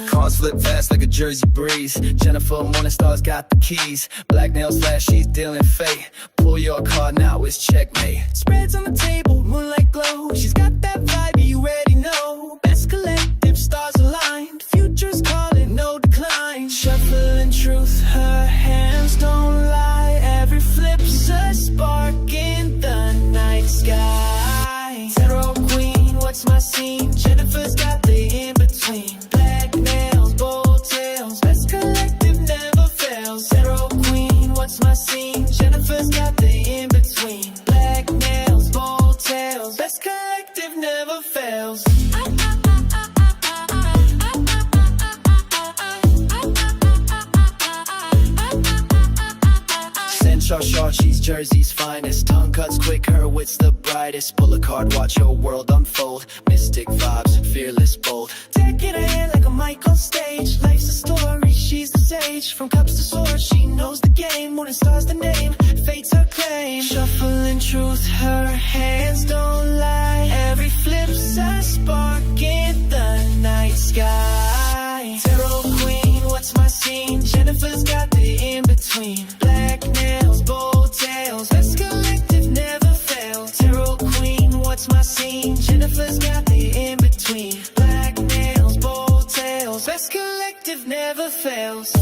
Cars flip fast like a Jersey breeze. Jennifer Morningstar's got the keys. Black nails flash, she's dealing fate. Pull your card now, it's checkmate. Spreads on the table, moonlight glow. She's got that vibe, you already know. Best collective, stars aligned. Future's calling, no decline. Shuffling truth, her hands don't lie. Every flip's a spark in the night sky. Tarot queen, what's my scene? Jennifer's got the in-between. Black nails, bold tails. Best collective never fails. Tarot queen, what's my scene? Jennifer's got the in-between. Black nails, bold tails. Best collective never fails. Shaw, she's Jersey's finest. Tongue cuts quick, her wit's the brightest. Pull a card, watch your world unfold. Mystic vibes, fearless, bold. Deck in her hair like a mic on stage. Life's a story, she's the sage. From cups to swords, she knows the game. Morning star's the name, fate's her claim. Shuffling truth, her hands don't lie. Every flip's a spark in the night sky. Tarot queen, what's my scene? Jennifer's got the in-between. Black nails, bold tails. Best collective never fails. Tarot queen, what's my scene? Jennifer's got the in-between. Black nails, bold tails. Best collective never fails.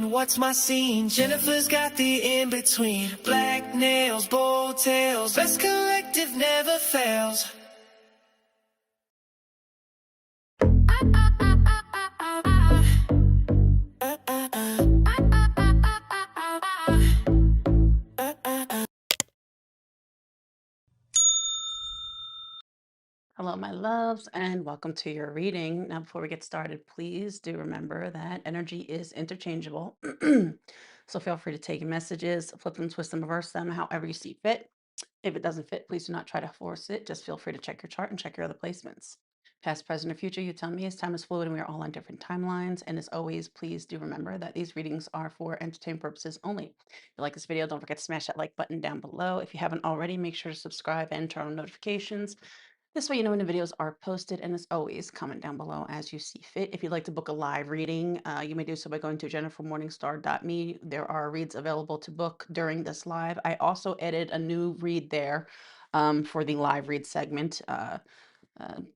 What's my scene? Jennifer's got the in-between. Black nails, bold tails. Best collective never fails. Hello, my loves, and welcome to your reading. Now, before we get started, please do remember that energy is interchangeable. So feel free to take messages, flip them, twist them, reverse them, however you see fit. If it doesn't fit, please do not try to force it. Just feel free to check your chart and check your other placements. Past, present, or future, you tell me, as time is fluid and we are all on different timelines. And as always, please do remember that these readings are for entertainment purposes only. If you like this video, don't forget to smash that like button down below. If you haven't already, make sure to subscribe and turn on notifications. This way you know when the videos are posted, and as always, comment down below as you see fit. If you'd like to book a live reading, you may do so by going to jennifermorningstar.me. There are reads available to book during this live. I also added a new read there for the live read segment.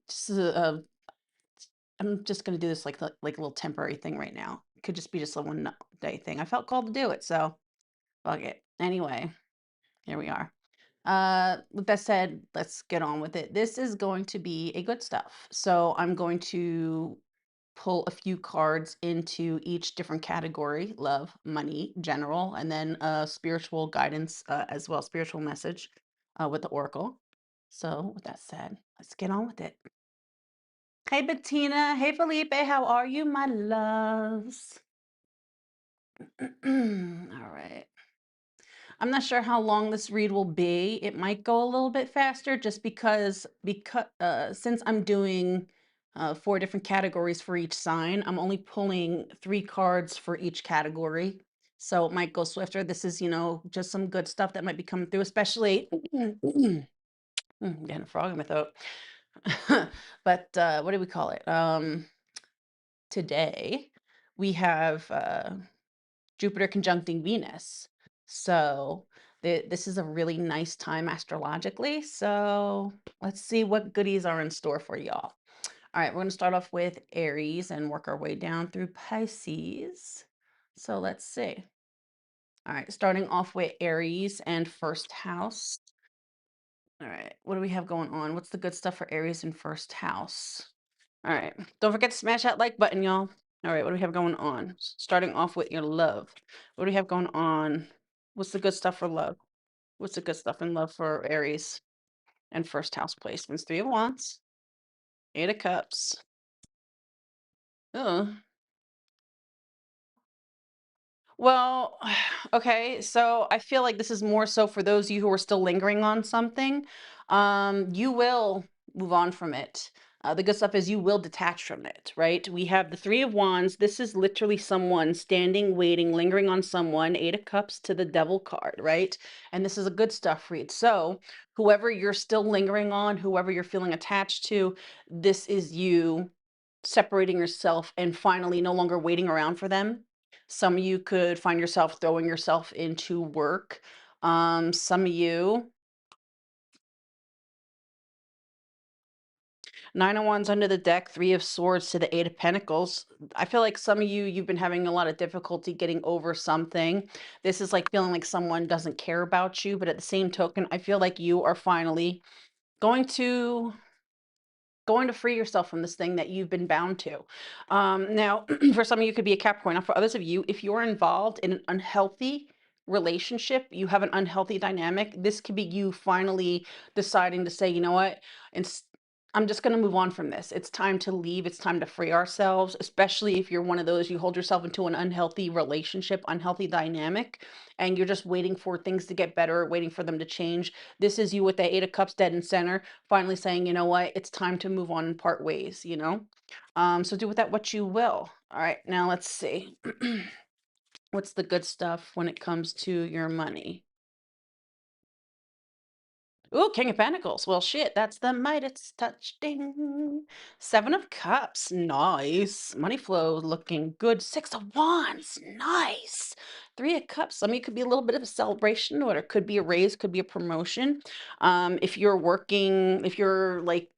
Just, I'm just going to do this like a little temporary thing right now. It could just be just a one day thing. I felt called to do it, so fuck it. Anyway, here we are. With that said, let's get on with it. This is going to be a good stuff. So I'm going to pull a few cards into each different category: love, money, general, and then spiritual guidance as well, spiritual message with the oracle. So with that said, let's get on with it. Hey Bettina, hey Felipe, how are you, my loves? All right. I'm not sure how long this read will be. It might go a little bit faster just because since I'm doing 4 different categories for each sign, I'm only pulling 3 cards for each category. So it might go swifter. This is, just some good stuff that might be coming through, especially getting a frog in my throat. But what do we call it? Today we have Jupiter conjuncting Venus. So this is a really nice time astrologically. So let's see what goodies are in store for y'all. All right, we're going to start off with Aries and work our way down through Pisces. So let's see. All right, starting off with Aries and first house. All right, what do we have going on? What's the good stuff for Aries and first house? All right, don't forget to smash that like button, y'all. All right, what do we have going on? Starting off with your love. What do we have going on? What's the good stuff for love? What's the good stuff in love for Aries and first house placements? 3 of Wands, 8 of Cups. Oh, Well, okay, so I feel like this is more so for those of you who are still lingering on something. You will move on from it. The good stuff is you will detach from it, right? We have the Three of Wands. This is literally someone standing, waiting, lingering on someone. Eight of Cups to the Devil card, right? And this is a good stuff read. So, whoever you're still lingering on, whoever you're feeling attached to, this is you separating yourself and finally no longer waiting around for them. Some of you could find yourself throwing yourself into work. Some of you, Nine of Wands under the deck, Three of Swords to the Eight of Pentacles. I feel like some of you, you've been having a lot of difficulty getting over something. This is like feeling like someone doesn't care about you, but at the same token, I feel like you are finally going to free yourself from this thing that you've been bound to. Now, for some of you, it could be a Capricorn. Now, for others of you, if you're involved in an unhealthy relationship, you have an unhealthy dynamic, this could be you finally deciding to say, you know what, and I'm just going to move on from this. It's time to leave. It's time to free ourselves, especially if you're one of those, you hold yourself into an unhealthy relationship, unhealthy dynamic, and you're just waiting for things to get better, waiting for them to change. This is you with the Eight of Cups dead in center, finally saying, you know what, it's time to move on and part ways, you know? So do with that what you will. All right, now let's see. What's the good stuff when it comes to your money? Ooh, King of Pentacles. Well, shit, that's the Midas touch. Ding. Seven of Cups. Nice. Money flow looking good. Six of Wands. Nice. Three of Cups. Some of you could be a little bit of a celebration, or it could be a raise, could be a promotion. If you're working, if you're like,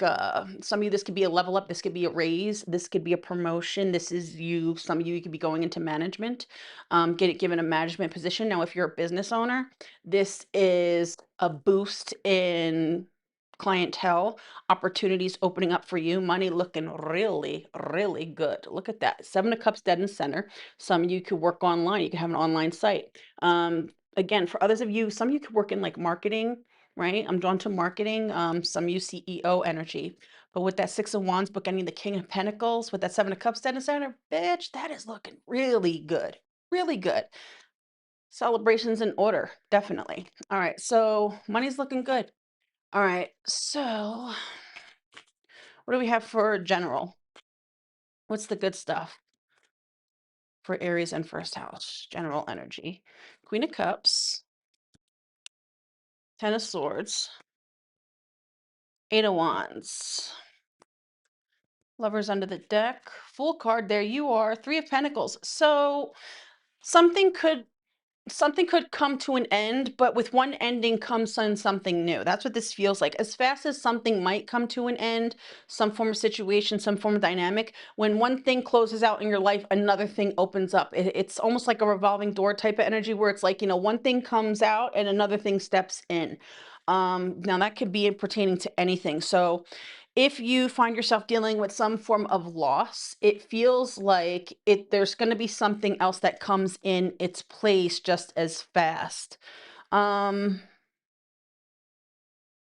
some of you, this could be a level up, this could be a raise, this could be a promotion. This is you, some of you could be going into management, get it given a management position. Now, if you're a business owner, this is a boost in clientele, opportunities opening up for you, money looking really, really good. Look at that. Seven of Cups dead in center. Some of you could work online. You could have an online site. Again, for others of you, some of you could work in like marketing, right? I'm drawn to marketing. Some of you CEO energy. But with that Six of Wands book ending the King of Pentacles, with that Seven of Cups dead in center, bitch, that is looking really good. Really good. Celebrations in order, definitely. All right, so money's looking good. All right, so what do we have for general? What's the good stuff for Aries and first house? General energy. Queen of Cups, Ten of Swords, Eight of Wands. Lovers under the deck, full card, there you are, Three of Pentacles. So something could come to an end, but with one ending comes something new. That's what this feels like. As fast as something might come to an end, some form of situation, some form of dynamic, when one thing closes out in your life, another thing opens up. It's almost like a revolving door type of energy where it's like, you know, one thing comes out and another thing steps in. Now that could be pertaining to anything. So if you find yourself dealing with some form of loss, it feels like there's going to be something else that comes in its place just as fast. Um,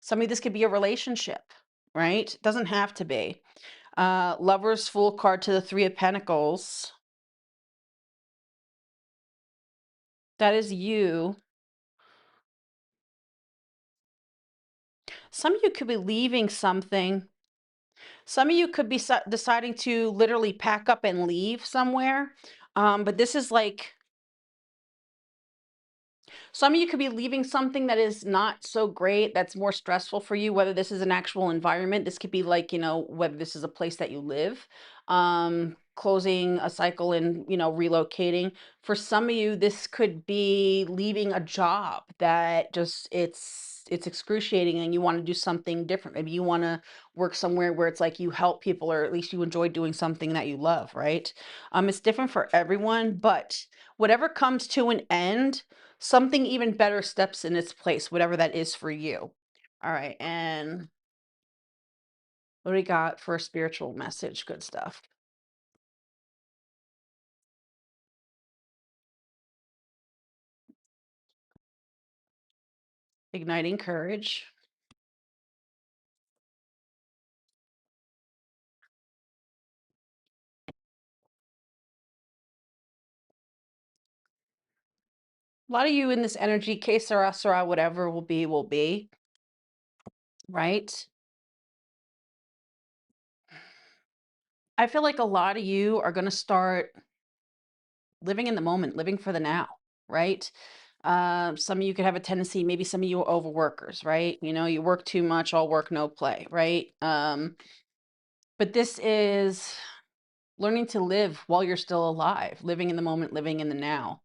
some of this could be a relationship, right? Doesn't have to be. Lover's full card to the Three of Pentacles. That is you. Some of you could be leaving something. Some of you could be deciding to literally pack up and leave somewhere. But this is like, some of you could be leaving something that is not so great, that's more stressful for you, whether this is an actual environment. This could be like, you know, whether this is a place that you live, closing a cycle and, you know, relocating. For some of you, this could be leaving a job that just it's excruciating and you want to do something different. Maybe you want to work somewhere where it's like you help people, or at least you enjoy doing something that you love, right? It's different for everyone, but whatever comes to an end, something even better steps in its place, whatever that is for you. All right, and what do we got for a spiritual message? Good stuff. Igniting courage. A lot of you in this energy, que sera, sera, whatever will be, right? I feel like a lot of you are going to start living in the moment, living for the now, right? Some of you could have a tendency, maybe some of you are overworkers, right? You know, you work too much, all work, no play, right? But this is learning to live while you're still alive, living in the moment, living in the now,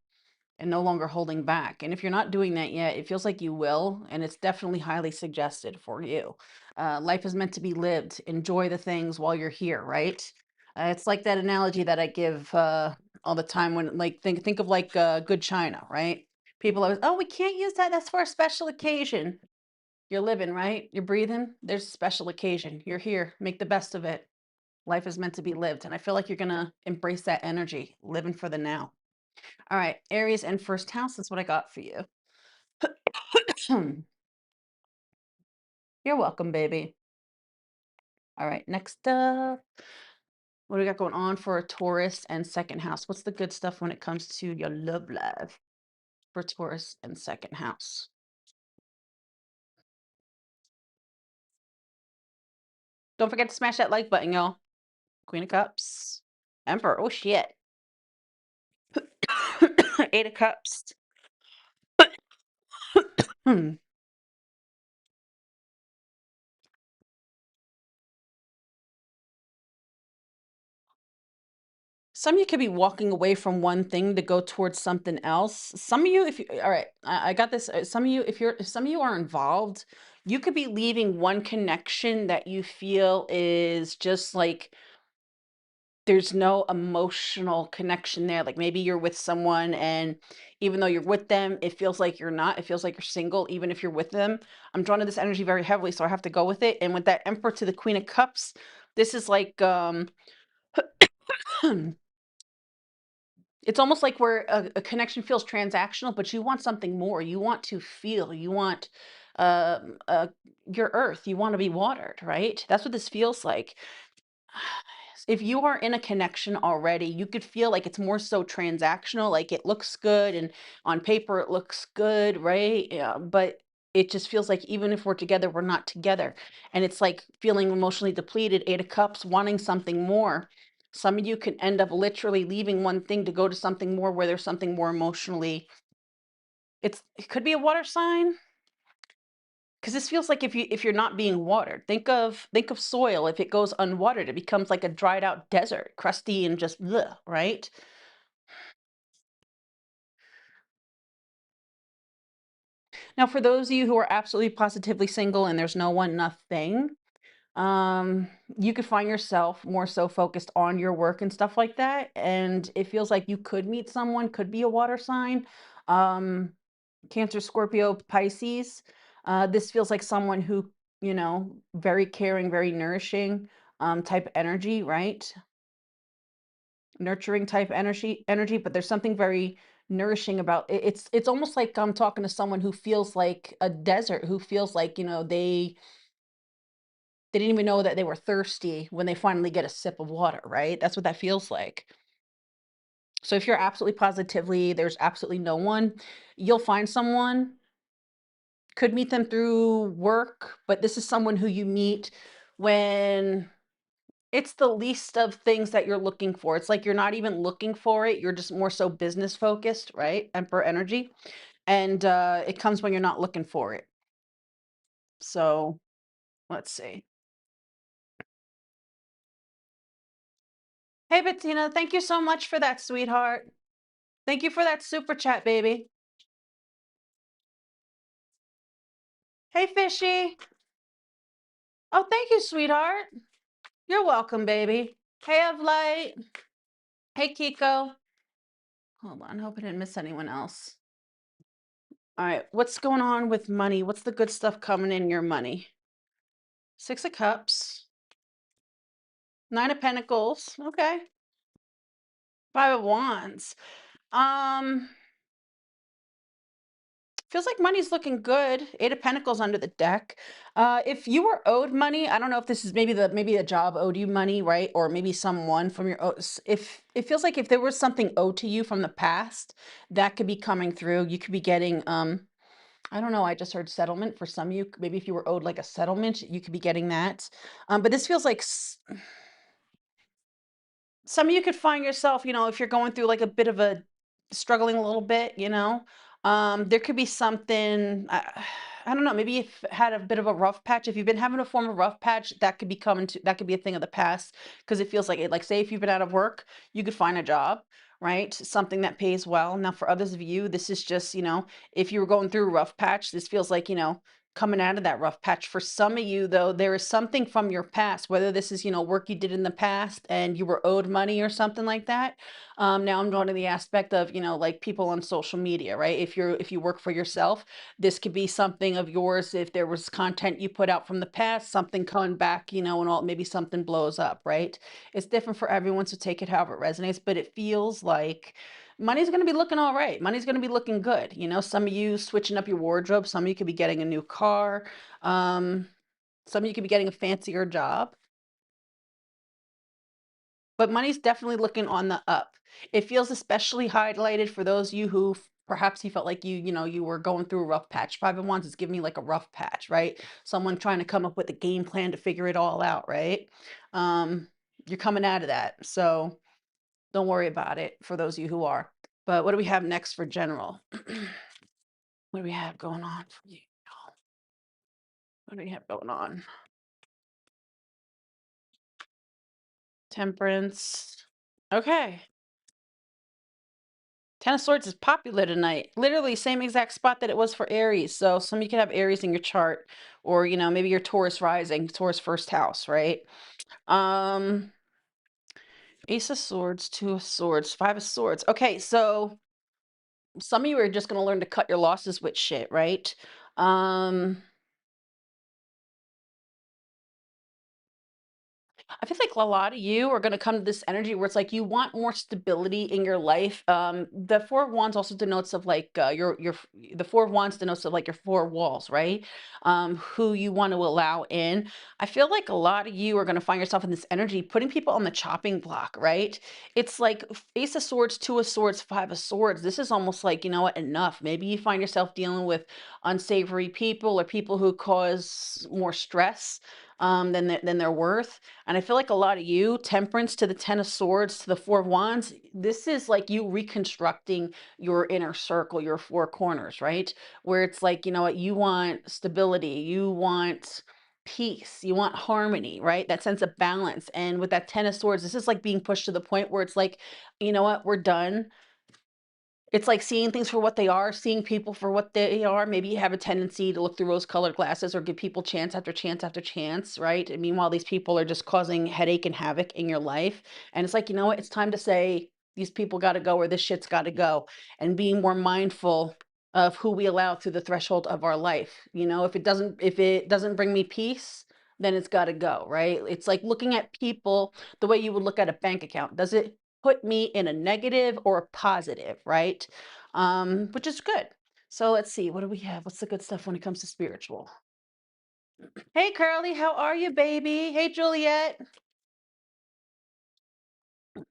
and no longer holding back. And if you're not doing that yet, it feels like you will, and it's definitely highly suggested for you. Life is meant to be lived. Enjoy the things while you're here, right? It's like that analogy that I give all the time when, like, think of like good china, right? People always, oh, we can't use that. That's for a special occasion. You're living, right? You're breathing. There's a special occasion. You're here. Make the best of it. Life is meant to be lived, and I feel like you're gonna embrace that energy, living for the now. All right, Aries and first house is what I got for you. You're welcome, baby. All right, next up, what do we got going on for a Taurus and second house? What's the good stuff when it comes to your love life for Taurus and second house? Don't forget to smash that like button, y'all. Queen of Cups, Emperor. Oh shit. Eight of Cups. Hmm. Some of you could be walking away from one thing to go towards something else. Some of you, if you, all right, I got this. Some of you, if some of you are involved, you could be leaving one connection that you feel is just like there's no emotional connection there. Like maybe you're with someone and even though you're with them, it feels like you're not. It feels like you're single, even if you're with them. I'm drawn to this energy very heavily, so I have to go with it. And with that Emperor to the Queen of Cups, this is like it's almost like where a connection feels transactional, but you want something more. You want to feel. You want your earth. You want to be watered, right? That's what this feels like. If you are in a connection already, you could feel like it's more so transactional, like it looks good and on paper it looks good, right? Yeah, but it just feels like even if we're together, we're not together. And it's like feeling emotionally depleted, Eight of Cups, wanting something more. Some of you can end up literally leaving one thing to go to something more where there's something more emotionally. It could be a water sign, because this feels like if you're not being watered, think of soil. If it goes unwatered, it becomes like a dried out desert, crusty and just bleh, right? Now, for those of you who are absolutely positively single and there's no one, nothing, um, you could find yourself more so focused on your work and stuff like that. And it feels like you could meet someone, could be a water sign, um, Cancer, Scorpio, Pisces. This feels like someone who, very caring, very nourishing type energy, right? Nurturing type energy, but there's something very nourishing about it. It's almost like I'm talking to someone who feels like a desert, who feels like, they didn't even know that they were thirsty when they finally get a sip of water, right? That's what that feels like. So if you're absolutely positively, there's absolutely no one, you'll find someone, could meet them through work, but this is someone who you meet when it's the least of things that you're looking for. It's like you're not even looking for it. You're just more so business focused, right? Emperor energy. And it comes when you're not looking for it. So let's see. Hey, Bettina, thank you so much for that, sweetheart. Thank you for that super chat, baby. Hey, Fishy. Oh, thank you, sweetheart. You're welcome, baby. Hey, of light. Hey, Kiko. Hold on. Hope I didn't miss anyone else. All right. What's going on with money? What's the good stuff coming in your money? Six of Cups. Nine of Pentacles. Okay. Five of Wands. Um, Feels like money's looking good. Eight of Pentacles under the deck. If you were owed money, I don't know if this is maybe a job owed you money, right? Or maybe someone from your if it feels like if there was something owed to you from the past, that could be coming through. You could be getting I don't know, I just heard settlement for some of you. Maybe if you were owed like a settlement, you could be getting that. But this feels like some of you could find yourself, if you're going through like a bit of a struggling a little bit, there could be something, I don't know, maybe you've had a bit of a rough patch. If you've been having a form of rough patch, that could be that could be a thing of the past because it feels like it, like say if you've been out of work, you could find a job, right? Something that pays well. Now for others of you, this is just, if you were going through a rough patch, this feels like, coming out of that rough patch. For some of you, though, there is something from your past, whether this is, work you did in the past and you were owed money or something like that. Now I'm going to the aspect of, like people on social media, right? If you work for yourself, this could be something of yours. If there was content you put out from the past, something coming back, and all maybe something blows up, right? It's different for everyone, so take it however it resonates, but it feels like money's going to be looking all right. Money's going to be looking good. Some of you switching up your wardrobe. Some of you could be getting a new car. Some of you could be getting a fancier job. But money's definitely looking on the up. It feels especially highlighted for those of you who perhaps you felt like you were going through a rough patch. Five of Wands is giving me like a rough patch, right? Someone trying to come up with a game plan to figure it all out, right? You're coming out of that. So don't worry about it for those of you who are. But what do we have next for general? What do we have going on for you? What do we have going on? Temperance. Okay. Ten of Swords is popular tonight. Literally same exact spot that it was for Aries. So some of you could have Aries in your chart, or maybe your Taurus rising, Taurus first house, right? Ace of Swords, Two of Swords, Five of Swords. Okay, so some of you are just gonna learn to cut your losses with shit, right? I feel like a lot of you are going to come to this energy where it's like you want more stability in your life. The Four of Wands also denotes of like the Four of Wands denotes of like your four walls, right? Who you want to allow in. I feel like a lot of you are going to find yourself in this energy, putting people on the chopping block, right? It's like Ace of Swords, Two of Swords, Five of Swords. This is almost like, you know what, enough. Maybe you find yourself dealing with unsavory people or people who cause more stress than they're worth. And I feel like a lot of you, Temperance to the Ten of Swords to the Four of Wands, this is like you reconstructing your inner circle, your four corners, right? Where it's like, you know what, you want stability, you want peace, you want harmony, right? That sense of balance. And with that Ten of Swords, this is like being pushed to the point where it's like, you know what, we're done. It's like seeing things for what they are, seeing people for what they are. Maybe you have a tendency to look through rose-colored glasses or give people chance after chance after chance, right? And meanwhile, these people are just causing headache and havoc in your life. And it's like, you know what? It's time to say these people got to go or this shit's got to go. And being more mindful of who we allow through the threshold of our life. If it doesn't bring me peace, then it's got to go, right? It's like looking at people the way you would look at a bank account. Does it put me in a negative or a positive, right? Which is good. So let's see, what do we have? What's the good stuff when it comes to spiritual? Hey, Curly, how are you, baby? Hey, Juliet. All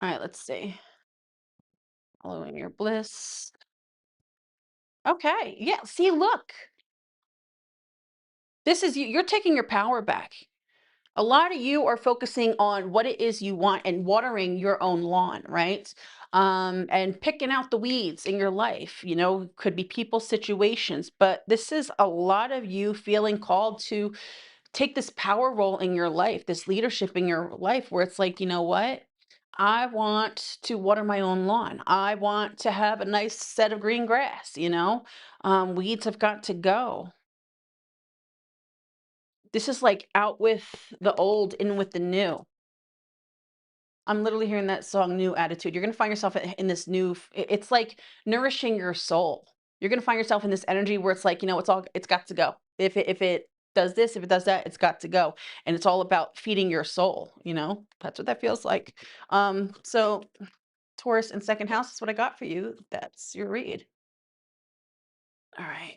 right, let's see. Following your bliss. Okay, yeah, see, look. This is you. You're taking your power back. A lot of you are focusing on what it is you want and watering your own lawn, right? And picking out the weeds in your life, could be people, situations, but this is a lot of you feeling called to take this power role in your life, this leadership in your life, where it's like, you know what? I want to water my own lawn. I want to have a nice set of green grass. Weeds have got to go. This is like out with the old, in with the new. I'm literally hearing that song, New Attitude. You're gonna find yourself in this it's like nourishing your soul. You're gonna find yourself in this energy where it's like, it's got to go. If it does this, if it does that, it's got to go. And it's all about feeding your soul. That's what that feels like. So Taurus in second house is what I got for you. That's your read. All right.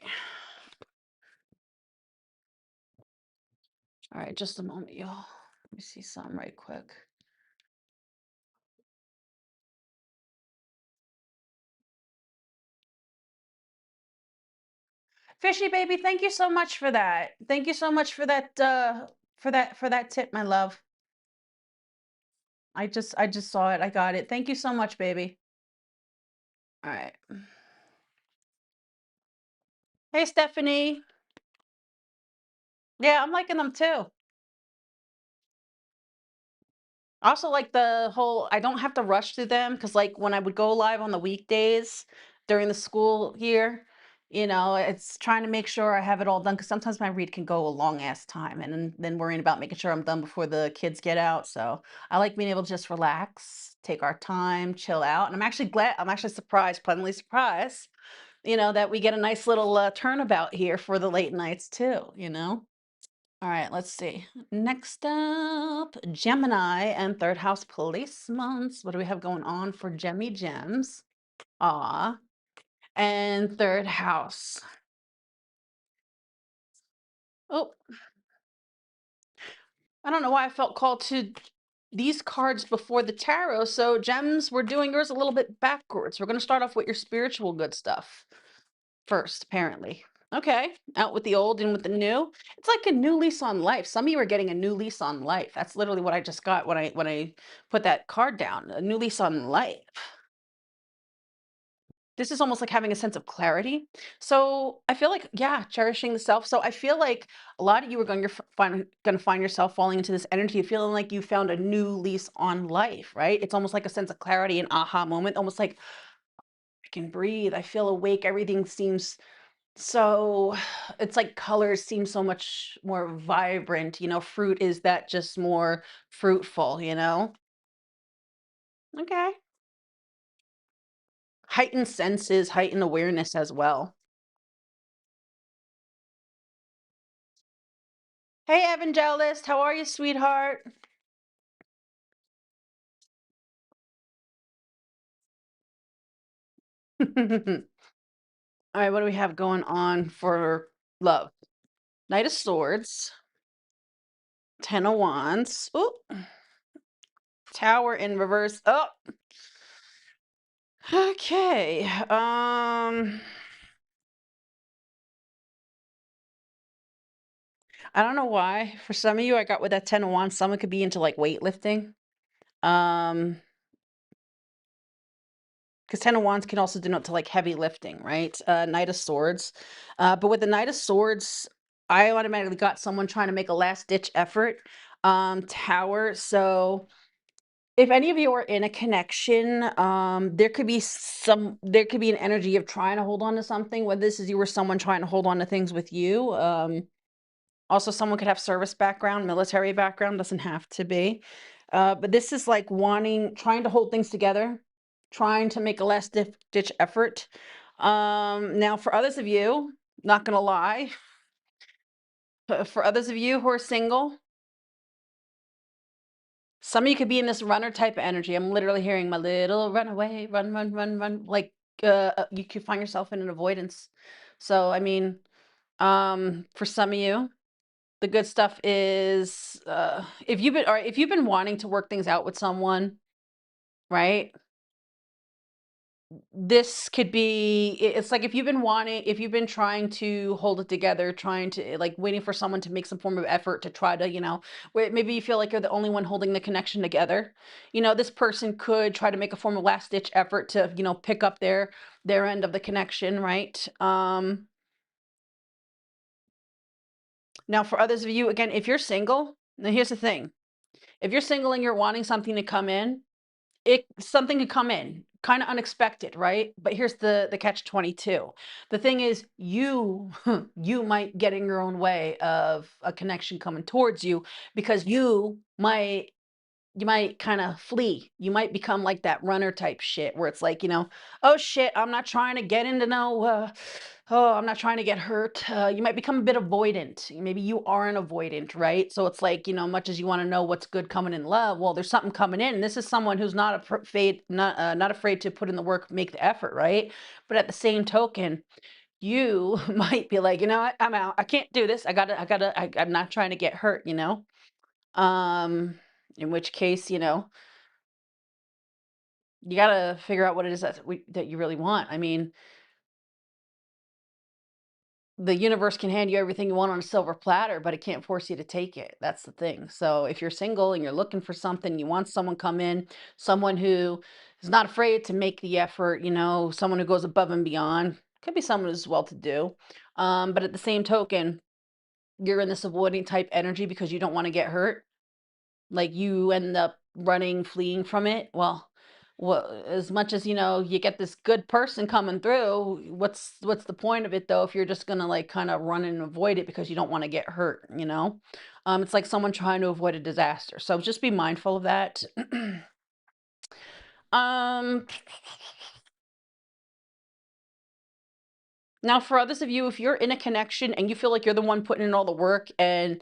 All right, just a moment, y'all. Let me see something right quick. Fishy baby, thank you so much for that. Thank you so much for that for that tip, my love. I just saw it. I got it. Thank you so much, baby. All right. Hey, Stephanie. Yeah, I'm liking them too. I also like the whole I don't have to rush through them because, like, when I would go live on the weekdays during the school year, it's trying to make sure I have it all done because sometimes my read can go a long ass time and then worrying about making sure I'm done before the kids get out. So I like being able to just relax, take our time, chill out. And I'm actually surprised, pleasantly surprised, that we get a nice little turnabout here for the late nights too. All right, let's see. Next up, Gemini and third house placements. What do we have going on for Gemmy Gems? Ah, and third house. Oh, I don't know why I felt called to these cards before the tarot. So, Gems, we're doing yours a little bit backwards. We're going to start off with your spiritual good stuff first, apparently. Okay, out with the old and with the new. It's like a new lease on life. Some of you are getting a new lease on life. That's literally what I just got when I put that card down. A new lease on life. This is almost like having a sense of clarity. So I feel like, yeah, cherishing the self. So I feel like a lot of you are going to find yourself falling into this energy of feeling like you found a new lease on life, right? It's almost like a sense of clarity, an aha moment, almost like I can breathe. I feel awake. Everything seems so it's like colors seem so much more vibrant. Fruit is that just more fruitful. Okay. Heightened senses, heightened awareness as well. Hey, Evangelist, how are you, sweetheart? All right, what do we have going on for love? Knight of Swords, Ten of Wands, ooh, Tower in reverse. Oh, okay. I don't know why. For some of you, I got with that Ten of Wands. Someone could be into like weightlifting. Um, because Ten of Wands can also denote to like heavy lifting, right? Knight of Swords. But with the Knight of Swords, I automatically got someone trying to make a last ditch effort. Tower. So if any of you are in a connection, there could be an energy of trying to hold on to something, whether this is you or someone trying to hold on to things with you. Also, someone could have service background, military background, doesn't have to be. But this is like trying to hold things together, trying to make a last ditch effort. Now, for others of you, not gonna lie, for others of you who are single, some of you could be in this runner type of energy. I'm literally hearing my little runaway, run, run, run, run. Like you could find yourself in an avoidance. So, I mean, for some of you, the good stuff is if you've been wanting to work things out with someone, right? This could be it's like if you've been trying to hold it together, trying to like waiting for someone to make some form of effort to try to, where maybe you feel like you're the only one holding the connection together. This person could try to make a form of last ditch effort to, pick up their end of the connection, right? Now for others of you, again, if you're single, now here's the thing. If you're single and you're wanting something to come in, something could come in kind of unexpected, right? But here's the catch 22. The thing is you you might get in your own way of a connection coming towards you because you might you might kind of flee. You might become like that runner type shit where it's like, oh shit, I'm not trying to get into no, oh, I'm not trying to get hurt. You might become a bit avoidant. Maybe you are an avoidant, right? So it's like, much as you want to know what's good coming in love, well, there's something coming in. And this is someone who's not afraid to put in the work, make the effort, right? But at the same token, you might be like, what, I'm out. I can't do this. I'm not trying to get hurt. Um, in which case, you gotta figure out what it is that you really want. I mean, the universe can hand you everything you want on a silver platter, but it can't force you to take it. That's the thing. So if you're single and you're looking for something, you want someone come in, someone who is not afraid to make the effort, someone who goes above and beyond. Could be someone who's well to do. But at the same token, you're in this avoiding type energy because you don't want to get hurt. Like you end up running, fleeing from it. Well, as much as you get this good person coming through, what's the point of it though if you're just gonna like kind of run and avoid it because you don't want to get hurt? It's like someone trying to avoid a disaster. So just be mindful of that. um Now for others of you, if you're in a connection and you feel like you're the one putting in all the work and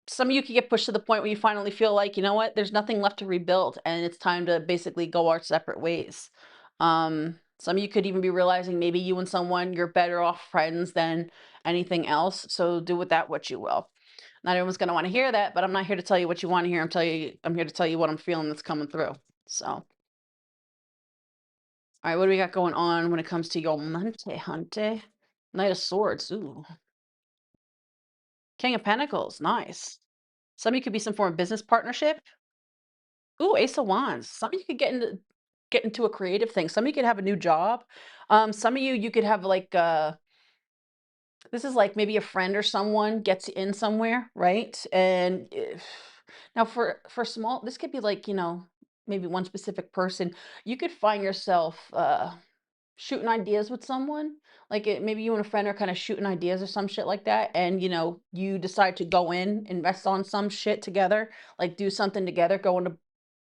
some of you could get pushed to the point where you finally feel like, you know what, there's nothing left to rebuild and it's time to basically go our separate ways. Some of you could even be realizing maybe you and someone, you're better off friends than anything else. So do with that what you will. Not everyone's going to want to hear that, but I'm not here to tell you what you want to hear. I'm here to tell you what I'm feeling that's coming through. So, all right, what do we got going on when it comes to your Monte Hunte? Knight of Swords. Ooh. King of Pentacles. Nice. Some of you could be some form of business partnership. Ooh, Ace of Wands. Some of you could get into a creative thing. Some of you could have a new job. Some of you could have like this is like maybe a friend or someone gets in somewhere, right? And now for small, this could be like, maybe one specific person. You could find yourself shooting ideas with someone. Like maybe you and a friend are kind of shooting ideas or some shit like that, and you decide to go in, invest on some shit together, like do something together, go into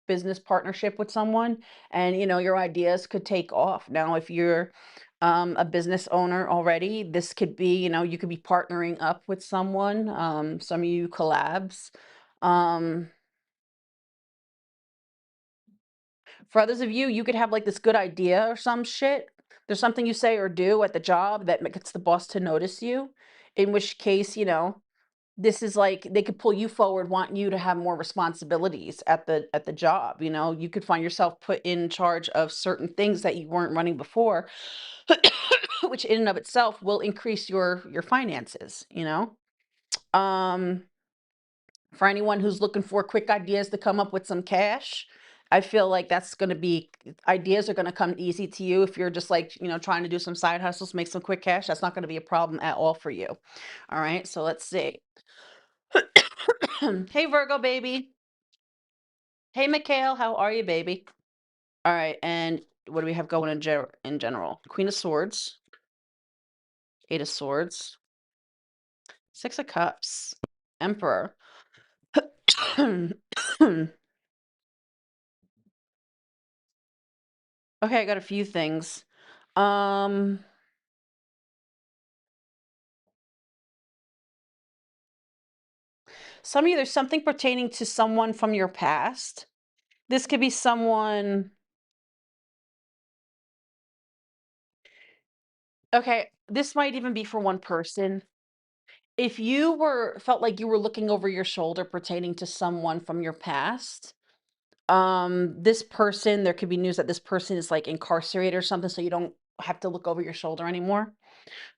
business partnership with someone, and your ideas could take off. Now, if you're a business owner already, this could be, you could be partnering up with someone. Some of you collabs. Um, For others of you, you could have like this good idea or some shit. There's something you say or do at the job that gets the boss to notice you, in which case, this is like they could pull you forward, want you to have more responsibilities at the job. You could find yourself put in charge of certain things that you weren't running before, which in and of itself will increase your finances. Um for anyone who's looking for quick ideas to come up with some cash, I feel like that's going to be ideas are going to come easy to you if you're just like, trying to do some side hustles, make some quick cash. That's not going to be a problem at all for you. All right, so let's see. Hey, Virgo baby. Hey, Mikhail, how are you, baby? All right, and what do we have going in general? Queen of Swords, Eight of Swords, Six of Cups, Emperor. Okay, I got a few things. Um, some of you, there's something pertaining to someone from your past. This could be someone. Okay, this might even be for one person. If you felt like you were looking over your shoulder pertaining to someone from your past, this person, there could be news that this person is like incarcerated or something, so you don't have to look over your shoulder anymore.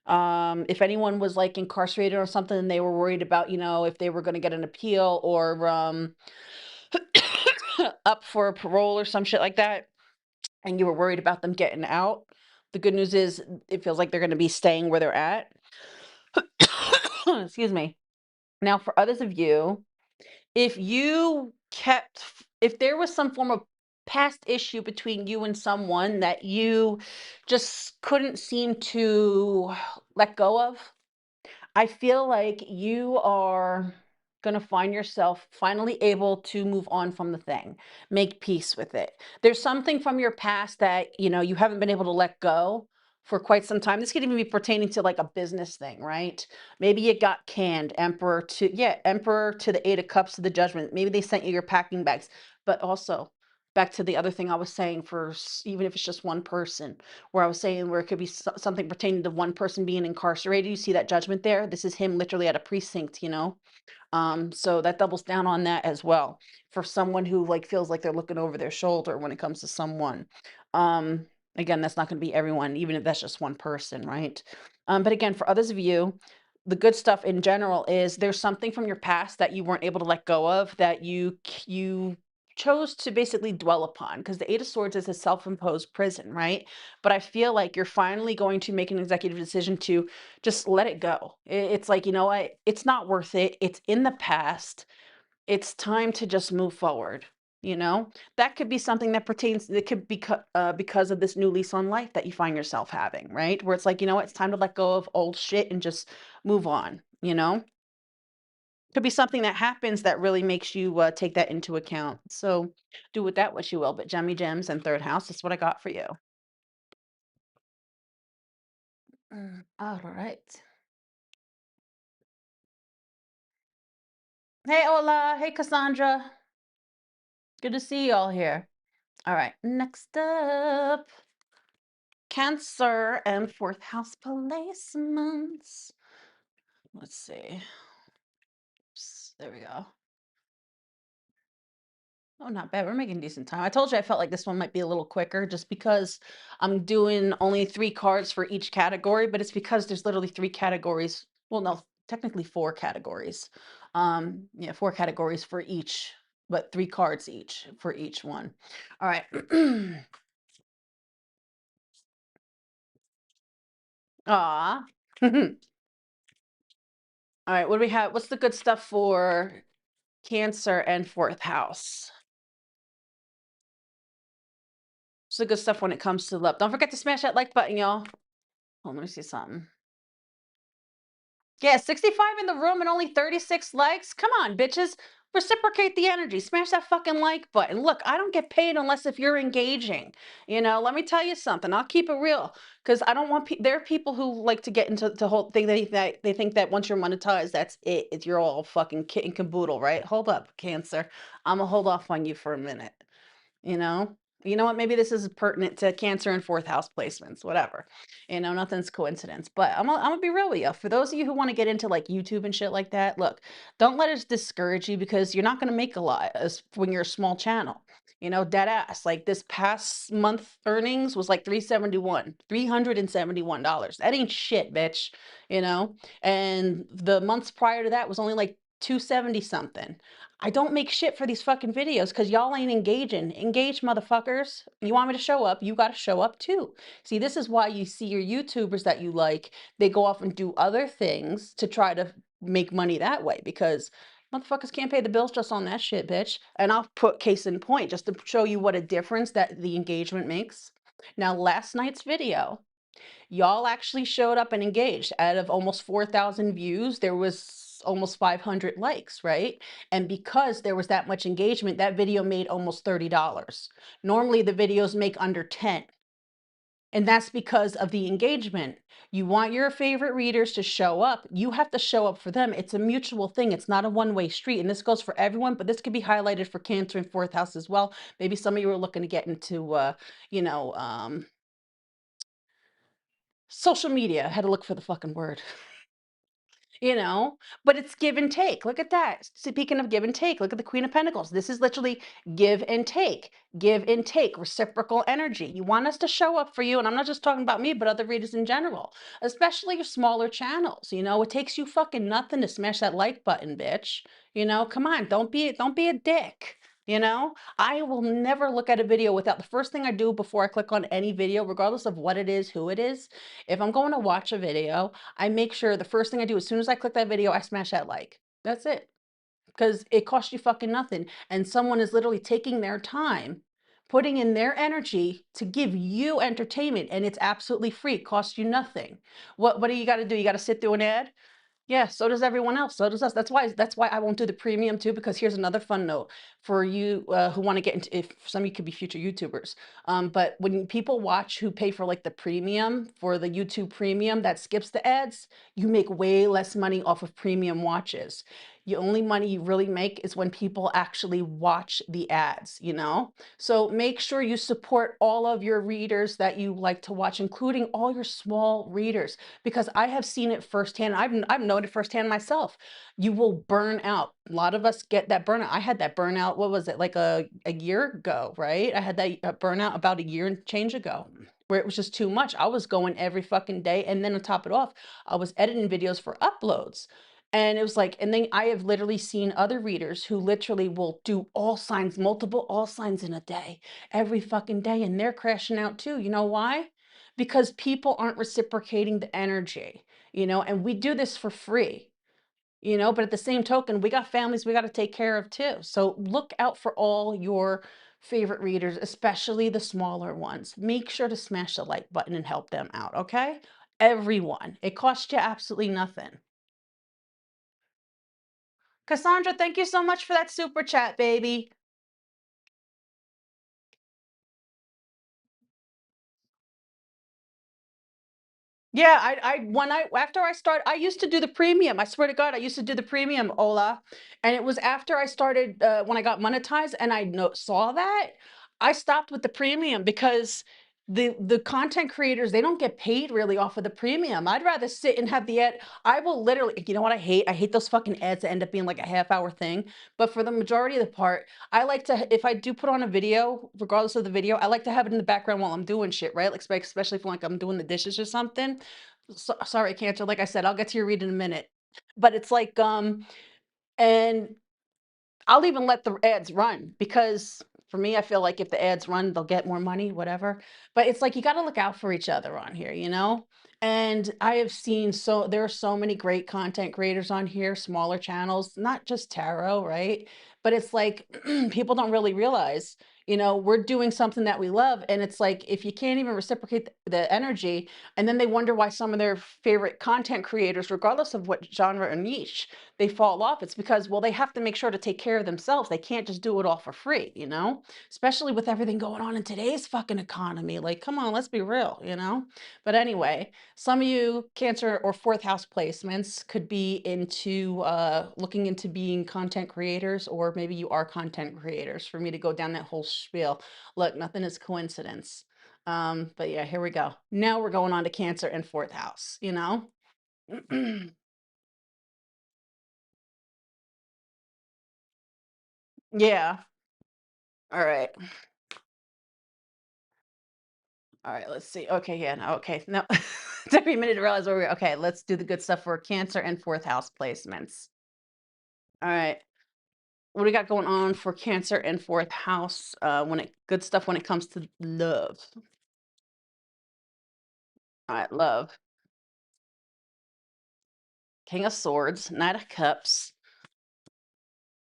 If anyone was like incarcerated or something and they were worried about, if they were going to get an appeal or up for a parole or some shit like that, and you were worried about them getting out, the good news is it feels like they're going to be staying where they're at. Excuse me. Now, for others of you, if there was some form of past issue between you and someone that you just couldn't seem to let go of, I feel like you are gonna find yourself finally able to move on from the thing, make peace with it. There's something from your past that, you haven't been able to let go for quite some time. This could even be pertaining to like a business thing, right? Maybe you got canned, Emperor to the Eight of Cups to the Judgment. Maybe they sent you your packing bags, but also back to the other thing I was saying for even if it's just one person, where I was saying where it could be something pertaining to one person being incarcerated. You see that judgment there? This is him literally at a precinct. So that doubles down on that as well for someone who like feels like they're looking over their shoulder when it comes to someone. Um, Again, that's not going to be everyone, even if that's just one person, right? But again, for others of you, the good stuff in general is there's something from your past that you weren't able to let go of that you chose to basically dwell upon, because the Eight of Swords is a self-imposed prison, right? But I feel like you're finally going to make an executive decision to just let it go. It's like, you know what? It's not worth it. It's in the past. It's time to just move forward. That could be something that pertains, that could be because of this new lease on life that you find yourself having, right? Where it's like, you know what? It's time to let go of old shit and just move on. Could be something that happens that really makes you take that into account. So do with that what you will. But Gemmy Gems and third house, that's what I got for you. All right. Hey, Ola. Hey, Cassandra. Good to see y'all here. All right. Next up, Cancer and fourth house placements. Let's see. There we go. Oh, not bad. We're making decent time. I told you I felt like this one might be a little quicker just because I'm doing only 3 cards for each category, but it's because there's literally 3 categories. Well, no, technically 4 categories. Yeah, 4 categories for each, but 3 cards each for each one. All right. Aw. All right, what do we have? What's the good stuff for Cancer and fourth house? What's the good stuff when it comes to love? Don't forget to smash that like button, y'all. Hold on, let me see something. Yeah, 65 in the room and only 36 likes. Come on, bitches. Reciprocate the energy. Smash that fucking like button. Look, I don't get paid unless if you're engaging. Let me tell you something. I'll keep it real because I don't want. There are people who like to get into the whole thing. They think that once you're monetized, that's it. You're all fucking kit and caboodle, right? Hold up, Cancer. I'm gonna hold off on you for a minute. You know? You know what? Maybe this is pertinent to Cancer and fourth house placements, whatever. Nothing's coincidence. But I'm gonna be real with you. For those of you who want to get into like YouTube and shit like that, look, don't let it discourage you because you're not gonna make a lot when you're a small channel. Dead ass. Like this past month earnings was like $371. That ain't shit, bitch. You know? And the months prior to that was only like 270 something. I don't make shit for these fucking videos because y'all ain't engaging. Engage, motherfuckers. You want me to show up? You got to show up too. See, this is why you see your YouTubers that you like, they go off and do other things to try to make money that way because motherfuckers can't pay the bills just on that shit, bitch. And I'll put case in point just to show you what a difference that the engagement makes. Now, last night's video, y'all actually showed up and engaged. Out of almost 4,000 views, there was almost 500 likes, right? And because there was that much engagement, that video made almost $30. Normally the videos make under 10. And that's because of the engagement. You want your favorite readers to show up. You have to show up for them. It's a mutual thing. It's not a one-way street. And this goes for everyone, but this could be highlighted for Cancer and fourth house as well. Maybe some of you are looking to get into, you know, social media. I had to look for the fucking word. But it's give and take. Look at that. Speaking of give and take, look at the Queen of Pentacles. This is literally give and take, reciprocal energy. You want us to show up for you. And I'm not just talking about me, but other readers in general, especially your smaller channels. It takes you fucking nothing to smash that like button, bitch. Come on, don't be a dick. I will never look at a video without the first thing I do before I click on any video, regardless of what it is, who it is. If I'm going to watch a video, I make sure the first thing I do as soon as I click that video, I smash that like. That's it. Because it costs you fucking nothing. And someone is literally taking their time, putting in their energy to give you entertainment. And it's absolutely free. It costs you nothing. What do you got to do? You got to sit through an ad? Yeah, so does everyone else. So does us. That's why I won't do the premium too, because here's another fun note for you who want to get into, if some of you could be future YouTubers. But when people watch who pay for like the premium for the YouTube premium that skips the ads, you make way less money off of premium watches. The only money you really make is when people actually watch the ads, you know? So make sure you support all of your readers that you like to watch, including all your small readers, because I have seen it firsthand. I've known it firsthand myself. You will burn out. A lot of us get that burnout. I had that burnout. What was it, like a year ago, right? I had that burnout about a year and change ago, where it was just too much. I was going every fucking day, and then to top it off, I was editing videos for uploads. And it was like, and then I have literally seen other readers who literally will do all signs, multiple all signs in a day, every fucking day, and they're crashing out too. You know why? Because people aren't reciprocating the energy, and we do this for free, but at the same token, we got families we got to take care of too. So look out for all your favorite readers, especially the smaller ones. Make sure to smash the like button and help them out, okay? Everyone. It costs you absolutely nothing. Cassandra, thank you so much for that super chat, baby. Yeah, I when I after I start, I used to do the premium. I swear to God, I used to do the premium, Ola. And it was after I started when I got monetized and I saw that, I stopped with the premium because the content creators, they don't get paid really off of the premium. I'd rather sit and have the ad. I will literally, you know what I hate? I hate those fucking ads that end up being like a half-hour thing. But for the majority of the part, I like to, if I do put on a video, regardless of the video, I like to have it in the background while I'm doing shit, right? Like especially if like I'm doing the dishes or something. Sorry, Cancer. Like I said, I'll get to your read in a minute. But it's like, and I'll even let the ads run because for me, I feel like if the ads run, they'll get more money, whatever. But it's like you got to look out for each other on here, you know? And I have seen there are so many great content creators on here, smaller channels, not just tarot, right? But it's like people don't really realize, we're doing something that we love. And it's like if you can't even reciprocate the energy, and then they wonder why some of their favorite content creators, regardless of what genre or niche, they fall off. It's because, well, they have to make sure to take care of themselves. They can't just do it all for free, especially with everything going on in today's fucking economy. Like, come on, let's be real. But anyway, some of you Cancer or fourth house placements could be into looking into being content creators, or maybe you are content creators for me to go down that whole spiel. Look, nothing is coincidence. But yeah, here we go. Now we're going on to Cancer and fourth house. Yeah. All right. All right, let's see. Okay, yeah, no, okay. No. Took me a minute to realize where we okay, let's do the good stuff for Cancer and fourth house placements. All right. What do we got going on for Cancer and fourth house? When it good stuff when it comes to love. All right, love. King of Swords, Knight of Cups.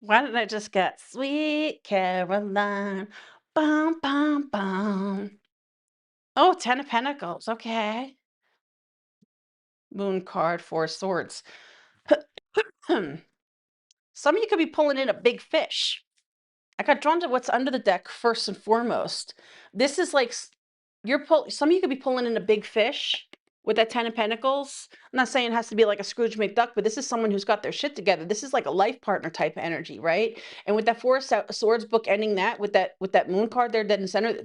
Why did I just get Sweet Caroline? Bum bum bum. Oh, Ten of Pentacles. Okay. Moon card, Four of Swords. Some of you could be pulling in a big fish. I got drawn to what's under the deck first and foremost. This is like some of you could be pulling in a big fish with that Ten of Pentacles. I'm not saying it has to be like a Scrooge McDuck, but this is someone who's got their shit together. This is like a life partner type of energy, right? And with that Four of Swords book ending that with that Moon card there dead in the center,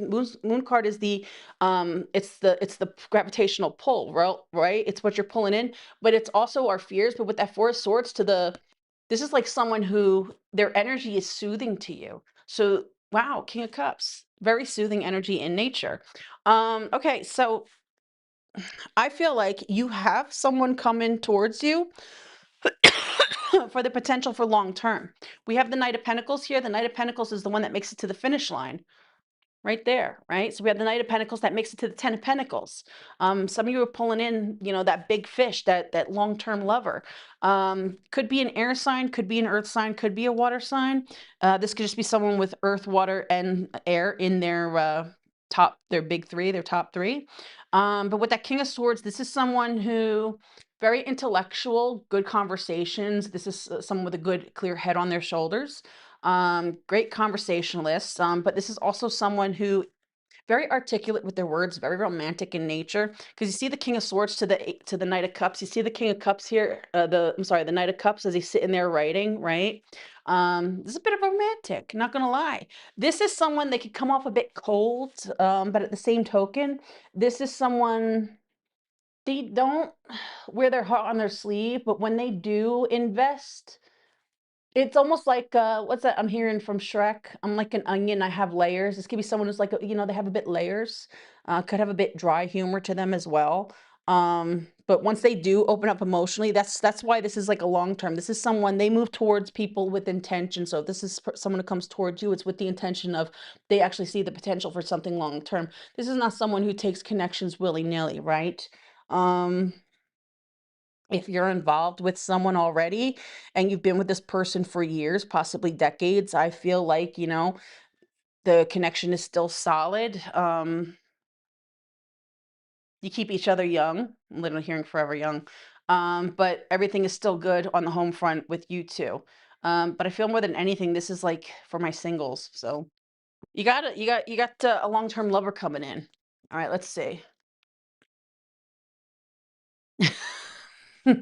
moon card is the it's the gravitational pull, right? It's what you're pulling in, but it's also our fears. But with that Four of Swords this is like someone who their energy is soothing to you. So, wow, King of Cups, very soothing energy in nature. Okay, so I feel like you have someone coming towards you for the potential for long term. We have the Knight of Pentacles here. The Knight of Pentacles is the one that makes it to the finish line. Right there, right? So we have the Knight of Pentacles that makes it to the Ten of Pentacles. Some of you are pulling in, that big fish, that long-term lover. Could be an air sign, could be an earth sign, could be a water sign. This could just be someone with earth, water, and air in their their big three, their top three. But with that King of Swords, this is someone who very intellectual, good conversations. This is someone with a good, clear head on their shoulders. Great conversationalist. But this is also someone who very articulate with their words, very romantic in nature. Because you see the King of Swords to the Knight of Cups. You see the King of Cups here. I'm sorry, the Knight of Cups as he's sitting there writing, right? This is a bit of a romantic. Not gonna lie. This is someone that could come off a bit cold, but at the same token, this is someone they don't wear their heart on their sleeve, but when they do invest, it's almost like, what's that I'm hearing from Shrek? I'm like an onion, I have layers. This could be someone who's like, they have a bit layers, could have a bit dry humor to them as well. But once they do open up emotionally, that's why this is like a long term. This is someone they move towards people with intention. So if this is someone who comes towards you, it's with the intention of they actually see the potential for something long term. This is not someone who takes connections willy-nilly, right? Um, if you're involved with someone already and you've been with this person for years, possibly decades, I feel like, the connection is still solid. You keep each other young. I'm literally hearing forever young. But everything is still good on the home front with you two. But I feel more than anything, this is like for my singles. So you got a long-term lover coming in. All right, let's see. All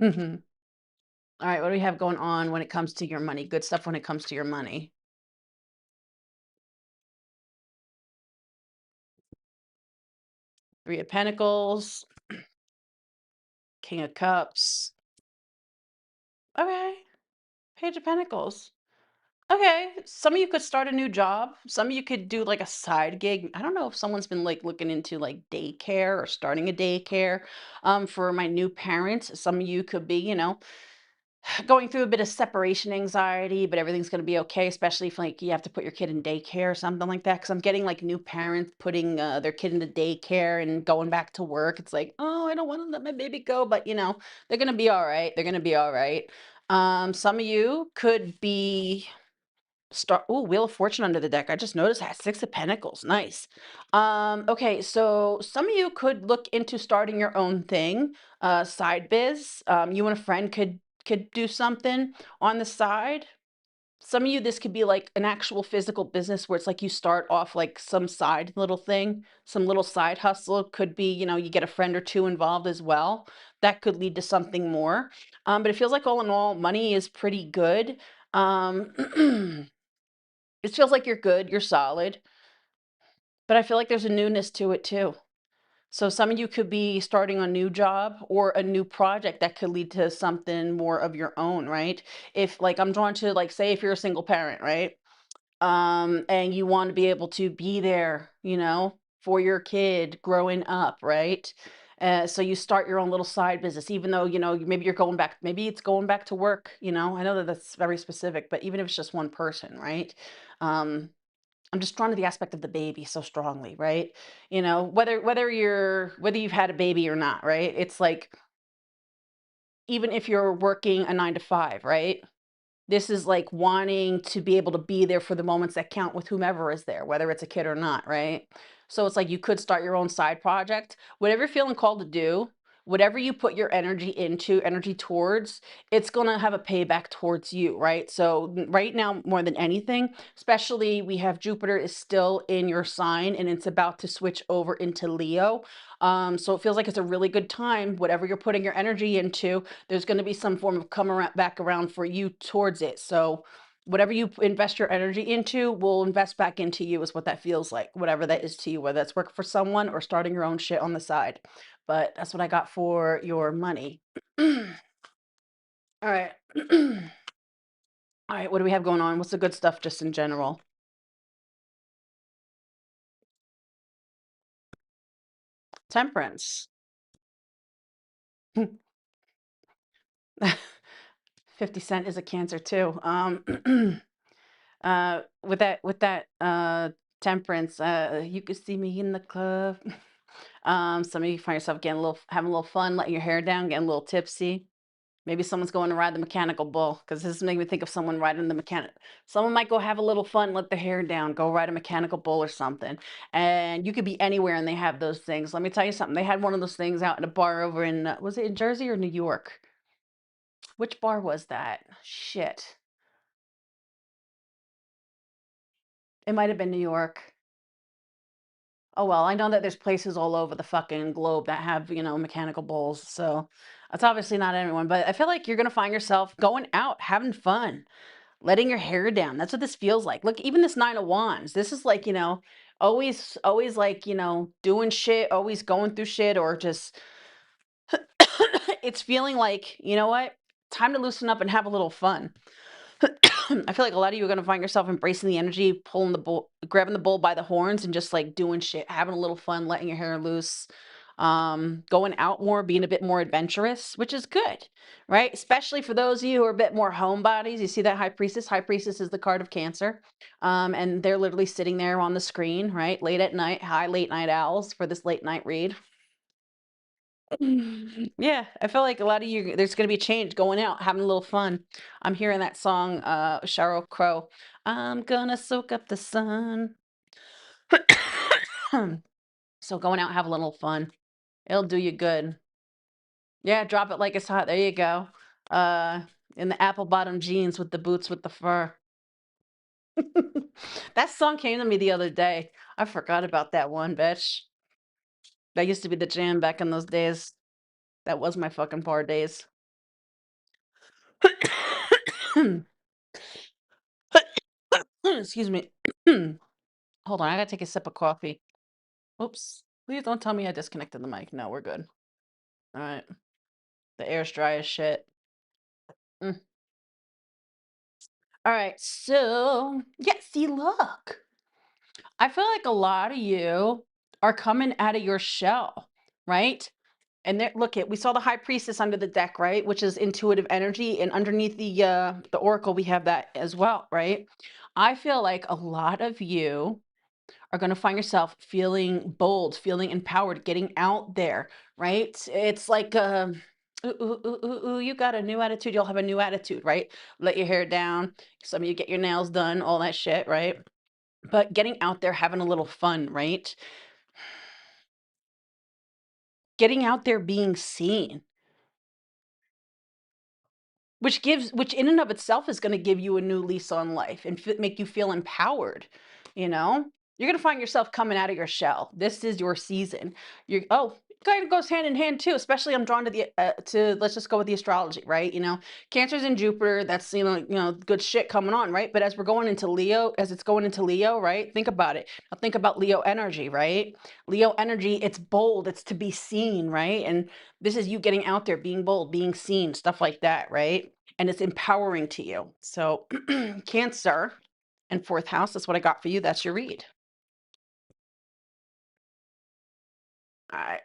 right, what do we have going on when it comes to your money? Good stuff when it comes to your money. Three of Pentacles, King of Cups. Okay. Page of Pentacles. Okay. Some of you could start a new job. Some of you could do like a side gig. I don't know if someone's been like looking into like daycare or starting a daycare for my new parents. Some of you could be, going through a bit of separation anxiety, but everything's going to be okay, especially if like you have to put your kid in daycare or something like that. Because I'm getting like new parents putting their kid into daycare and going back to work. It's like, oh, I don't want to let my baby go, but they're going to be all right. They're going to be all right. Some of you could be start. Oh, Wheel of Fortune under the deck. I just noticed that Six of Pentacles. Nice. Okay, so some of you could look into starting your own thing, side biz. You and a friend could do something on the side. Some of you, this could be like an actual physical business where it's like you start off like some side little thing, some little side hustle. Could be, you get a friend or two involved as well. That could lead to something more. But it feels like all in all, money is pretty good. Um, it feels like you're good, you're solid, but I feel like there's a newness to it too. So some of you could be starting a new job or a new project that could lead to something more of your own, right? If like I'm drawn to like say if you're a single parent, right? And you want to be able to be there, for your kid growing up, right? So you start your own little side business, even though maybe you're going back, maybe it's going back to work. I know that that's very specific, but even if it's just one person, right? Um, I'm just drawn to the aspect of the baby so strongly, right? Whether you've had a baby or not, right? It's like even if you're working a 9 to 5, right? This is like wanting to be able to be there for the moments that count with whomever is there, whether it's a kid or not, right? So it's like you could start your own side project. Whatever you're feeling called to do, whatever you put your energy towards, it's going to have a payback towards you, right? So right now, more than anything, especially we have Jupiter is still in your sign and it's about to switch over into Leo. So it feels like it's a really good time, whatever you're putting your energy into, there's going to be some form of come around back around for you towards it. So whatever you invest your energy into will invest back into you is what that feels like, whatever that is to you, whether that's work for someone or starting your own shit on the side. But that's what I got for your money. All right. All right, what do we have going on? What's the good stuff just in general? Temperance. 50 Cent is a cancer too. With that temperance, you could see me in the club. Some of you find yourself getting a little having a little fun, letting your hair down, getting a little tipsy. Maybe someone's going to ride the mechanical bull because this made me think of someone riding the mechanic. Someone might go have a little fun, let their hair down, go ride a mechanical bull or something. And you could be anywhere and they have those things. Let me tell you something. They had one of those things out in a bar over in, was it in Jersey or New York? Which bar was that? Shit. It might have been New York. Oh, well, I know that there's places all over the fucking globe that have, mechanical bulls. So it's obviously not everyone, but I feel like you're going to find yourself going out, having fun, letting your hair down. That's what this feels like. Look, even this 9 of Wands, this is like, always like, doing shit, always going through shit, or just, it's feeling like, you know what? Time to loosen up and have a little fun. I feel like a lot of you are gonna find yourself embracing the energy, pulling the bull, grabbing the bull by the horns, and just like doing shit, having a little fun, letting your hair loose, going out more, being a bit more adventurous, which is good, right? Especially for those of you who are a bit more homebodies. You see that High Priestess? High Priestess is the card of Cancer, and they're literally sitting there on the screen, right, late at night. High late night owls for this late night read. Yeah, I feel like a lot of you, there's going to be a change, going out, having a little fun. I'm hearing that song, Sheryl Crow. I'm gonna soak up the sun. So going out, have a little fun. It'll do you good. Yeah, drop it like it's hot. There you go. Uh, in the apple bottom jeans with the boots with the fur. That song came to me the other day. I forgot about that one, bitch. That used to be the jam back in those days. That was my fucking bar days. Excuse me. Hold on, I gotta take a sip of coffee. Oops. Please don't tell me I disconnected the mic. No, we're good. All right. The air's dry as shit. Mm. All right. So, yeah, see, look. I feel like a lot of you are coming out of your shell, right? And there, look it, we saw the High Priestess under the deck, right? Which is intuitive energy, and underneath the oracle we have that as well, right? I feel like a lot of you are going to find yourself feeling bold, feeling empowered, getting out there, right? It's like, ooh, ooh, ooh, ooh, ooh, you got a new attitude. You'll have a new attitude, right? Let your hair down. Some of you get your nails done, all that shit, right? But getting out there, having a little fun, right? Getting out there, being seen, which in and of itself is gonna give you a new lease on life and make you feel empowered, you know? You're gonna find yourself coming out of your shell. This is your season. You're kind of goes hand in hand too, especially I'm drawn to let's just go with the astrology, right? Cancer's in Jupiter, that's good shit coming on, right? But as we're going into Leo, as it's going into Leo, right? Think about it. Now think about Leo energy, right? Leo energy, it's bold, it's to be seen, right? And this is you getting out there, being bold, being seen, stuff like that, right? And it's empowering to you. So, Cancer and fourth house, that's what I got for you. That's your read. All right.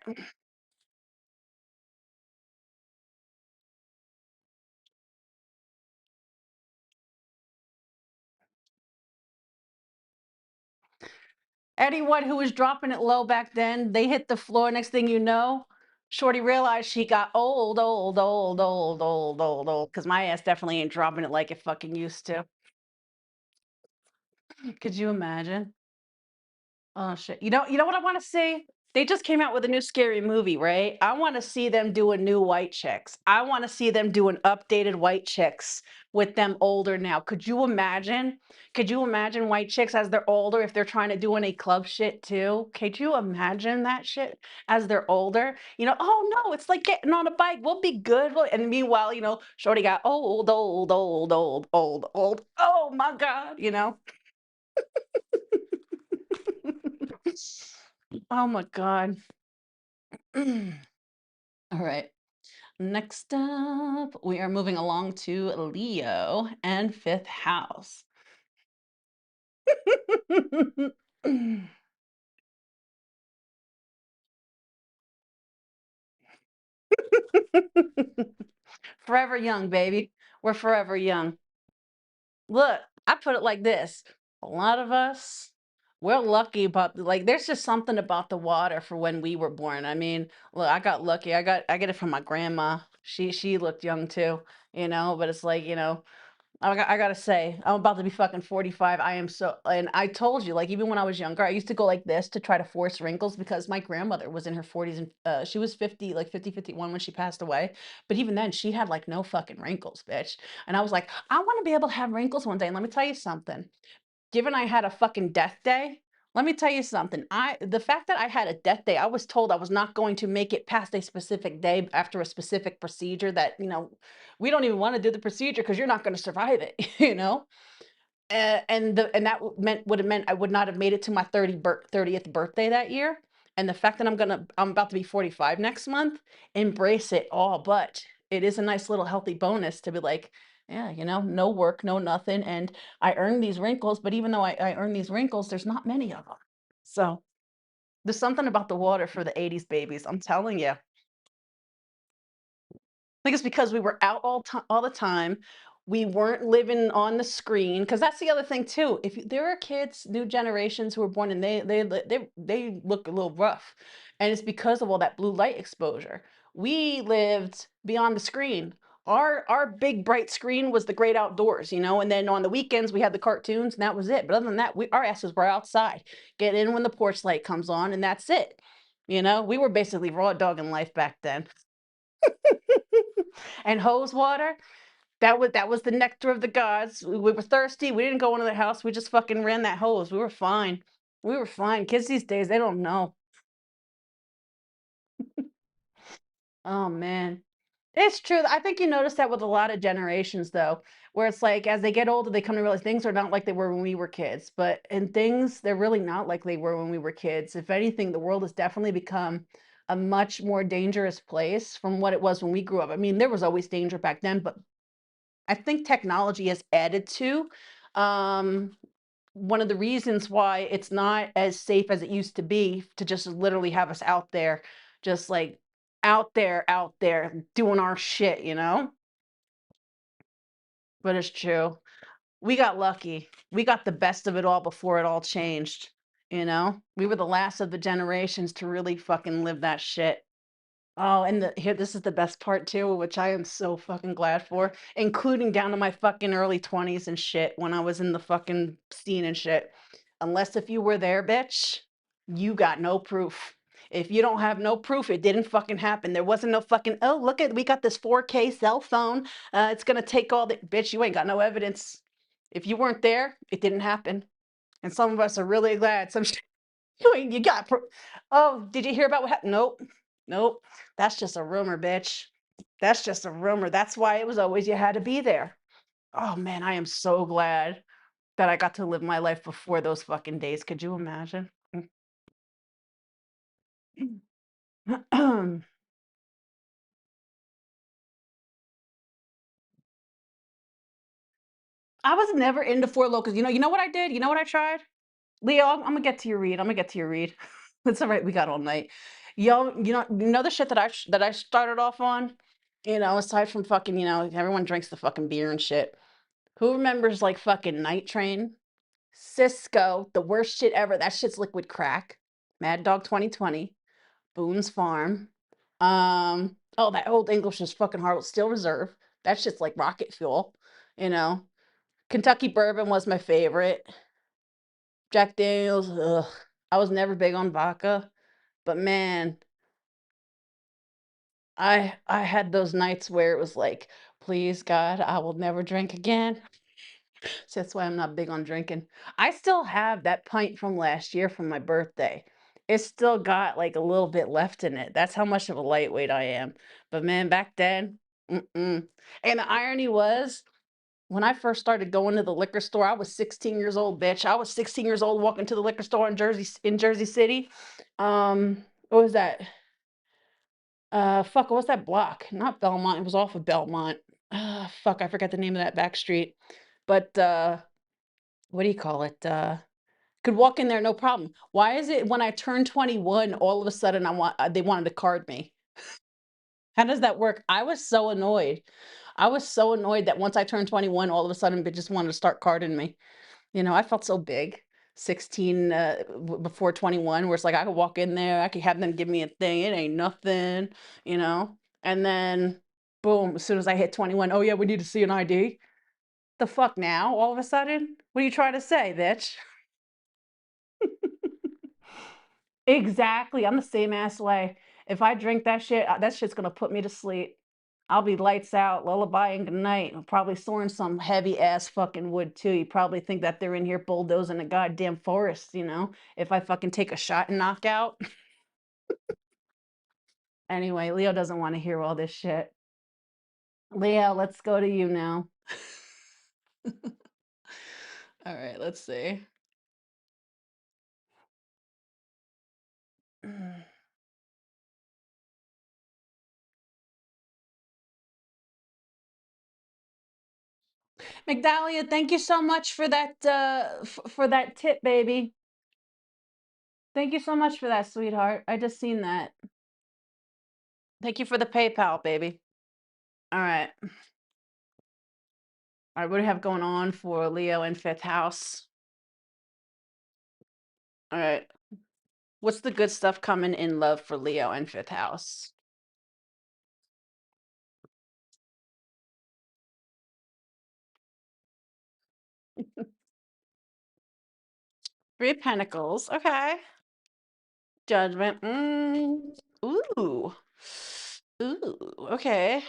Anyone who was dropping it low back then, they hit the floor. Next thing you know, Shorty realized she got old, old, old, old, old, old, old. Because my ass definitely ain't dropping it like it fucking used to. Could you imagine? Oh shit. You know what I want to see? They just came out with a new scary movie, right? I want to see them doing new white chicks. I want to see them doing updated white chicks with them older now. Could you imagine? Could you imagine white chicks as they're older if they're trying to do any club shit too? Could you imagine that shit as they're older? Oh no, it's like getting on a bike. We'll be good. And meanwhile, Shorty got old, old, old, old, old, old. Oh my God. Oh my God. All right. Next up, we are moving along to Leo and fifth house. Forever young, baby. We're forever young. Look, I put it like this. A lot of us We're lucky about like there's just something about the water for when we were born. I mean, look, I got lucky. I get it from my grandma. She looked young too, but it's like, I gotta say, I'm about to be fucking 45. I am so, and I told you, like, even when I was younger, I used to go like this to try to force wrinkles because my grandmother was in her 40s and she was 50, like 50, 51 when she passed away. But even then, she had like no fucking wrinkles, bitch. And I was like, I want to be able to have wrinkles one day. And let me tell you something. Given I had a fucking death day, let me tell you something. The fact that I had a death day, I was told I was not going to make it past a specific day after a specific procedure that, we don't even want to do the procedure because you're not going to survive it, and that would have meant I would not have made it to my 30th birthday that year. And the fact that I'm about to be 45 next month, embrace it all. But it is a nice little healthy bonus to be like, yeah, no work, no nothing. And I earned these wrinkles, but even though I earned these wrinkles, there's not many of them. So there's something about the water for the 80s babies. I'm telling you. Think it's because we were out all the time. We weren't living on the screen because that's the other thing too. If there are kids, new generations who were born and they look a little rough, and it's because of all that blue light exposure. We lived beyond the screen. Our big bright screen was the great outdoors, and then on the weekends we had the cartoons and that was it. But other than that, our asses were outside. Get in when the porch light comes on and that's it. We were basically raw dogging life back then. And hose water, that was the nectar of the gods. We were thirsty. We didn't go into the house. We just fucking ran that hose. We were fine. We were fine. Kids these days, they don't know. Oh man. It's true. I think you notice that with a lot of generations though, where it's like as they get older, they come to realize things are not like they were when we were kids. But in things, they're really not like they were when we were kids. If anything, the world has definitely become a much more dangerous place from what it was when we grew up. I mean, there was always danger back then, but I think technology has added to um, one of the reasons why it's not as safe as it used to be to just literally have us out there, just like out there doing our shit. But it's true. We got lucky. We got the best of it all before it all changed. We were the last of the generations to really fucking live that shit. Oh, and this is the best part too, which I am so fucking glad for, including down to my fucking early 20s and shit when I was in the fucking scene and shit. Unless if you were there, bitch, you got no proof. If you don't have no proof, it didn't fucking happen. There wasn't no fucking, oh, look at, we got this 4K cell phone. It's gonna take all the, bitch, you ain't got no evidence. If you weren't there, it didn't happen. And some of us are really glad. Some you got oh, did you hear about what happened? Nope. Nope. That's just a rumor, bitch. That's just a rumor. That's why it was always you had to be there. Oh man, I am so glad that I got to live my life before those fucking days. Could you imagine? I was never into Four Locals. You know what I did? You know what I tried? Leo, I'm gonna get to your read. I'm gonna get to your read. It's all right. We got all night. Yo, you know the shit that I started off on. Aside from fucking, everyone drinks the fucking beer and shit. Who remembers like fucking Night Train? Cisco, the worst shit ever. That shit's liquid crack. Mad Dog 2020, Boone's Farm. Oh, that old English is fucking horrible. Steel Reserve. That shit's like rocket fuel. You know. Kentucky Bourbon was my favorite. Jack Daniels, ugh. I was never big on vodka, but man, I had those nights where it was like, please God, I will never drink again. So that's why I'm not big on drinking. I still have that pint from last year from my birthday. It's still got like a little bit left in it. That's how much of a lightweight I am. But man, back then, mm-mm. And the irony was, when I first started going to the liquor store, I was 16 years old, bitch. I was 16 years old walking to the liquor store in Jersey City. What was that? Fuck, what was that block? Not Belmont. It was off of Belmont. Fuck, I forgot the name of that back street. But what do you call it? Could walk in there no problem. Why is it when I turned 21, all of a sudden they wanted to card me? How does that work? I was so annoyed. I was so annoyed that once I turned 21, all of a sudden they just wanted to start carding me. I felt so big. 16 before 21, where it's like I could walk in there, I could have them give me a thing, it ain't nothing, you know? And then boom, as soon as I hit 21, oh yeah, we need to see an ID. The fuck now, all of a sudden? What are you trying to say, bitch? Exactly, I'm the same ass way. If I drink that shit, that shit's gonna put me to sleep. I'll be lights out, lullaby and good night. I'm probably storing some heavy ass fucking wood too. You probably think that they're in here bulldozing a goddamn forest, you know? If I fucking take a shot and knock out. Anyway, Leo doesn't want to hear all this shit. Leo, let's go to you now. All right, let's see. Migdalia, thank you so much for that for that tip, baby. Thank you so much for that, sweetheart. I just seen that. Thank you for the PayPal, baby. All right. All right, what do we have going on for Leo in fifth house? All right. What's the good stuff coming in love for Leo in fifth house? Three of Pentacles. Okay. Judgment. Ooh. Ooh. Okay.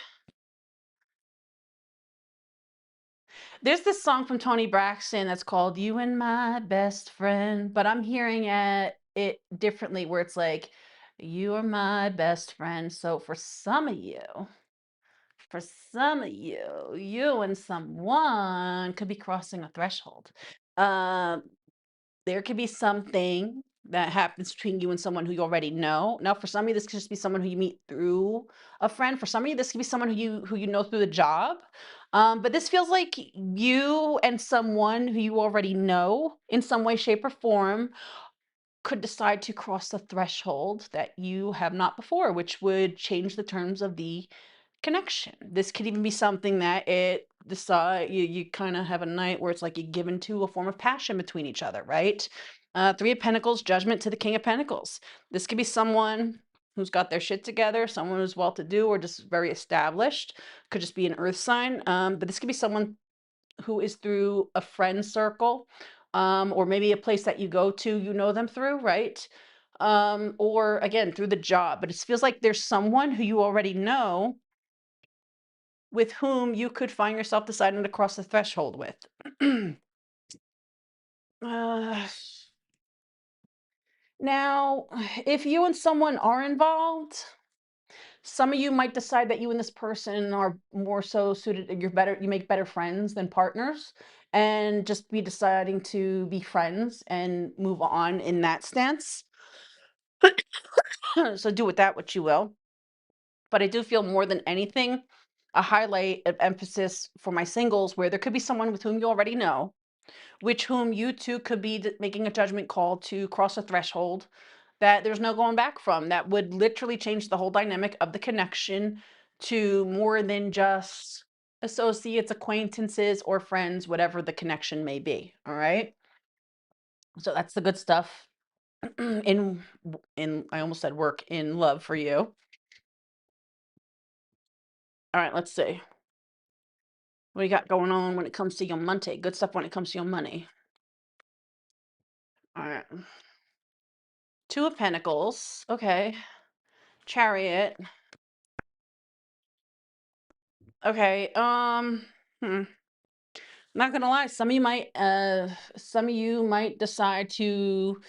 There's this song from Tony Braxton that's called "You and My Best Friend," but I'm hearing it differently, where it's like, "You are my best friend." So for some of you, you and someone could be crossing a threshold. Um, there could be something that happens between you and someone who you already know. Now, for some of you, this could just be someone who you meet through a friend. For some of you, this could be someone who you know through the job. But this feels like you and someone who you already know in some way, shape, or form could decide to cross the threshold that you have not before, which would change the terms of the connection. This could even be something that it decide you kind of have a night where it's like you give into a form of passion between each other, right? Three of Pentacles, Judgment to the King of Pentacles. This could be someone who's got their shit together, someone who's well-to-do or just very established. Could just be an earth sign. But this could be someone who is through a friend circle, or maybe a place that you go to, you know them through, right? Or again, through the job. But it feels like there's someone who you already know with whom you could find yourself deciding to cross the threshold with. uh, Now, if you and someone are involved, some of you might decide that you and this person are more so suited, you make better friends than partners, and just be deciding to be friends and move on in that stance. So do with that what you will. But I do feel more than anything, a highlight of emphasis for my singles, where there could be someone with whom you already know, which whom you two could be making a judgment call to cross a threshold that there's no going back from, that would literally change the whole dynamic of the connection to more than just associates, acquaintances, or friends, whatever the connection may be. All right. So that's the good stuff in I almost said work, in love for you. All right, let's see. What you got going on when it comes to your money? Good stuff when it comes to your money. All right. Two of Pentacles. Okay. Chariot. Okay. Hmm. Not gonna lie, some of you might decide to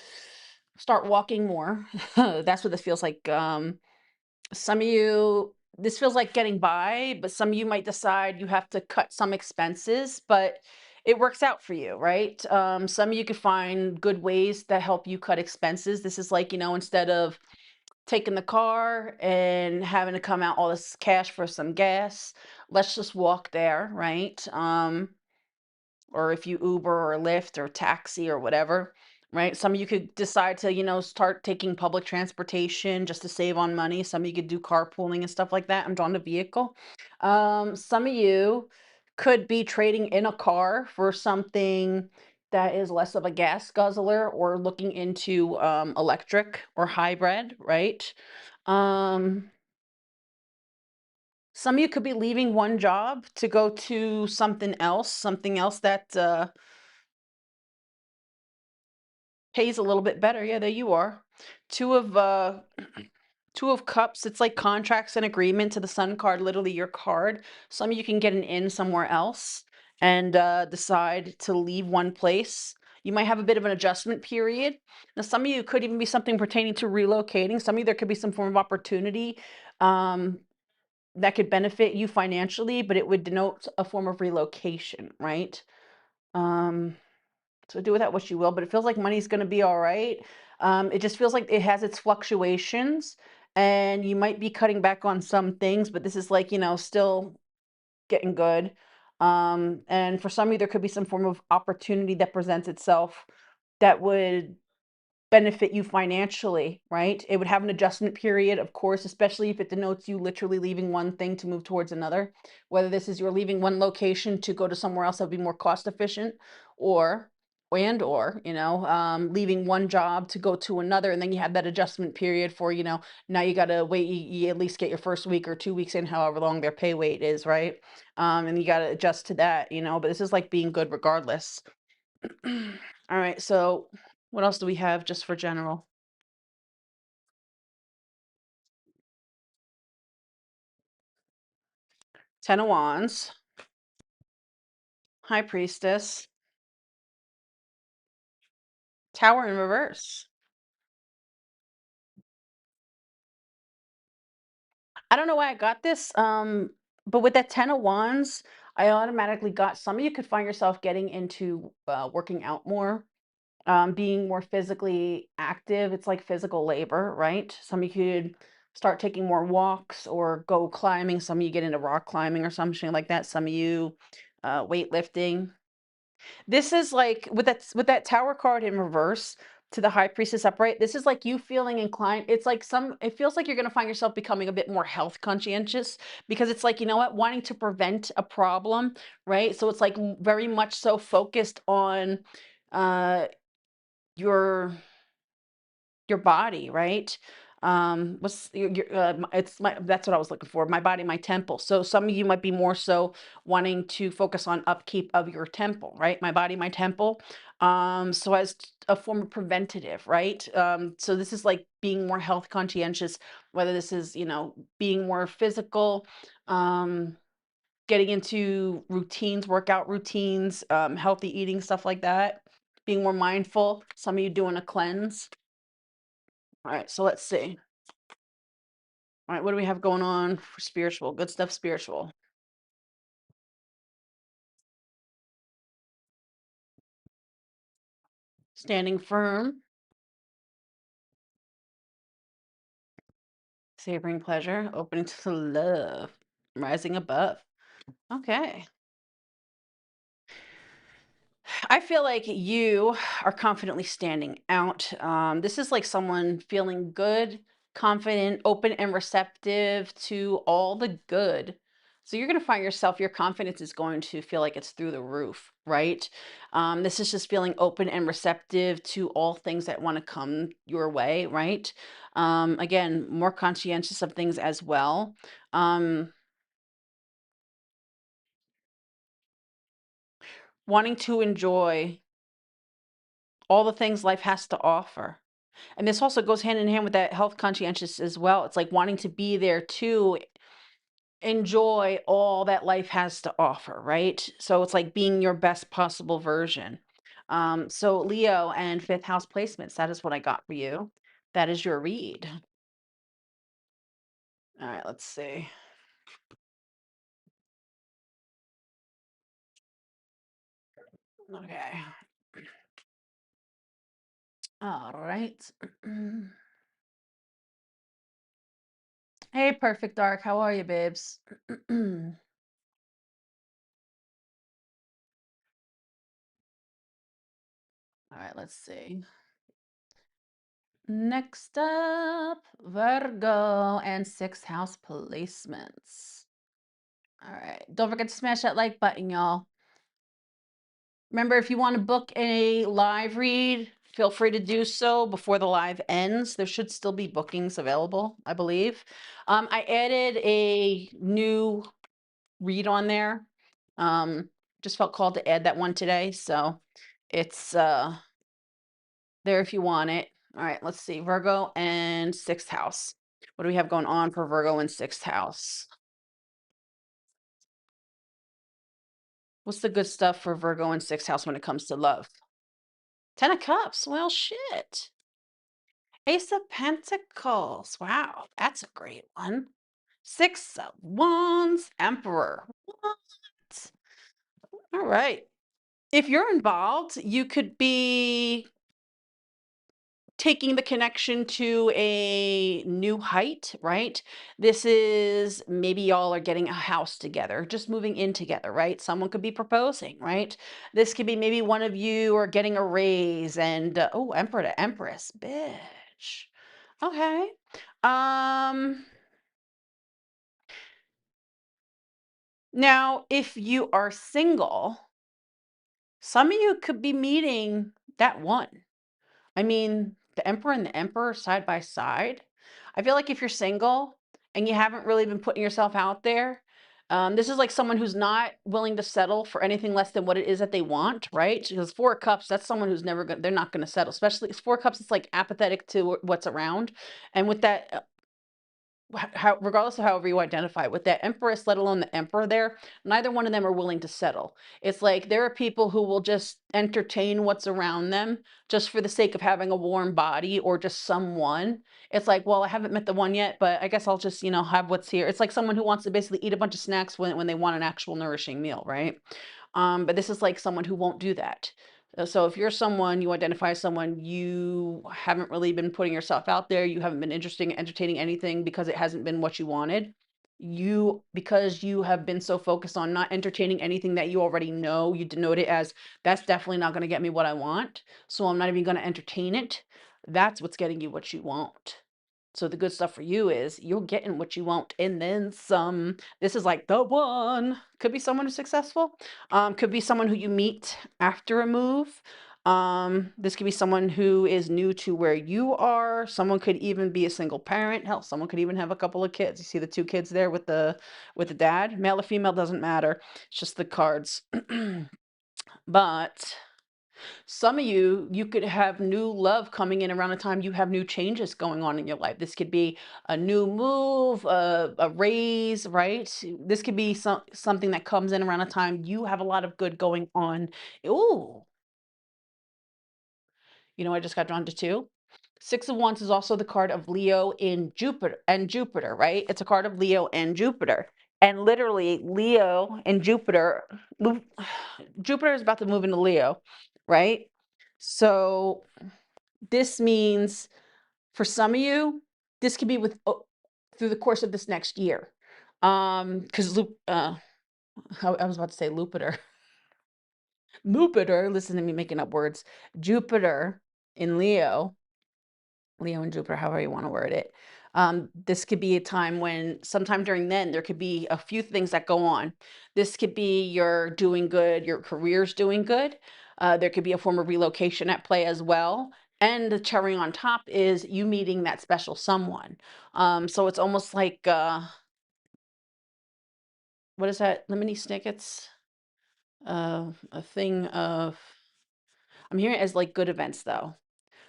start walking more. That's what this feels like. Some of you, this feels like getting by, but some of you might decide you have to cut some expenses, but it works out for you, right? Some of you could find good ways that help you cut expenses. This is like, instead of taking the car and having to come out all this cash for some gas, let's just walk there, right? Or if you Uber or Lyft or taxi or whatever, right? Some of you could decide to, start taking public transportation just to save on money. Some of you could do carpooling and stuff like that. I'm drawn to vehicle. Some of you could be trading in a car for something that is less of a gas guzzler or looking into electric or hybrid, right? Um, some of you could be leaving one job to go to something else that pays a little bit better. Yeah, there you are. Two of Two of Cups, it's like contracts and agreement to the Sun card, literally your card. Some of you can get an in somewhere else and decide to leave one place. You might have a bit of an adjustment period. Now, some of you could even be something pertaining to relocating. Some of you, there could be some form of opportunity um, that could benefit you financially, but it would denote a form of relocation, right? Um, so do with that what you will, but it feels like money's gonna be all right. It just feels like it has its fluctuations, and you might be cutting back on some things, but this is like, still getting good. And for some of you, there could be some form of opportunity that presents itself that would benefit you financially, right? It would have an adjustment period, of course, especially if it denotes you literally leaving one thing to move towards another. Whether this is you're leaving one location to go to somewhere else that would be more cost efficient, or leaving one job to go to another, and then you have that adjustment period for, now you got to wait, you at least get your first week or 2 weeks in, however long their pay wait is, right? And you got to adjust to that, but this is like being good regardless. All right, so what else do we have just for general? 10 of Wands, High Priestess, Tower in reverse. I don't know why I got this, but with that 10 of Wands, I automatically got some of you could find yourself getting into working out more, being more physically active. It's like physical labor, right? Some of you could start taking more walks or go climbing. Some of you get into rock climbing or something like that. Some of you weightlifting. This is like with that Tower card in reverse to the High Priestess upright. This is like you feeling inclined. It's like it feels like you're going to find yourself becoming a bit more health conscientious, because it's like, you know what, wanting to prevent a problem, right? So it's like very much so focused on uh your your body, right? What's it's my that's what I was looking for. My body, my temple. So some of you might be more so wanting to focus on upkeep of your temple, right? My body, my temple. So as a form of preventative, right? So this is like being more health conscientious, whether this is, being more physical, um, getting into routines, workout routines, healthy eating, stuff like that, being more mindful. Some of you doing a cleanse. All right, so let's see. All right, what do we have going on for spiritual? Good stuff, spiritual. Standing firm, savoring pleasure, opening to love, rising above. Okay. I feel like you are confidently standing out. This is like someone feeling good, confident, open, and receptive to all the good. So you're going to find yourself, your confidence is going to feel like it's through the roof, right? This is just feeling open and receptive to all things that want to come your way, right? Again, more conscientious of things as well. Um, Wanting to enjoy all the things life has to offer. And this also goes hand in hand with that health conscientious as well. It's like wanting to be there to enjoy all that life has to offer, right? So it's like being your best possible version. So Leo and fifth house placements, that is what I got for you. That is your read. All right, let's see. Okay. All right. Hey, Perfect Dark. How are you, babes? All right, let's see. Next up, Virgo and sixth house placements. All right. Don't forget to smash that like button, y'all. Remember, if you want to book a live read, feel free to do so before the live ends. There should still be bookings available, I believe. I added a new read on there. Um, just felt called to add that one today, so it's there if you want it. All right, let's see. Virgo and sixth house. What do we have going on for Virgo and sixth house? What's the good stuff for Virgo and sixth house when it comes to love? Ten of Cups. Well, shit. Ace of Pentacles. Wow, that's a great one. Six of Wands, Emperor. What? All right. If you're involved, you could be taking the connection to a new height, right? This is maybe y'all are getting a house together, just moving in together, right? Someone could be proposing, right? This could be maybe one of you are getting a raise and oh, Emperor to Empress, bitch. Okay. Um Now if you are single, some of you could be meeting that one. I mean, the emperor and the emperor side by side. I feel like if you're single and you haven't really been putting yourself out there, this is like someone who's not willing to settle for anything less than what it is that they want, right? Because four of cups, that's someone who's never gonna, they're not gonna settle. Especially it's four of cups, it's like apathetic to what's around. And with that, how regardless of however you identify with that empress, let alone the emperor there, neither one of them are willing to settle. It's like there are people who will just entertain what's around them just for the sake of having a warm body or just someone. It's like, well, I haven't met the one yet, but I guess I'll just, have what's here. It's like someone who wants to basically eat a bunch of snacks when they want an actual nourishing meal, right? But this is like someone who won't do that. So if you're someone, you identify as someone, you haven't really been putting yourself out there, you haven't been interested in entertaining anything because it hasn't been what you wanted. Because you have been so focused on not entertaining anything that you already know, you denote it as that's definitely not going to get me what I want. So I'm not even going to entertain it. That's what's getting you what you want. So the good stuff for you is you're getting what you want and then some. This is like the one. Could be someone who's successful. Could be someone who you meet after a move. This could be someone who is new to where you are. Someone could even be a single parent. Hell, someone could even have a couple of kids. You see the two kids there with the dad, male or female, doesn't matter. It's just the cards. But some of you could have new love coming in around the time you have new changes going on in your life. This could be a new move, a raise, right? This could be something that comes in around the time you have a lot of good going on. Ooh, I just got drawn to two. Six of Wands is also the card of Leo in Jupiter, right? It's a card of Leo and Jupiter. And literally, Leo and Jupiter, Jupiter is about to move into Leo, right? So this means for some of you, this could be through the course of this next year. Because I was about to say Lupiter. Lupiter, listen to me making up words. Jupiter in Leo and Jupiter, however you want to word it. This could be a time when sometime during then there could be a few things that go on. This could be you're doing good, your career's doing good. There could be a form of relocation at play as well. And the cherry on top is you meeting that special someone. So it's almost like what is that? Lemony Snicket's a thing of I'm hearing it as like good events though.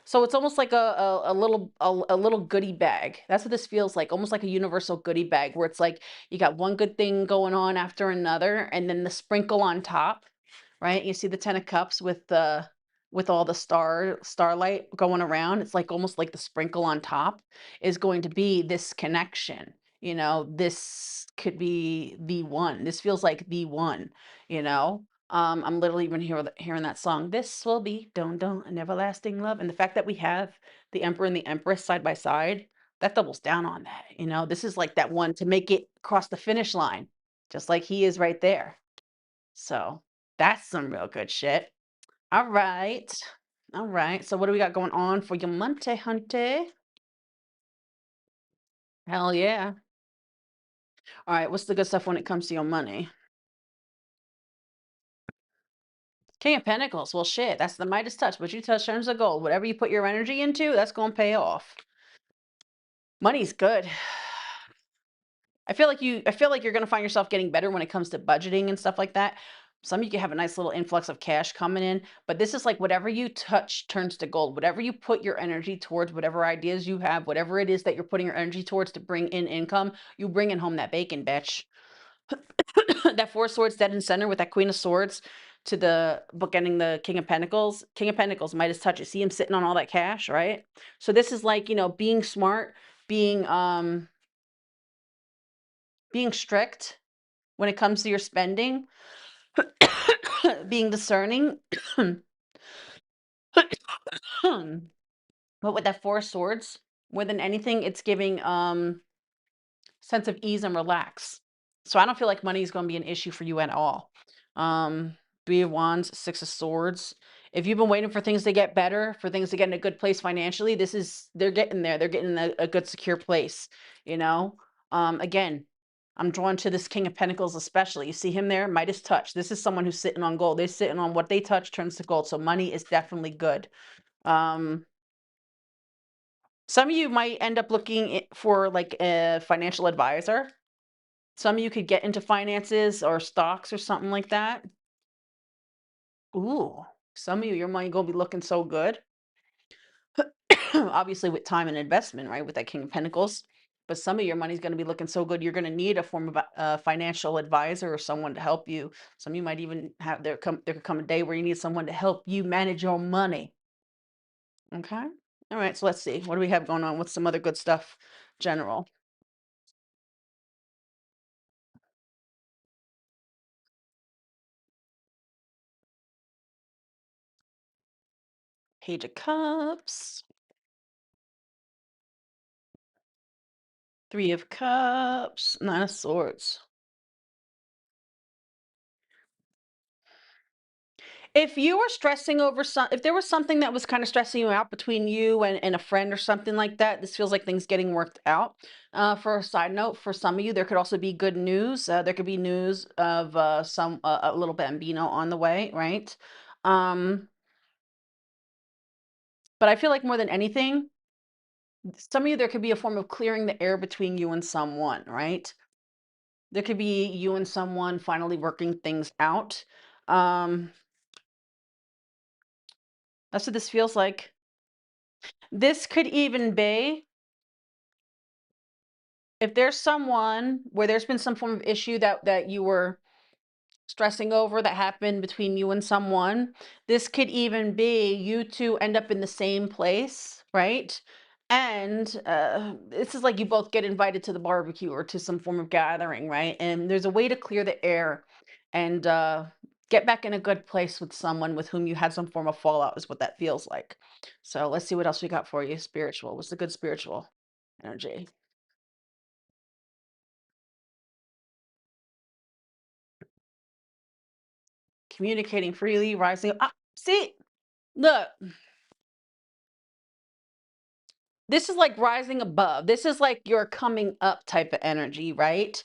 So it's almost like a little goodie bag. That's what this feels like, almost like a universal goodie bag where it's like you got one good thing going on after another, and then the sprinkle on top, right? You see the Ten of Cups with all the starlight going around. It's like almost like the sprinkle on top is going to be this connection. This could be the one. This feels like the one, you know? I'm literally even hearing that song. This will be don't an everlasting love. And the fact that we have the Emperor and the Empress side by side, that doubles down on that. This is like that one to make it across the finish line, just like he is right there. So that's some real good shit. All right. All right. So what do we got going on for your Monte Hunte? Hell yeah. All right. What's the good stuff when it comes to your money? King of Pentacles. Well, shit, that's the Midas touch. But you touch turns to gold. Whatever you put your energy into, that's going to pay off. Money's good. I feel like you're going to find yourself getting better when it comes to budgeting and stuff like that. Some of you can have a nice little influx of cash coming in, but this is like whatever you touch turns to gold. Whatever you put your energy towards, whatever ideas you have, whatever it is that you're putting your energy towards to bring in income, you bringing home that bacon, bitch. That Four Swords dead in center with that Queen of Swords to the bookending the King of Pentacles. King of Pentacles, Midas touch. You see him sitting on all that cash, right? So this is like, being smart, being being strict when it comes to your spending, being discerning. But with that Four of Swords, more than anything, it's giving sense of ease and relax. So I don't feel like money is going to be an issue for you at all. Three of Wands, Six of Swords. If you've been waiting for things to get better, for things to get in a good place financially, they're getting there. They're getting in a good, secure place. You know, again, I'm drawn to this King of Pentacles, especially. You see him there, Midas touch. This is someone who's sitting on gold. They're sitting on what they touch turns to gold. So money is definitely good. Some of you might end up looking for like a financial advisor. Some of you could get into finances or stocks or something like that. Ooh, some of you, your money gonna be looking so good. Obviously, with time and investment, right? With that King of Pentacles. But some of your money's going to be looking so good, you're going to need a form of financial advisor or someone to help you. Some of you might even have there could come a day where you need someone to help you manage your money. Okay. All right. So let's see. What do we have going on with some other good stuff? General. Page of Cups. Three of Cups. Nine of Swords. If you were stressing over if there was something that was kind of stressing you out between you and a friend or something like that, this feels like things getting worked out. For a side note, for some of you, there could also be good news. There could be news of a little bambino on the way, right? Um, but I feel like more than anything, some of you, there could be a form of clearing the air between you and someone, right? There could be you and someone finally working things out. Um, that's what this feels like. This could even be if there's someone where there's been some form of issue that you were stressing over that happened between you and someone, this could even be you two end up in the same place, right? And this is like you both get invited to the barbecue or to some form of gathering, right? And there's a way to clear the air and get back in a good place with someone with whom you had some form of fallout, is what that feels like. So let's see what else we got for you. Spiritual. What's the good spiritual energy? Communicating freely, rising up. See, look, this is like rising above. This is like your coming up type of energy, right?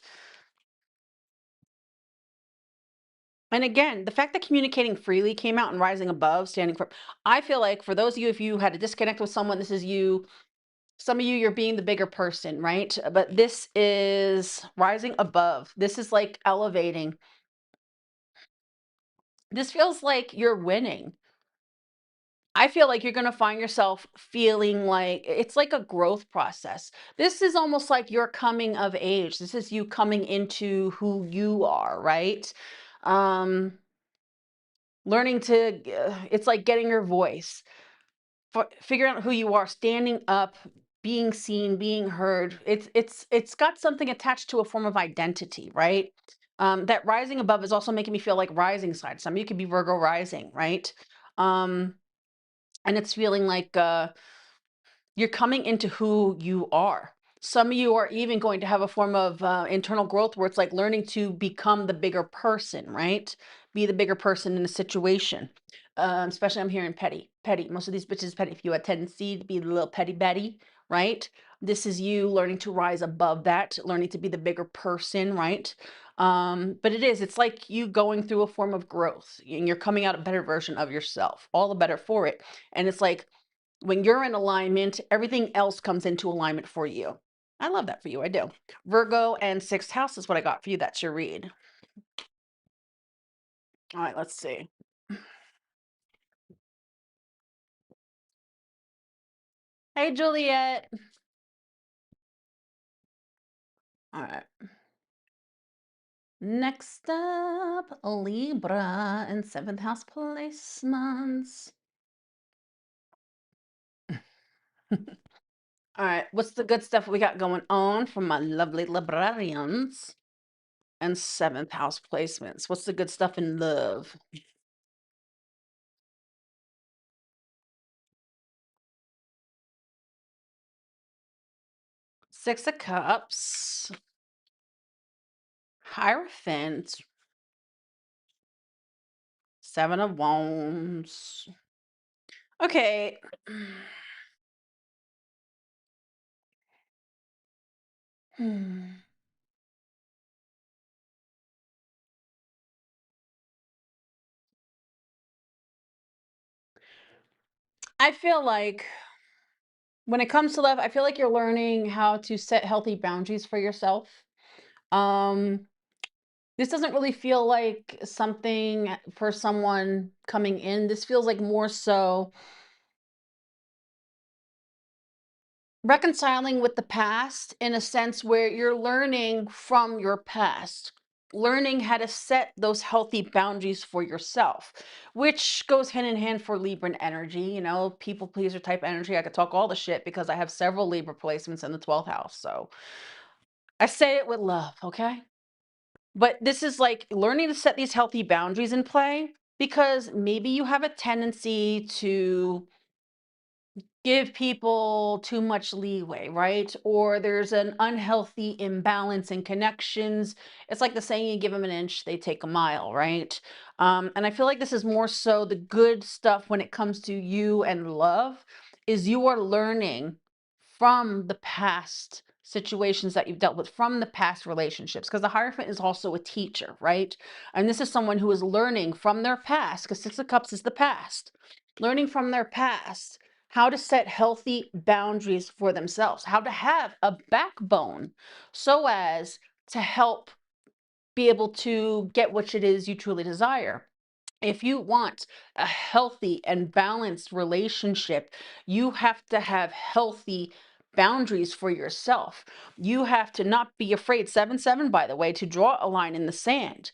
And again, the fact that communicating freely came out and rising above, standing for, I feel like for those of you, if you had a disconnect with someone, this is you. Some of you, you're being the bigger person, right? But this is rising above. This is like elevating. This feels like you're winning. I feel like you're going to find yourself feeling like it's like a growth process. This is almost like your coming of age. This is you coming into who you are, right? Um, learning to, it's like getting your voice, figuring out who you are, standing up, being seen, being heard. It's got something attached to a form of identity, right? That rising above is also making me feel like rising side. Some of you could be Virgo rising, right? Um, and it's feeling like you're coming into who you are. Some of you are even going to have a form of internal growth where it's like learning to become the bigger person, right? Be the bigger person in a situation. Especially I'm hearing petty. Most of these bitches petty. If you had tendency to be the little petty Betty, right? This is you learning to rise above that, learning to be the bigger person, right? But it's like you going through a form of growth and you're coming out a better version of yourself, all the better for it. And it's like when you're in alignment, everything else comes into alignment for you. I love that for you. I do. Virgo and sixth house is what I got for you. That's your read. All right, let's see. Hey, Juliet. All right. Next up, Libra and seventh house placements. All right, what's the good stuff we got going on for my lovely librarians and seventh house placements? What's the good stuff in love? Six of Cups, Hierophant, Seven of Wands. Okay. Hmm. I feel like when it comes to love, I feel like you're learning how to set healthy boundaries for yourself. Um, this doesn't really feel like something for someone coming in. This feels like more so reconciling with the past in a sense where you're learning from your past, learning how to set those healthy boundaries for yourself, which goes hand in hand for Libran energy, people pleaser type energy. I could talk all the shit because I have several Libra placements in the 12th house. So I say it with love, okay? But this is like learning to set these healthy boundaries in play because maybe you have a tendency to give people too much leeway, right? Or there's an unhealthy imbalance in connections. It's like the saying, you give them an inch, they take a mile, right? And I feel like this is more so the good stuff when it comes to you and love is you are learning from the past situations that you've dealt with, from the past relationships, because the Hierophant is also a teacher, right? And this is someone who is learning from their past, because Six of Cups is the past, learning from their past how to set healthy boundaries for themselves, how to have a backbone so as to help be able to get what it is you truly desire. If you want a healthy and balanced relationship, you have to have healthy boundaries for yourself. You have to not be afraid, 7-7, by the way, to draw a line in the sand,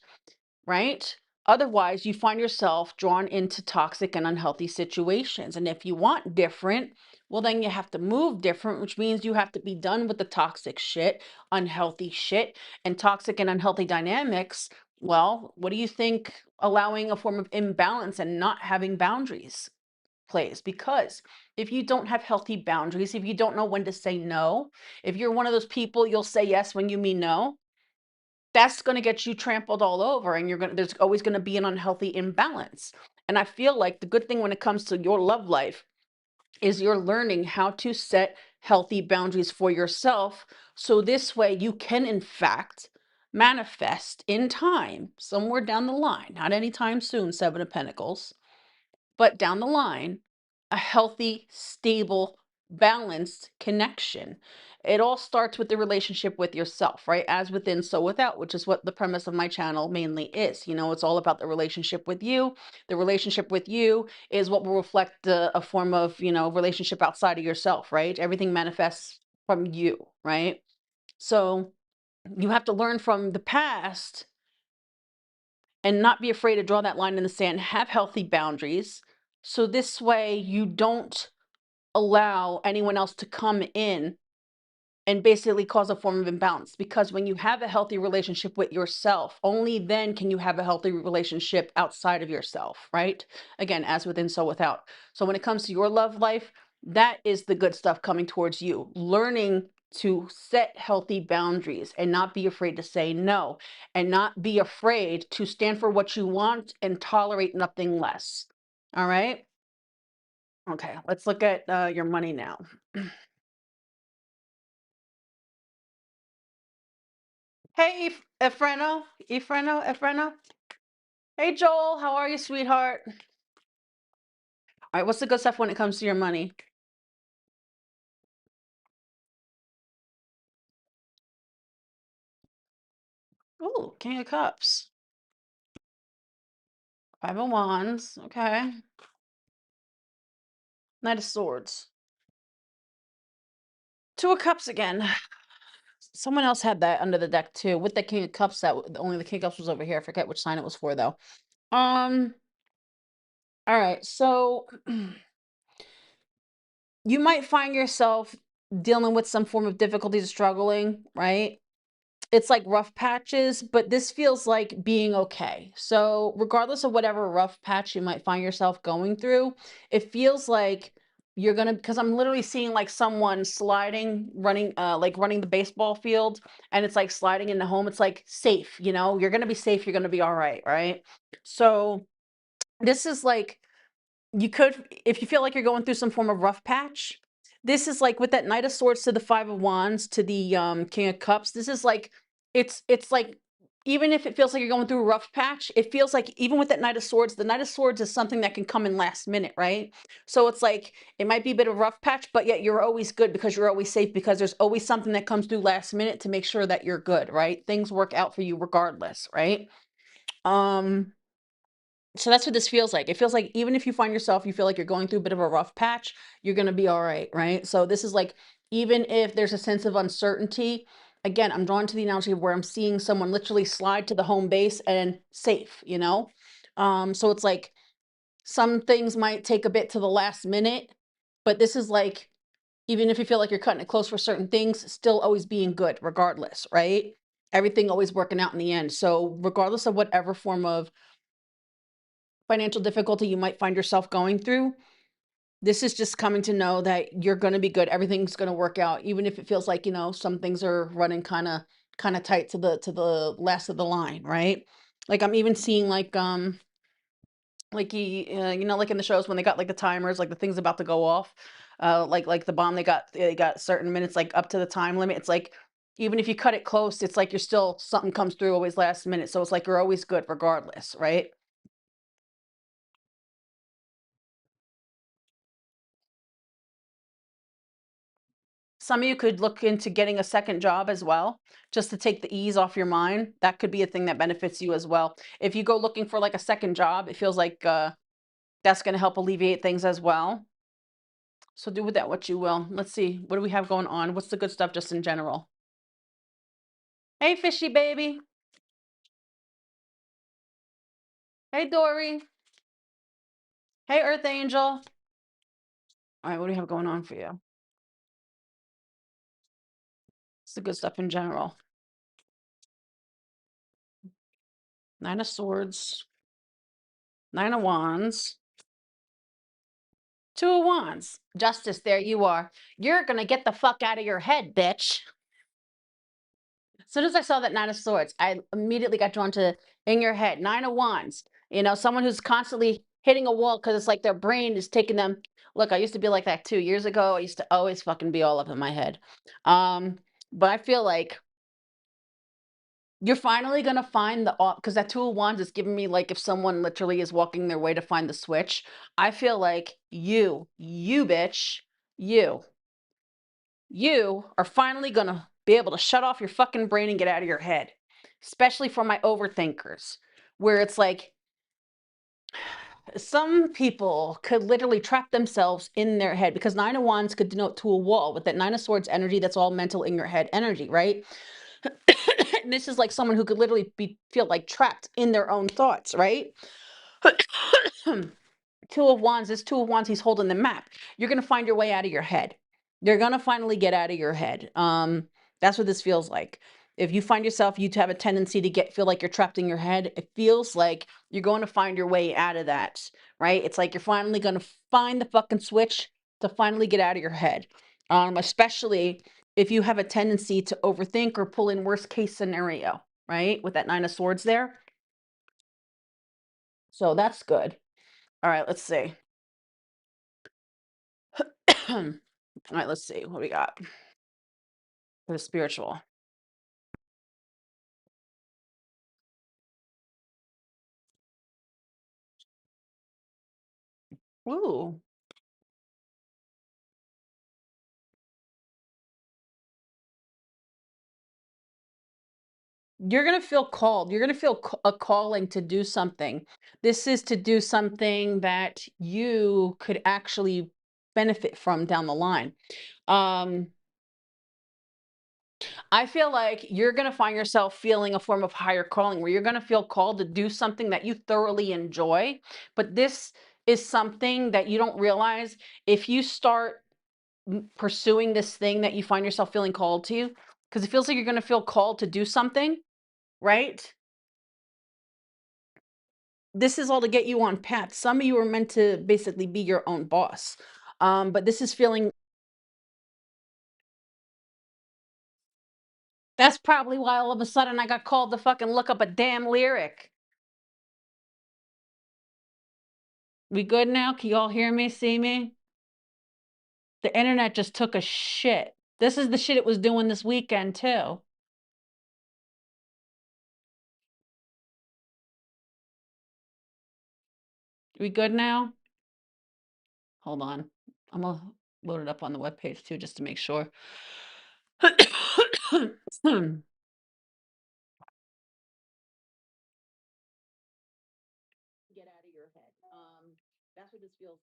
right? Otherwise, you find yourself drawn into toxic and unhealthy situations. And if you want different, well, then you have to move different, which means you have to be done with the toxic shit, unhealthy shit, and toxic and unhealthy dynamics. Well, what do you think allowing a form of imbalance and not having boundaries plays? Because if you don't have healthy boundaries, if you don't know when to say no, if you're one of those people, you'll say yes when you mean no, that's gonna get you trampled all over, and there's always gonna be an unhealthy imbalance. And I feel like the good thing when it comes to your love life is you're learning how to set healthy boundaries for yourself, so this way you can, in fact, manifest in time, somewhere down the line, not anytime soon, Seven of Pentacles, but down the line, a healthy, stable, balanced connection. It all starts with the relationship with yourself, right? As within, so without, which is what the premise of my channel mainly is. It's all about the relationship with you. The relationship with you is what will reflect a form of, relationship outside of yourself, right? Everything manifests from you, right? So you have to learn from the past and not be afraid to draw that line in the sand, have healthy boundaries. So this way you don't allow anyone else to come in and basically cause a form of imbalance. Because when you have a healthy relationship with yourself, only then can you have a healthy relationship outside of yourself, right? Again, as within, so without. So when it comes to your love life, that is the good stuff coming towards you. Learning to set healthy boundaries and not be afraid to say no, and not be afraid to stand for what you want and tolerate nothing less. All right. Okay, let's look at your money now. Hey, Efreno, Efreno. Hey, Joel, how are you, sweetheart? All right, what's the good stuff when it comes to your money? Oh, King of Cups, Five of Wands. Okay, Knight of Swords, Two of Cups again. Someone else had that under the deck too, with the King of Cups. Only the King of Cups was over here. I forget which sign it was for though. Um. All right, so you might find yourself dealing with some form of difficulties, struggling, right? It's like rough patches, but this feels like being okay. So, regardless of whatever rough patch you might find yourself going through, it feels like you're gonna, because I'm literally seeing like someone sliding, running, like running the baseball field, and it's like sliding into home. It's like safe, you're gonna be safe, you're gonna be all right, right? So, this is like you could, if you feel like you're going through some form of rough patch, this is like with that Knight of Swords to the Five of Wands to the King of Cups. This is like it's like even if it feels like you're going through a rough patch, it feels like even with that Knight of Swords, the Knight of Swords is something that can come in last minute, right? So it's like it might be a bit of a rough patch, but yet you're always good because you're always safe because there's always something that comes through last minute to make sure that you're good, right? Things work out for you regardless, right? Um so that's what this feels like. It feels like even if you find yourself, you feel like you're going through a bit of a rough patch, you're going to be all right, right? So this is like, even if there's a sense of uncertainty, again, I'm drawn to the analogy of where I'm seeing someone literally slide to the home base and safe, So it's like some things might take a bit to the last minute, but this is like, even if you feel like you're cutting it close for certain things, still always being good regardless, right? Everything always working out in the end. So regardless of whatever form of financial difficulty you might find yourself going through, this is just coming to know that you're going to be good. Everything's going to work out, even if it feels like, some things are running kind of tight to the last of the line, right? Like I'm even seeing like like in the shows when they got like the timers, like the thing's about to go off, like the bomb, they got certain minutes like up to the time limit. It's like even if you cut it close, it's like you're still something comes through always last minute. So it's like you're always good regardless, right? Some of you could look into getting a second job as well, just to take the ease off your mind. That could be a thing that benefits you as well. If you go looking for like a second job, it feels like that's going to help alleviate things as well. So do with that what you will. Let's see. What do we have going on? What's the good stuff just in general? Hey, fishy baby. Hey, Dory. Hey, Earth Angel. All right, what do we have going on for you? It's the good stuff in general. Nine of Swords, Nine of Wands, Two of Wands. Justice, there you are. You're going to get the fuck out of your head, bitch. As soon as I saw that Nine of Swords, I immediately got drawn to in your head, Nine of Wands. Someone who's constantly hitting a wall because it's like their brain is taking them. Look, I used to be like that 2 years ago. I used to always fucking be all up in my head. Um, but I feel like you're finally gonna find the because that Two of Wands is giving me like if someone literally is walking their way to find the switch. I feel like you bitch, you you are finally gonna be able to shut off your fucking brain and get out of your head. Especially for my overthinkers, where it's like some people could literally trap themselves in their head because Nine of Wands could denote to a wall with that Nine of Swords energy. That's all mental in your head energy, right? And this is like someone who could literally feel like trapped in their own thoughts, right? Two of Wands, this Two of Wands, he's holding the map. You're gonna find your way out of your head. You're gonna finally get out of your head. That's what this feels like. If you find yourself, you have a tendency to feel like you're trapped in your head. It feels like you're going to find your way out of that, right? It's like you're finally gonna find the fucking switch to finally get out of your head. Especially if you have a tendency to overthink or pull in worst case scenario, right? With that Nine of Swords there. So that's good. All right, let's see. All right, let's see what we got for the spiritual. Ooh. You're gonna feel called. You're gonna feel a calling to do something. This is to do something that you could actually benefit from down the line. Um, I feel like you're gonna find yourself feeling a form of higher calling where you're gonna feel called to do something that you thoroughly enjoy. But this is something that you don't realize if you start pursuing this thing that you find yourself feeling called to, because it feels like you're gonna feel called to do something, right? This is all to get you on path. Some of you are meant to basically be your own boss. But this is feeling that's probably why all of a sudden I got called to fucking look up a damn lyric. We good now? Can you all hear me, see me? The internet just took a shit. This is the shit it was doing this weekend too. We good now? Hold on. I'm gonna load it up on the webpage too, just to make sure. Get out of your head. That's what this feels.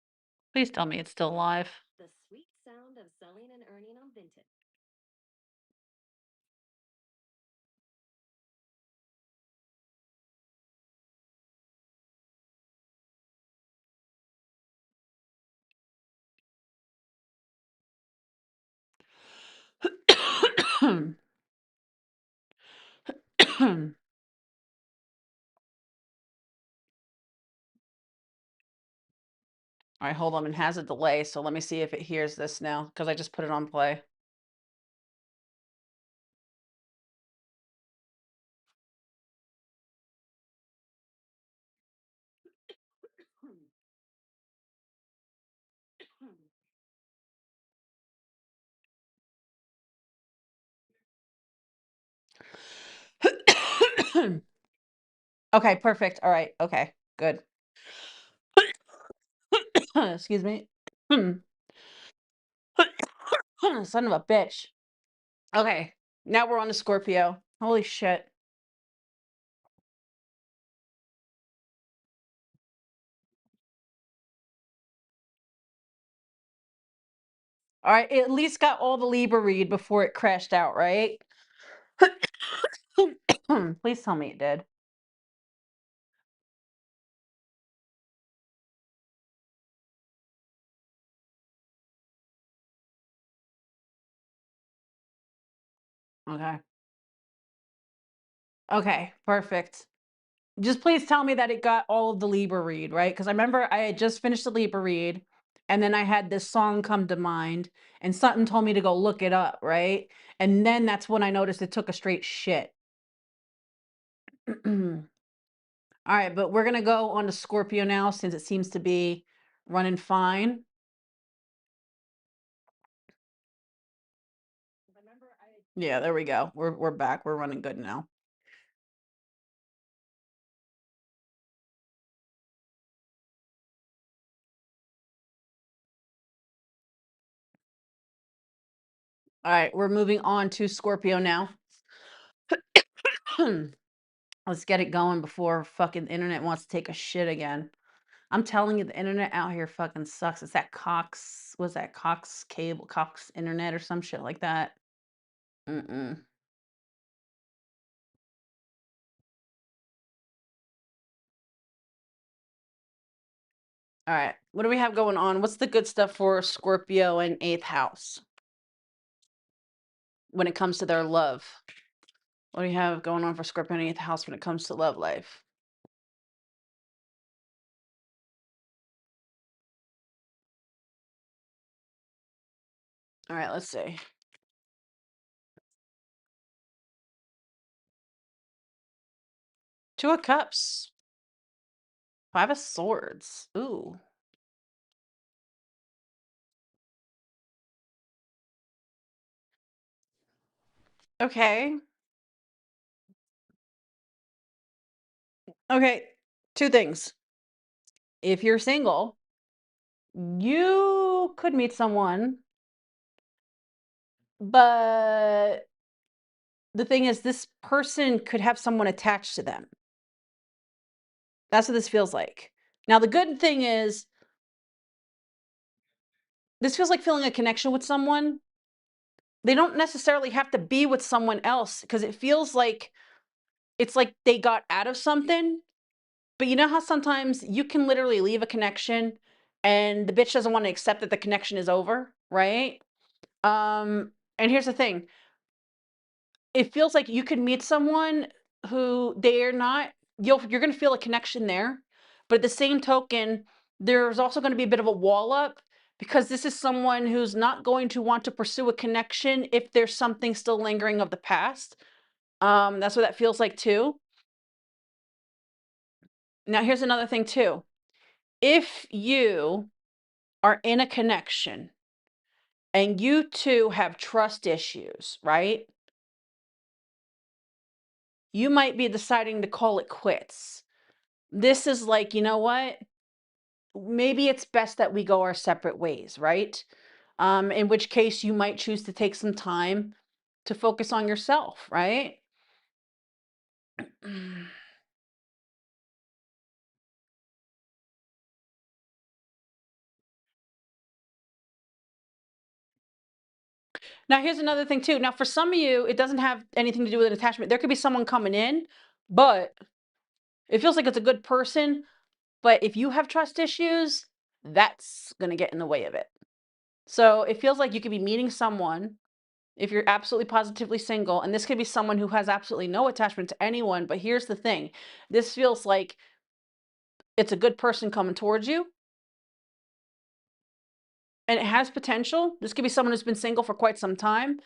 Please tell me it's still live. The sweet sound of selling and earning on Vinted. All right, hold on. It has a delay, so let me see if it hears this now because I just put it on play. Okay, perfect. All right. Okay, good. Excuse me. Son of a bitch. Okay, now we're on to Scorpio. Holy shit. All right, it at least got all the Libra read before it crashed out, right? Please tell me it did. Okay. Okay, perfect. Just please tell me that it got all of the Libra read, right? Because I remember I had just finished the Libra read, and then I had this song come to mind, and something told me to go look it up, right? And then that's when I noticed it took a straight shit. All right, but we're gonna go on to Scorpio now since it seems to be running fine. Yeah, there we go. We're back. We're running good now. All right, we're moving on to Scorpio now. Let's get it going before fucking internet wants to take a shit again. I'm telling you, the internet out here fucking sucks. It's that Cox, was that Cox cable, Cox internet or some shit like that. Mm-mm. All right, what do we have going on? What's the good stuff for Scorpio and eighth house when it comes to their love? What do you have going on for Scorpio and eighth house when it comes to love life? All right, let's see. Two of Cups, Five of Swords. Ooh. Okay. Okay. Two things. If you're single, You could meet someone, but the thing is, this person could have someone attached to them. That's what this feels like. Now, the good thing is, this feels like feeling a connection with someone. They don't necessarily have to be with someone else because it feels like it's like they got out of something. But you know how sometimes you can literally leave a connection and the bitch doesn't want to accept that the connection is over, right? And here's the thing, it feels like you could meet someone who they're not, you're going to feel a connection there, but at the same token there's also going to be a bit of a wall up because this is someone who's not going to want to pursue a connection if there's something still lingering of the past. That's what that feels like too. Now here's another thing too, if you are in a connection and you two have trust issues, right, you might be deciding to call it quits. This is like, you know what? Maybe it's best that we go our separate ways, right? In which case you might choose to take some time to focus on yourself, right? Now, here's another thing too. Now, for some of you, it doesn't have anything to do with an attachment. There could be someone coming in, but it feels like it's a good person. But if you have trust issues, that's going to get in the way of it. So it feels like you could be meeting someone if you're absolutely positively single, and this could be someone who has absolutely no attachment to anyone. But here's the thing, this feels like it's a good person coming towards you and it has potential. This could be someone who's been single for quite some time.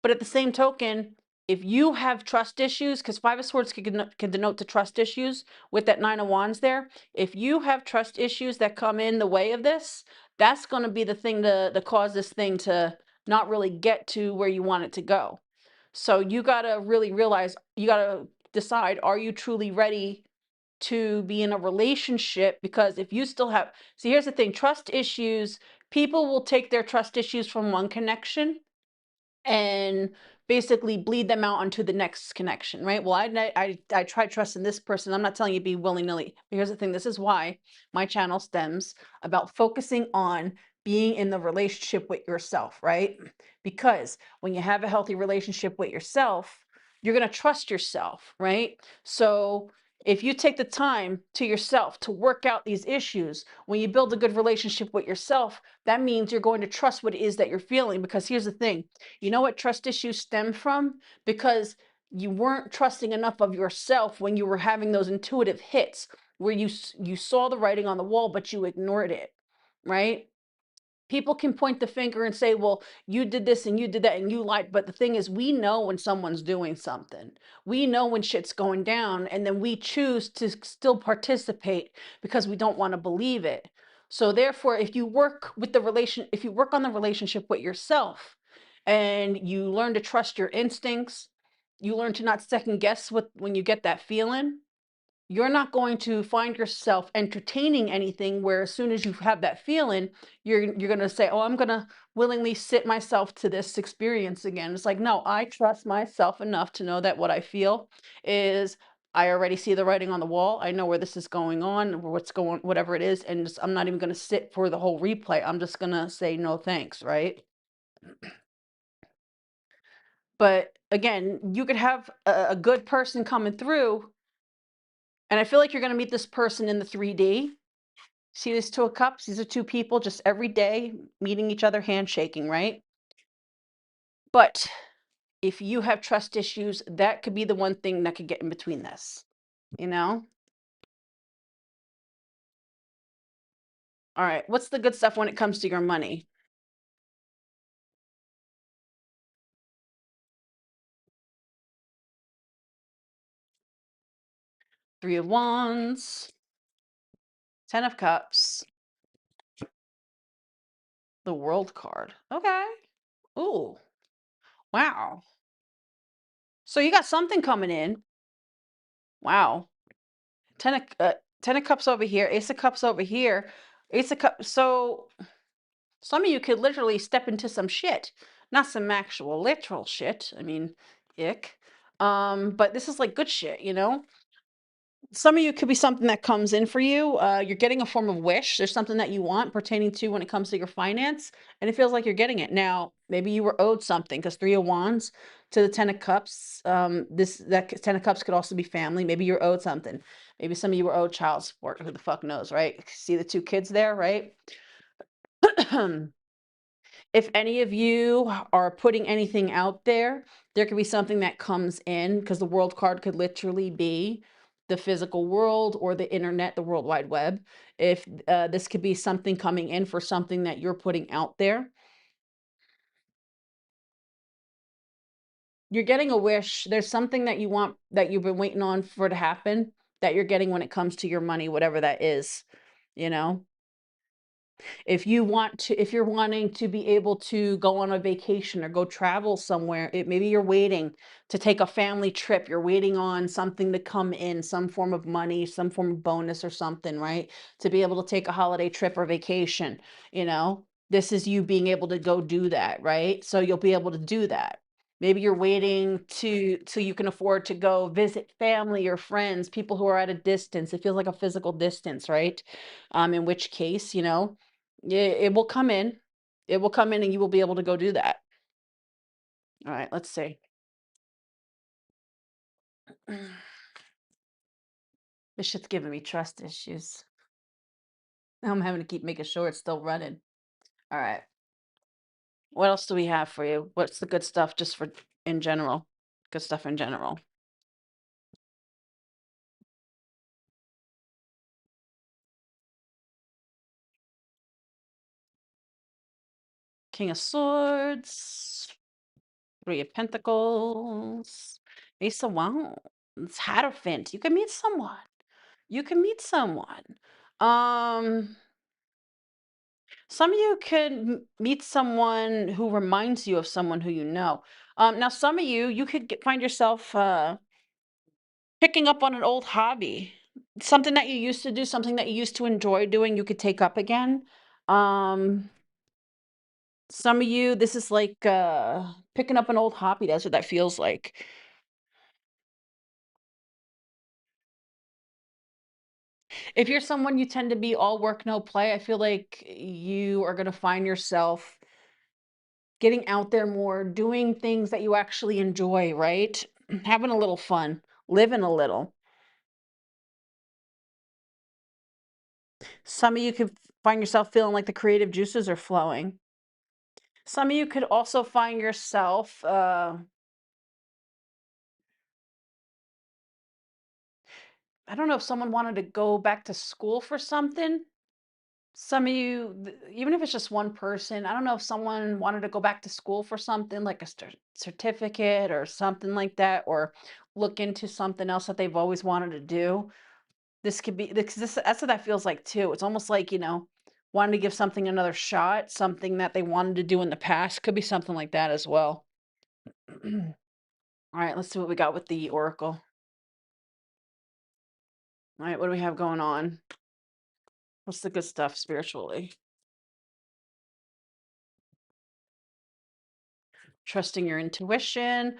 But at the same token, if you have trust issues, because Five of Swords can denote to trust issues with that Nine of Wands there. If you have trust issues that come in the way of this, that's going to be the thing to cause this thing to not really get to where you want it to go. So you got to really realize, you got to decide, are you truly ready to be in a relationship? Because if you still have, see, here's the thing, trust issues, people will take their trust issues from one connection and basically bleed them out onto the next connection, right? Well, I tried trusting this person. I'm not telling you to be willy-nilly. But here's the thing, this is why my channel stems about focusing on being in the relationship with yourself, right? Because when you have a healthy relationship with yourself, you're going to trust yourself, right? So if you take the time to yourself to work out these issues, when you build a good relationship with yourself, that means you're going to trust what it is that you're feeling. Because here's the thing, you know what trust issues stem from? Because you weren't trusting enough of yourself when you were having those intuitive hits where you saw the writing on the wall, but you ignored it, right? People can point the finger and say, well, you did this and you did that and you lied. But the thing is, we know when someone's doing something. We know when shit's going down, and then we choose to still participate because we don't want to believe it. So therefore, if you work with the if you work on the relationship with yourself and you learn to trust your instincts, you learn to not second guess when you get that feeling, you're not going to find yourself entertaining anything where as soon as you have that feeling, you're going to say, oh, I'm going to willingly sit myself to this experience again. It's like, no, I trust myself enough to know that what I feel is, I already see the writing on the wall. I know where this is going on, or what's going, whatever it is. And I'm not even going to sit for the whole replay. I'm just going to say no thanks, right? But again, you could have a good person coming through, and I feel like you're going to meet this person in the 3D. See this Two of Cups? These are two people just every day meeting each other, handshaking, right? But if you have trust issues, that could be the one thing that could get in between this, you know? All right, what's the good stuff when it comes to your money? Three of Wands, Ten of Cups, the World card. Okay. Ooh, wow. So you got something coming in. Wow. Ten of Cups over here, Ace of Cups over here. Ace of Cups. So some of you could literally step into some shit, not some actual literal shit. I mean, ick. But this is like good shit, you know? Some of you could be something that comes in for you. You're getting a form of wish. There's something that you want pertaining to when it comes to your finance, and it feels like you're getting it. Now, maybe you were owed something because Three of Wands to the Ten of Cups. Ten of Cups could also be family. Maybe you're owed something. Maybe some of you were owed child support. Who the fuck knows, right? See the two kids there, right? If any of you are putting anything out there, there could be something that comes in because the world card could literally be the physical world or the internet, the World Wide Web. If this could be something coming in for something that you're putting out there, you're getting a wish. There's something that you want that you've been waiting on for to happen that you're getting when it comes to your money, whatever that is, you know? If you're wanting to be able to go on a vacation or go travel somewhere, maybe you're waiting to take a family trip, you're waiting on something to come in, some form of money, some form of bonus or something, right? To be able to take a holiday trip or vacation, you know? This is you being able to go do that, right? So you'll be able to do that. Maybe you're waiting to so you can afford to go visit family or friends, people who are at a distance. It feels like a physical distance, right? In which case, you know, yeah, it will come in. It will come in and you will be able to go do that. All right, let's see. This shit's giving me trust issues. Now I'm having to keep making sure it's still running. All right. What else do we have for you? What's the good stuff just for in general? Good stuff in general. King of Swords, Three of Pentacles, Ace of Wands, Hierophant. You can meet someone. You can meet someone. Um, Some of you could meet someone who reminds you of someone who you know. Now, some of you, you could find yourself picking up on an old hobby, something that you used to do, something that you used to enjoy doing, you could take up again. Um, some of you, this is like picking up an old hobby. That's what that feels like. If you're someone you tend to be all work, no play, I feel like you are going to find yourself getting out there more, doing things that you actually enjoy, right? Having a little fun, living a little. Some of you could find yourself feeling like the creative juices are flowing. Some of you could also find yourself, I don't know if someone wanted to go back to school for something. Some of you, even if it's just one person, I don't know if someone wanted to go back to school for something like a certificate or something like that, or look into something else that they've always wanted to do. This could be that's what that feels like too. It's almost like, you know, wanting to give something another shot, something that they wanted to do in the past. Could be something like that as well. All right, let's see what we got with the oracle. All right, what do we have going on? What's the good stuff spiritually? Trusting your intuition.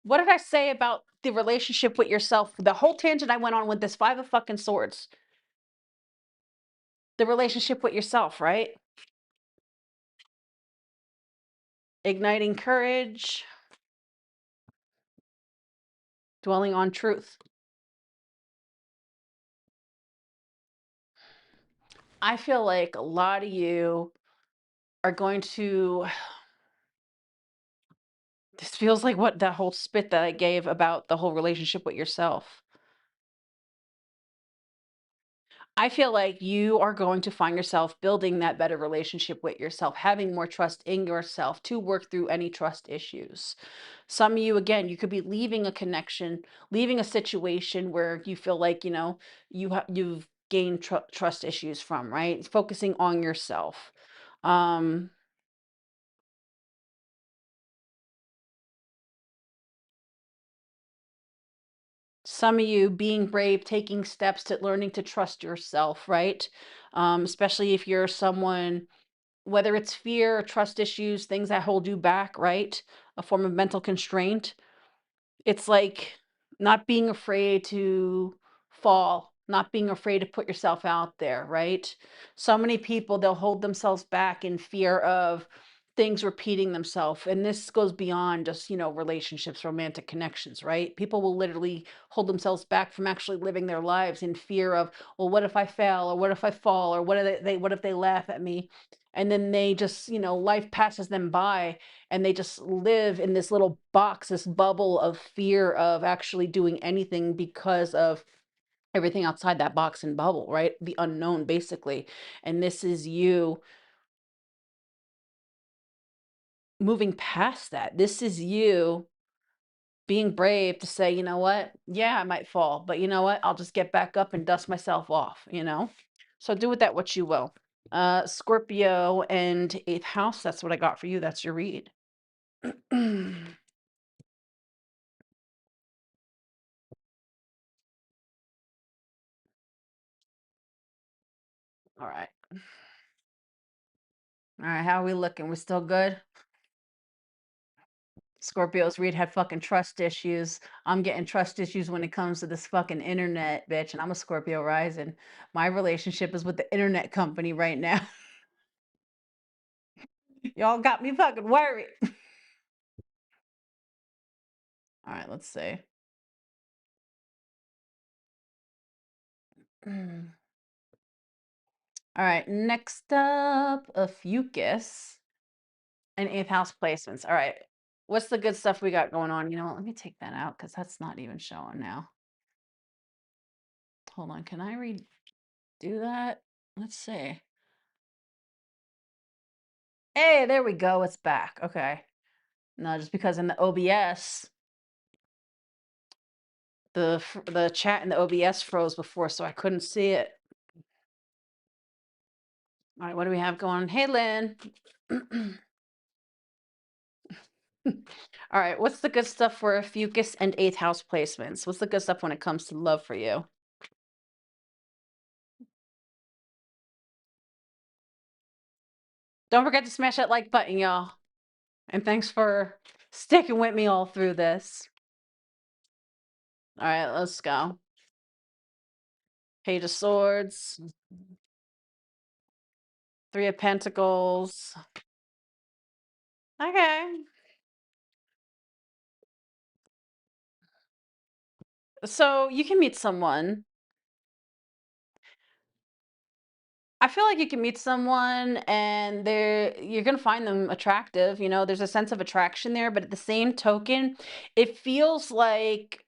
What did I say about the relationship with yourself? The whole tangent I went on with this Five of fucking Swords. The relationship with yourself, right? Igniting courage, dwelling on truth. I feel like a lot of you are going to this feels like what that whole spit that I gave about the whole relationship with yourself. I feel like you are going to find yourself building that better relationship with yourself, having more trust in yourself to work through any trust issues. Some of you, again, you could be leaving a connection, leaving a situation where you feel like, you know, you've gained trust issues from, right? Focusing on yourself. Um, some of you being brave, taking steps to learning to trust yourself, right? Especially if you're someone, whether it's fear, trust issues, things that hold you back, right? A form of mental constraint. It's like not being afraid to fall, not being afraid to put yourself out there, right? So many people, they'll hold themselves back in fear of things repeating themselves. And this goes beyond just, relationships, romantic connections, right? People will literally hold themselves back from actually living their lives in fear of, well, what if I fail? Or what if I fall? Or what if they laugh at me? And then they just, life passes them by and they just live in this little box, this bubble of fear of actually doing anything because of everything outside that box and bubble, right? The unknown, basically. And this is you moving past that. This is you being brave to say, you know what? Yeah, I might fall, but you know what? I'll just get back up and dust myself off. So do with that what you will. Scorpio and eighth house, that's what I got for you. That's your read. All right. All right, how are we looking? We're still good? Scorpios read had fucking trust issues. I'm getting trust issues when it comes to this fucking internet, bitch. And I'm a Scorpio rising. My relationship is with the internet company right now. Y'all got me fucking worried. All right, let's see. Mm. All right, next up, a Fucus and eighth house placements. All right, what's the good stuff we got going on? You know what? Let me take that out because that's not even showing now. Hold on, can I redo that? Let's see. Hey, there we go. It's back. Okay. No, just because in the OBS, the chat in the OBS froze before, so I couldn't see it. All right, what do we have going? Hey, Lynn. All right, what's the good stuff for Fucus and eighth house placements? What's the good stuff when it comes to love for you? Don't forget to smash that like button, y'all. And thanks for sticking with me all through this. All right, let's go. Page of Swords, Three of Pentacles. Okay. So you can meet someone. I feel like you can meet someone and you're gonna find them attractive, there's a sense of attraction there, but at the same token, it feels like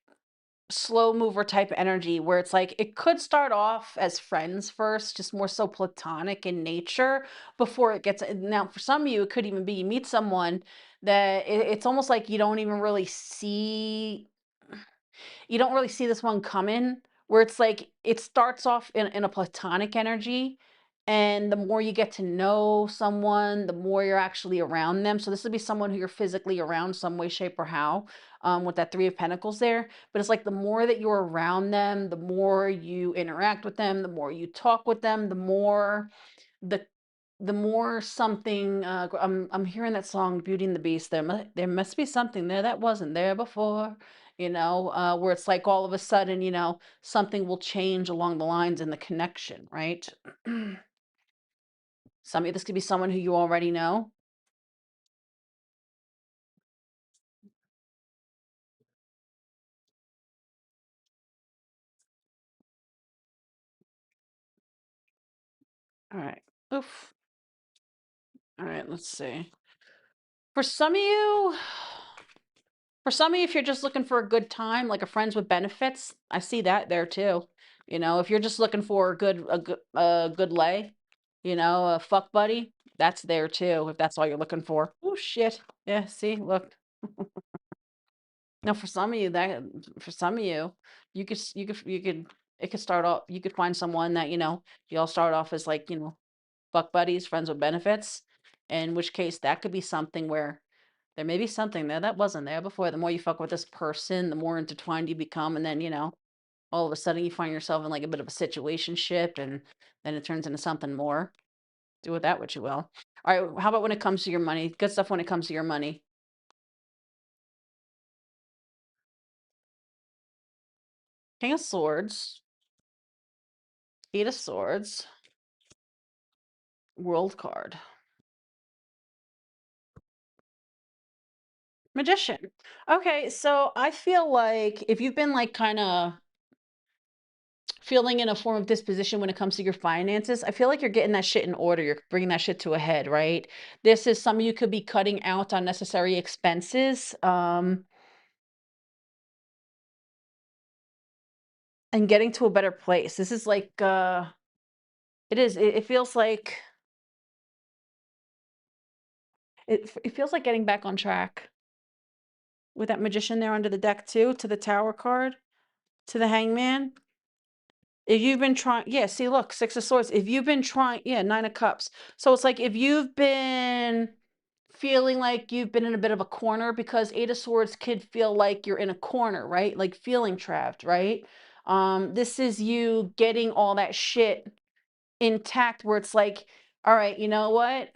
slow mover type energy where it's like it could start off as friends first, just more so platonic in nature before it gets now for some of you it could even be you meet someone that it's almost like you don't really see this one coming, where it's like it starts off in a platonic energy, and the more you get to know someone, the more you're actually around them. So this would be someone who you're physically around some way, shape, or how, with that three of pentacles there. But it's like the more that you're around them, the more you interact with them, the more you talk with them, the the more something I'm hearing that song Beauty and the Beast. There must be something there that wasn't there before, where it's like all of a sudden, something will change along the lines in the connection, right? This could be someone who you already know. All right. Oof. All right, let's see. For some of you, if you're just looking for a good time, like a friends with benefits, I see that there too. If you're just looking for a good lay, a fuck buddy, that's there too, if that's all you're looking for. Oh shit. Yeah, see, look. No, for some of you, it could start off, you could find someone that, you all start off as like, fuck buddies, friends with benefits, in which case that could be something where There may be something there that wasn't there before. The more you fuck with this person, the more intertwined you become, and then, all of a sudden you find yourself in like a bit of a situationship, and then it turns into something more. Do with that what you will. All right, how about when it comes to your money? Good stuff when it comes to your money. King of Swords, Eight of Swords, World card, Magician. Okay, so I feel like if you've been like kind of feeling in a form of disposition when it comes to your finances, I feel like you're getting that shit in order. You're bringing that shit to a head, right? This is some of you could be cutting out unnecessary expenses, and getting to a better place. This is like, it feels like, it feels like getting back on track with that magician there under the deck too, to the tower card, to the hangman. If you've been trying, yeah, see, look, Six of Swords. If you've been trying, yeah, Nine of Cups. So it's like if you've been feeling like you've been in a bit of a corner, because Eight of Swords could feel like you're in a corner, right? Like feeling trapped, right? This is you getting all that shit intact where it's like, all right, you know what?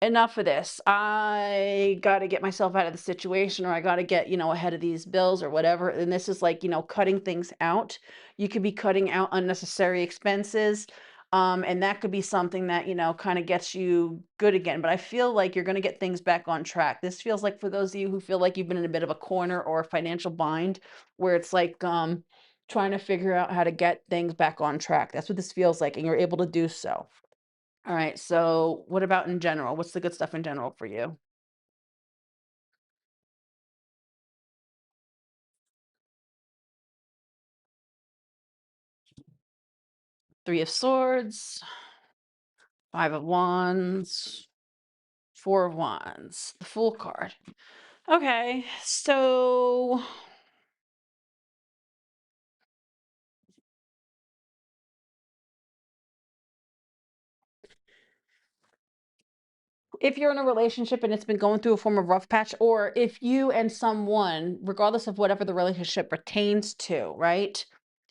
Enough of this. I got to get myself out of the situation, or I got to get, ahead of these bills or whatever. And this is like, cutting things out. You could be cutting out unnecessary expenses. And that could be something that, kind of gets you good again. But I feel like you're going to get things back on track. This feels like for those of you who feel like you've been in a bit of a corner or a financial bind where it's like, trying to figure out how to get things back on track. That's what this feels like. And you're able to do so. All right, so what about in general? What's the good stuff in general for you? Three of Swords, Five of Wands, Four of Wands, the Fool card. Okay, so if you're in a relationship and it's been going through a form of rough patch, or if you and someone, regardless of whatever the relationship pertains to, right?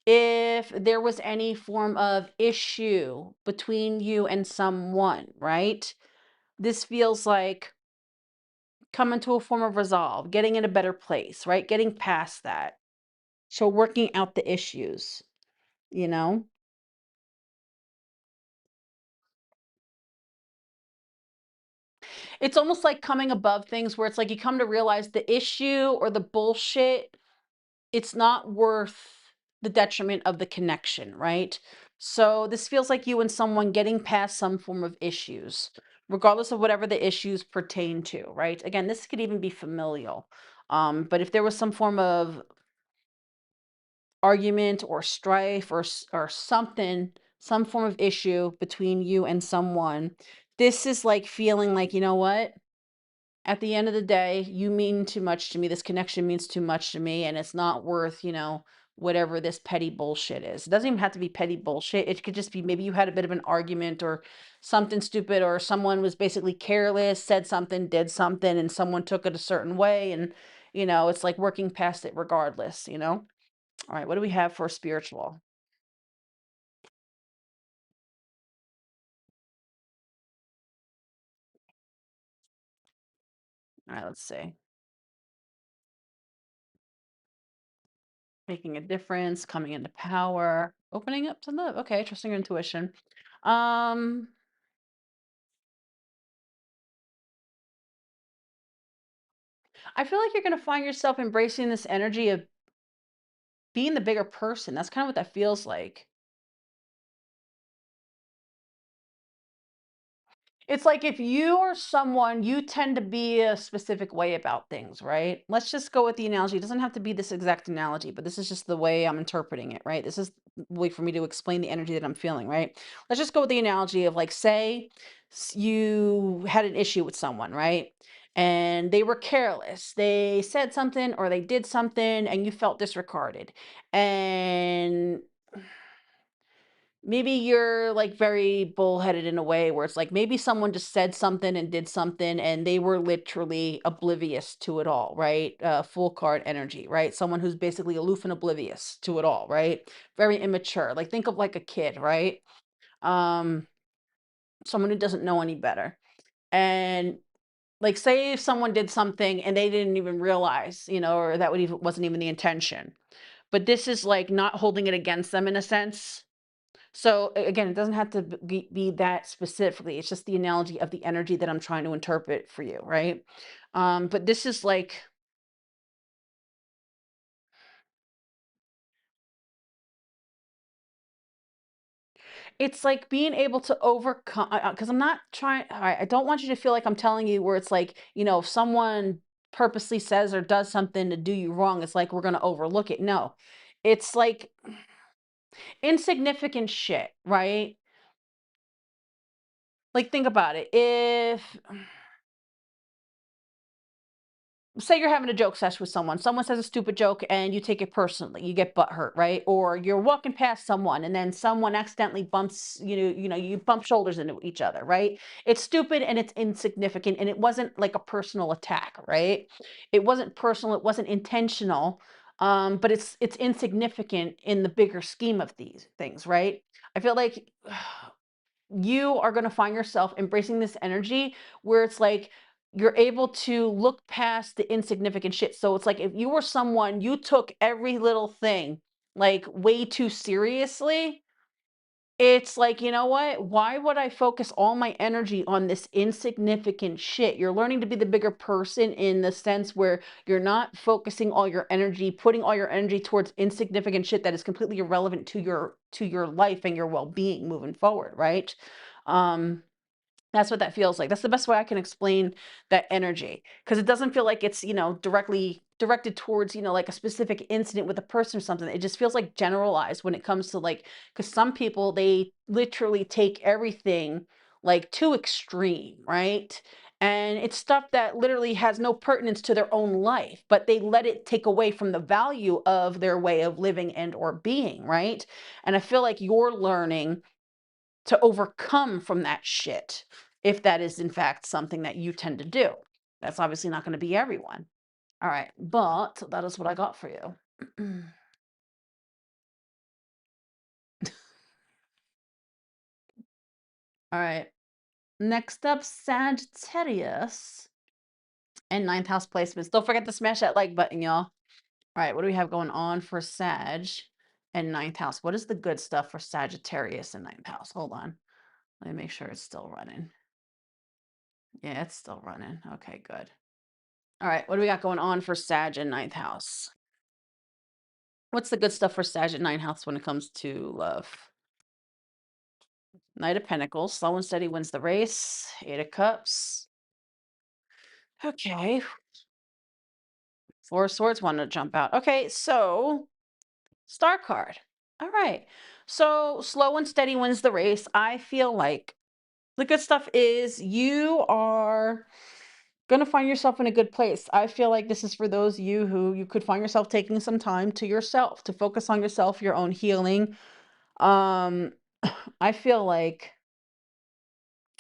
If there was any form of issue between you and someone, right? This feels like coming to a form of resolve, getting in a better place, right? Getting past that. So working out the issues, you know? It's almost like coming above things where it's like you come to realize the issue or the bullshit, it's not worth the detriment of the connection, right? So this feels like you and someone getting past some form of issues, regardless of whatever the issues pertain to, right? Again, this could even be familial. But if there was some form of argument or strife or something, some form of issue between you and someone, this is like feeling like, you know what? At the end of the day, you mean too much to me. This connection means too much to me, and it's not worth, whatever this petty bullshit is. It doesn't even have to be petty bullshit. It could just be maybe you had a bit of an argument or something stupid, or someone was basically careless, said something, did something, and someone took it a certain way. And, it's like working past it regardless. All right, what do we have for spiritual? All right, let's see. Making a difference, coming into power, opening up to love. Okay, trusting your intuition. Um, I feel like you're gonna find yourself embracing this energy of being the bigger person. That's kind of what that feels like. It's like if you are someone, you tend to be a specific way about things, right? Let's just go with the analogy. It doesn't have to be this exact analogy, but this is just the way I'm interpreting it, right? This is the way for me to explain the energy that I'm feeling, right? Let's just go with the analogy of like, say you had an issue with someone, right? And they were careless. They said something or they did something and you felt disregarded. And maybe you're like very bullheaded in a way where it's like maybe someone just said something and did something and they were literally oblivious to it all, right? Full card energy, right? Someone who's basically aloof and oblivious to it all, right? Very immature. Like think of like a kid, right? Um, someone who doesn't know any better. And like say if someone did something and they didn't even realize, or that would even wasn't even the intention. But this is like not holding it against them in a sense. So again, it doesn't have to be that specifically. It's just the analogy of the energy that I'm trying to interpret for you, right? But this is like it's like being able to overcome because I'm not trying. I don't want you to feel like I'm telling you where it's like if someone purposely says or does something to do you wrong, it's like we're gonna overlook it. No, it's like insignificant shit, right? Like think about it. If say you're having a joke session with someone says a stupid joke and you take it personally, you get butt hurt, right? Or you're walking past someone and then someone accidentally bumps, you bump shoulders into each other, right? It's stupid and it's insignificant and it wasn't like a personal attack, right? It wasn't personal, it wasn't intentional. But it's insignificant in the bigger scheme of these things, right? I feel like you are going to find yourself embracing this energy where it's like you're able to look past the insignificant shit. So it's like if you were someone you took every little thing like way too seriously, it's like, you know what? Why would I focus all my energy on this insignificant shit? You're learning to be the bigger person in the sense where you're not focusing all your energy, putting all your energy towards insignificant shit that is completely irrelevant to your life and your well-being moving forward, right? Um that's what that feels like. That's the best way I can explain that energy because it doesn't feel like it's, directly directed towards, like a specific incident with a person or something. It just feels like generalized when it comes to like, because some people, they literally take everything like too extreme, right? And it's stuff that literally has no pertinence to their own life, but they let it take away from the value of their way of living and or being, right? And I feel like you're learning to overcome from that shit if that is in fact something that you tend to do. That's obviously not going to be everyone. All right, but that is what I got for you. All right, next up, Sagittarius and ninth house placements. Don't forget to smash that like button, y'all. All right, what do we have going on for Sag and ninth house? What is the good stuff for Sagittarius and ninth house? Hold on. Let me make sure it's still running. Yeah, it's still running. Okay, good. All right, what do we got going on for Sag and ninth house? What's the good stuff for Sag at ninth house when it comes to love? Knight of Pentacles, slow and steady wins the race. Eight of Cups. Okay. Four of Swords wanted to jump out. Okay, so Star card. All right. So slow and steady wins the race. I feel like the good stuff is you are going to find yourself in a good place. I feel like this is for those of you who you could find yourself taking some time to yourself, to focus on yourself, your own healing. I feel like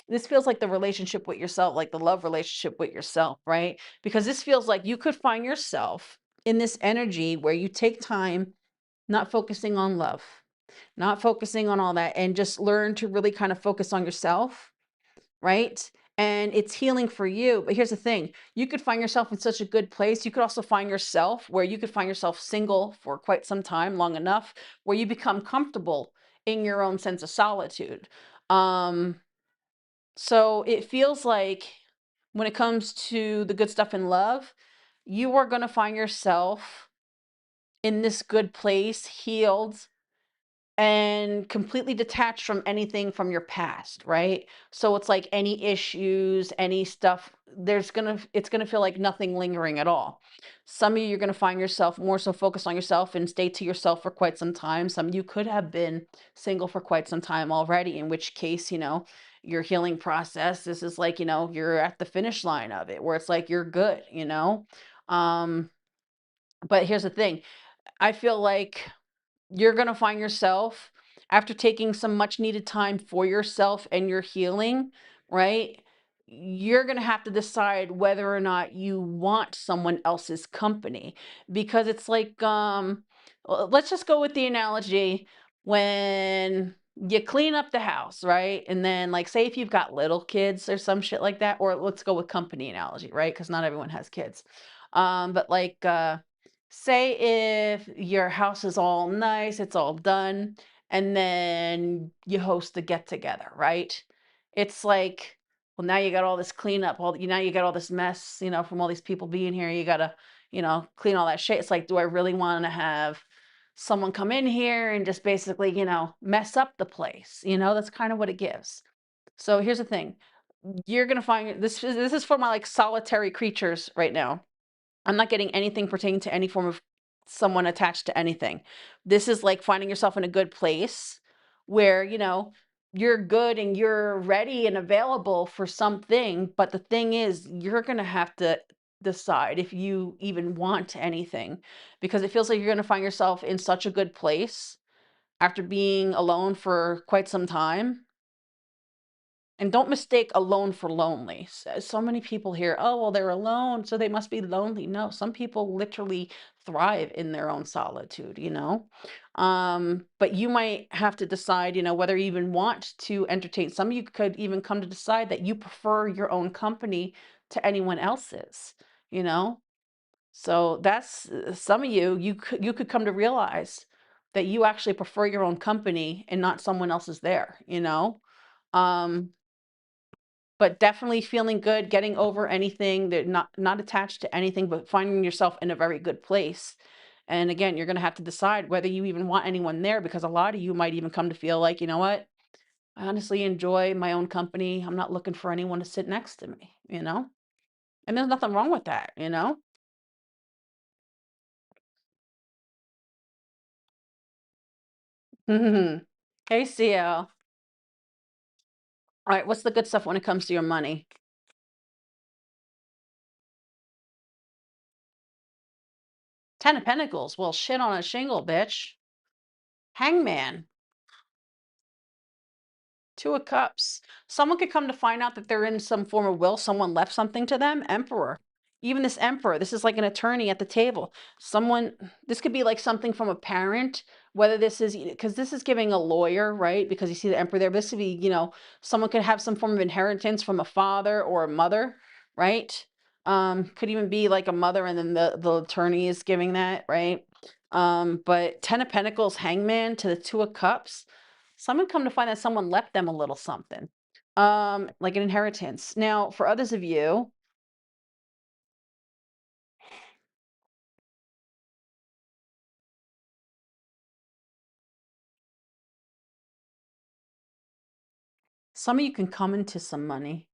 this feels like the relationship with yourself, like the love relationship with yourself, right? Because this feels like you could find yourself in this energy where you take time not focusing on love, not focusing on all that, and just learn to really kind of focus on yourself, right? And it's healing for you. But here's the thing, you could find yourself in such a good place. You could also find yourself where you could find yourself single for quite some time, long enough, where you become comfortable in your own sense of solitude. Um, so it feels like when it comes to the good stuff in love, you are going to find yourself in this good place, healed, and completely detached from anything from your past, right? So it's like any issues, any stuff, it's gonna feel like nothing lingering at all. Some of you, you're gonna find yourself more so focused on yourself and stay to yourself for quite some time. Some of you could have been single for quite some time already, in which case, your healing process, this is like, you're at the finish line of it, where it's like you're good. Um, but here's the thing, I feel like you're gonna find yourself after taking some much needed time for yourself and your healing, right? You're going to have to decide whether or not you want someone else's company, because it's like let's just go with the analogy when you clean up the house, right? And then, like, say if you've got little kids or some shit like that, or let's go with company analogy, right? Because not everyone has kids. But like say if your house is all nice, it's all done, and then you host a get together, right? It's like, well, now you got all this cleanup, all you now you got all this mess, from all these people being here. You gotta, clean all that shit. It's like, do I really want to have someone come in here and just basically, mess up the place? That's kind of what it gives. So here's the thing. You're gonna find this is for my like solitary creatures right now. I'm not getting anything pertaining to any form of someone attached to anything. This is like finding yourself in a good place where, you're good and you're ready and available for something. But the thing is, you're going to have to decide if you even want anything, because it feels like you're going to find yourself in such a good place after being alone for quite some time. And don't mistake alone for lonely. So many people hear, oh, well, they're alone, so they must be lonely. No, some people literally thrive in their own solitude. But you might have to decide, whether you even want to entertain. Some of you could even come to decide that you prefer your own company to anyone else's, you know? So that's some of you, you could come to realize that you actually prefer your own company and not someone else's there. Um, but definitely feeling good, getting over anything, that not attached to anything, but finding yourself in a very good place. And again, you're going to have to decide whether you even want anyone there, because a lot of you might even come to feel like, you know what? I honestly enjoy my own company. I'm not looking for anyone to sit next to me. And there's nothing wrong with that. Hey, CL. All right, what's the good stuff when it comes to your money? Ten of Pentacles. Well, shit on a shingle, bitch. Hangman. Two of Cups. Someone could come to find out that they're in some form of will. Someone left something to them. Emperor. Even this Emperor, this is like an attorney at the table. This could be like something from a parent, whether this is, because this is giving a lawyer, right? Because you see the Emperor there. This could be, someone could have some form of inheritance from a father or a mother, right? Could even be like a mother and then the attorney is giving that, right? But Ten of Pentacles, Hangman to the Two of Cups. Someone come to find that someone left them a little something, like an inheritance. Now, for others of you, some of you can come into some money.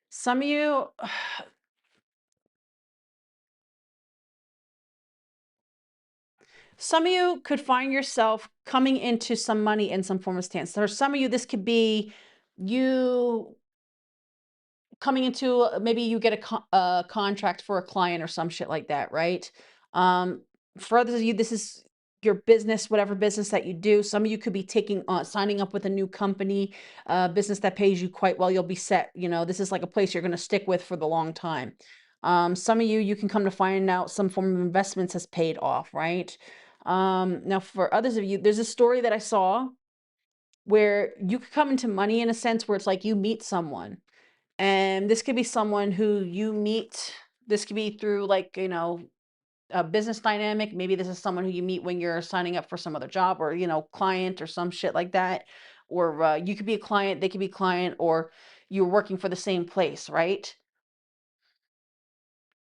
Some of you, some of you could find yourself coming into some money in some form of stance. Or some of you, this could be you coming into maybe you get a contract for a client or some shit like that, right? For others of you, this is your business, whatever business that you do. Some of you could be signing up with a new company, business that pays you quite well. You'll be set. This is like a place you're going to stick with for the long time. Some of you can come to find out some form of investments has paid off, right? Now, for others of you, there's a story that I saw where you could come into money in a sense where it's like you meet someone, and this could be someone who you meet. This could be through like, a business dynamic. Maybe this is someone who you meet when you're signing up for some other job, or, client or some shit like that. Or you could be a client, they could be client, or you're working for the same place, right?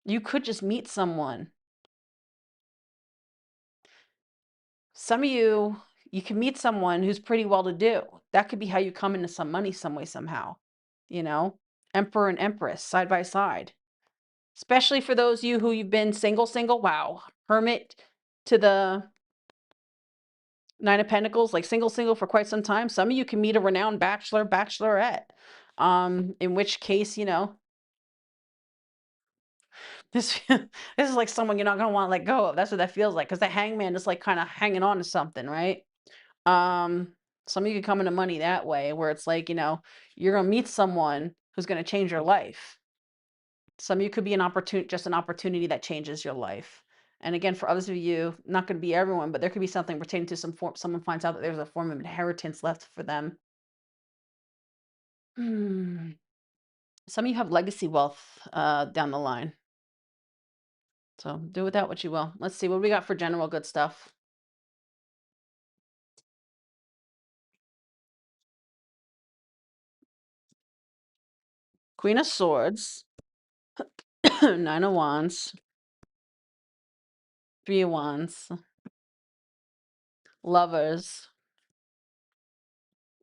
You could just meet someone. Some of you can meet someone who's pretty well to do. That could be how you come into some money some way, somehow. You know, Emperor and Empress side by side. Especially for those of you who you've been single, single, wow. Hermit to the Nine of Pentacles, like single, single for quite some time. Some of you can meet a renowned bachelor, bachelorette. In which case, This this is like someone you're not gonna want to let go of. That's what that feels like. Because the hangman is like kind of hanging on to something, right? Um, some of you can come into money that way, where it's like, you're gonna meet someone who's gonna change your life. Some of you could be just an opportunity that changes your life. And again, for others of you, not going to be everyone, but there could be something pertaining to some form. Someone finds out that there's a form of inheritance left for them. Hmm. Some of you have legacy wealth down the line. So do with that what you will. Let's see what we got for general good stuff. Queen of Swords, Nine of Wands, Three of Wands, Lovers,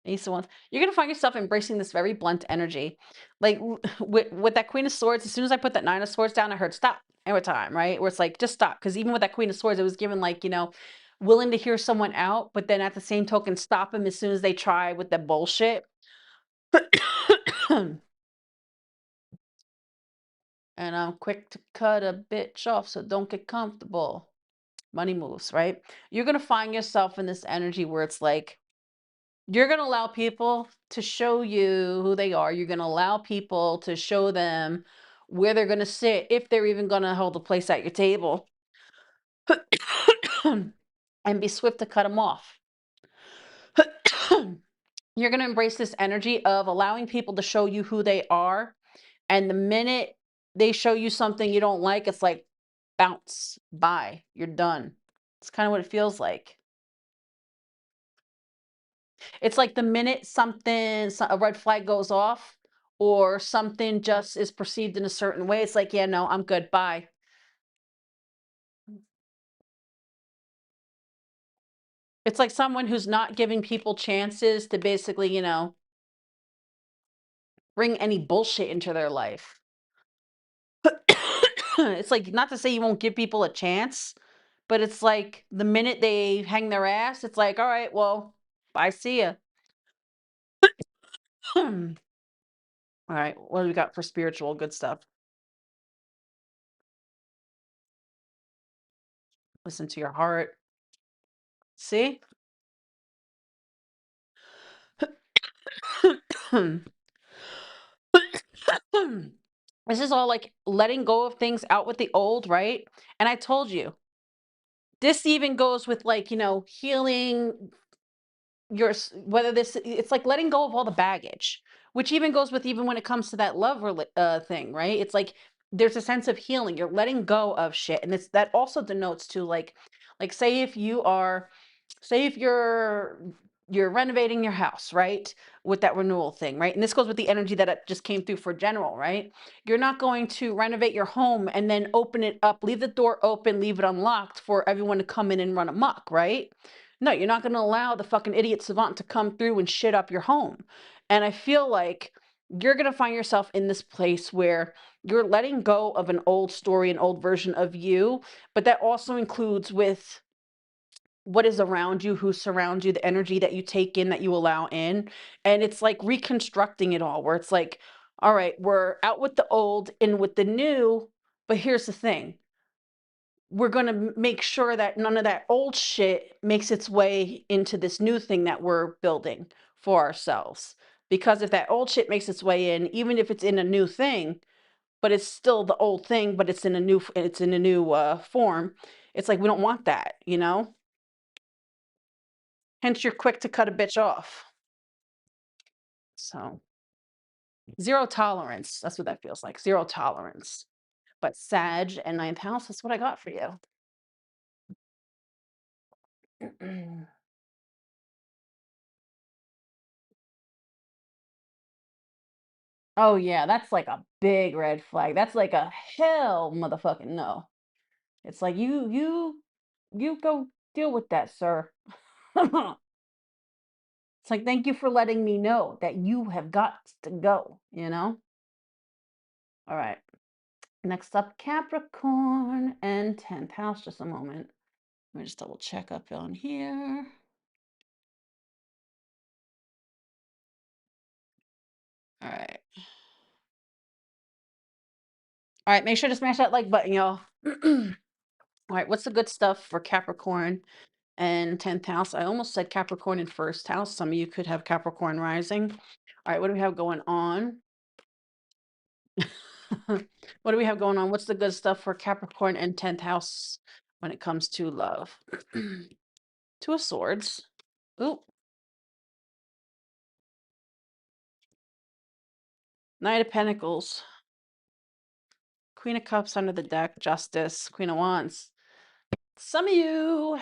Ace of Wands. You're gonna find yourself embracing this very blunt energy. Like with that Queen of Swords, as soon as I put that Nine of Swords down, I heard stop every time, right? Where it's like, just stop. Because even with that Queen of Swords, it was given like, willing to hear someone out, but then at the same token, stop them as soon as they try with the bullshit. And I'm quick to cut a bitch off, so don't get comfortable. Money moves, right? You're gonna find yourself in this energy where it's like, you're going to allow people to show you who they are. You're going to allow people to show them where they're going to sit, if they're even going to hold a place at your table, and be swift to cut them off. You're going to embrace this energy of allowing people to show you who they are. And the minute they show you something you don't like, it's like, bounce, bye, you're done. It's kind of what it feels like. It's like the minute a red flag goes off, or something just is perceived in a certain way, it's like, yeah, no, I'm good, bye. It's like someone who's not giving people chances to basically, bring any bullshit into their life. It's like, not to say you won't give people a chance, but it's like the minute they hang their ass, it's like, all right, well, bye, see ya. All right, what do we got for spiritual good stuff? Listen to your heart. See? This is all like letting go of things, out with the old, right? And I told you, this even goes with like, healing whether it's like letting go of all the baggage, which even goes with, even when it comes to that thing, right? It's like there's a sense of healing. You're letting go of shit. And that also denotes to like say if you're renovating your house, right? With that renewal thing, right? And this goes with the energy that it just came through for general, right? You're not going to renovate your home and then open it up, leave the door open, leave it unlocked for everyone to come in and run amok, right? No, you're not going to allow the fucking idiot savant to come through and shit up your home. And I feel like you're going to find yourself in this place where you're letting go of an old story, an old version of you, but that also includes with what is around you, who surrounds you, the energy that you take in, that you allow in. And it's like reconstructing it all, where it's like, all right, we're out with the old, in with the new, but here's the thing. We're going to make sure that none of that old shit makes its way into this new thing that we're building for ourselves. Because if that old shit makes its way in, even if it's in a new thing, but it's still the old thing, but it's in a new form, it's like, we don't want that, Hence, you're quick to cut a bitch off. So, zero tolerance. That's what that feels like. Zero tolerance. But Sag and ninth house, that's what I got for you. Oh yeah, that's like a big red flag. That's like a hell motherfucking no. It's like, you go deal with that, sir. It's like, thank you for letting me know that you have got to go. All right. Next up, Capricorn and 10th house. Just a moment. Let me just double check up on here. All right. All right, make sure to smash that like button, y'all. All right, what's the good stuff for Capricorn and 10th house? I almost said Capricorn in first house. Some of you could have Capricorn rising. All right, what do we have going on? What do we have going on? What's the good stuff for Capricorn and 10th house when it comes to love? Two of Swords. Ooh, Knight of Pentacles. Queen of Cups under the deck. Justice. Queen of Wands. Some of you,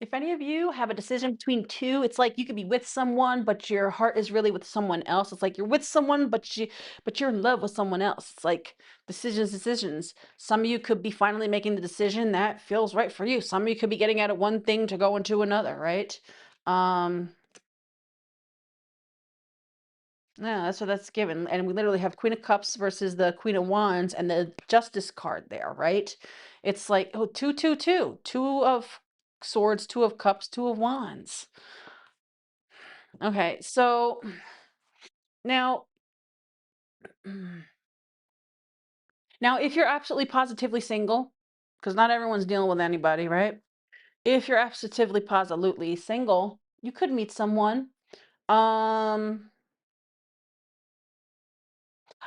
if any of you have a decision between two, it's like you could be with someone, but your heart is really with someone else. It's like you're with someone, but you're in love with someone else. It's like decisions. Some of you could be finally making the decision that feels right for you. Some of you could be getting out of one thing to go into another, right? Yeah, that's what that's given. And we literally have Queen of Cups versus the Queen of Wands and the Justice card there, right? It's like, oh, two, two, two. Two of Swords, Two of Cups, Two of Wands. Okay, so now, now if you're absolutely positively single, because not everyone's dealing with anybody, right? If you're absolutely single, you could meet someone. Um,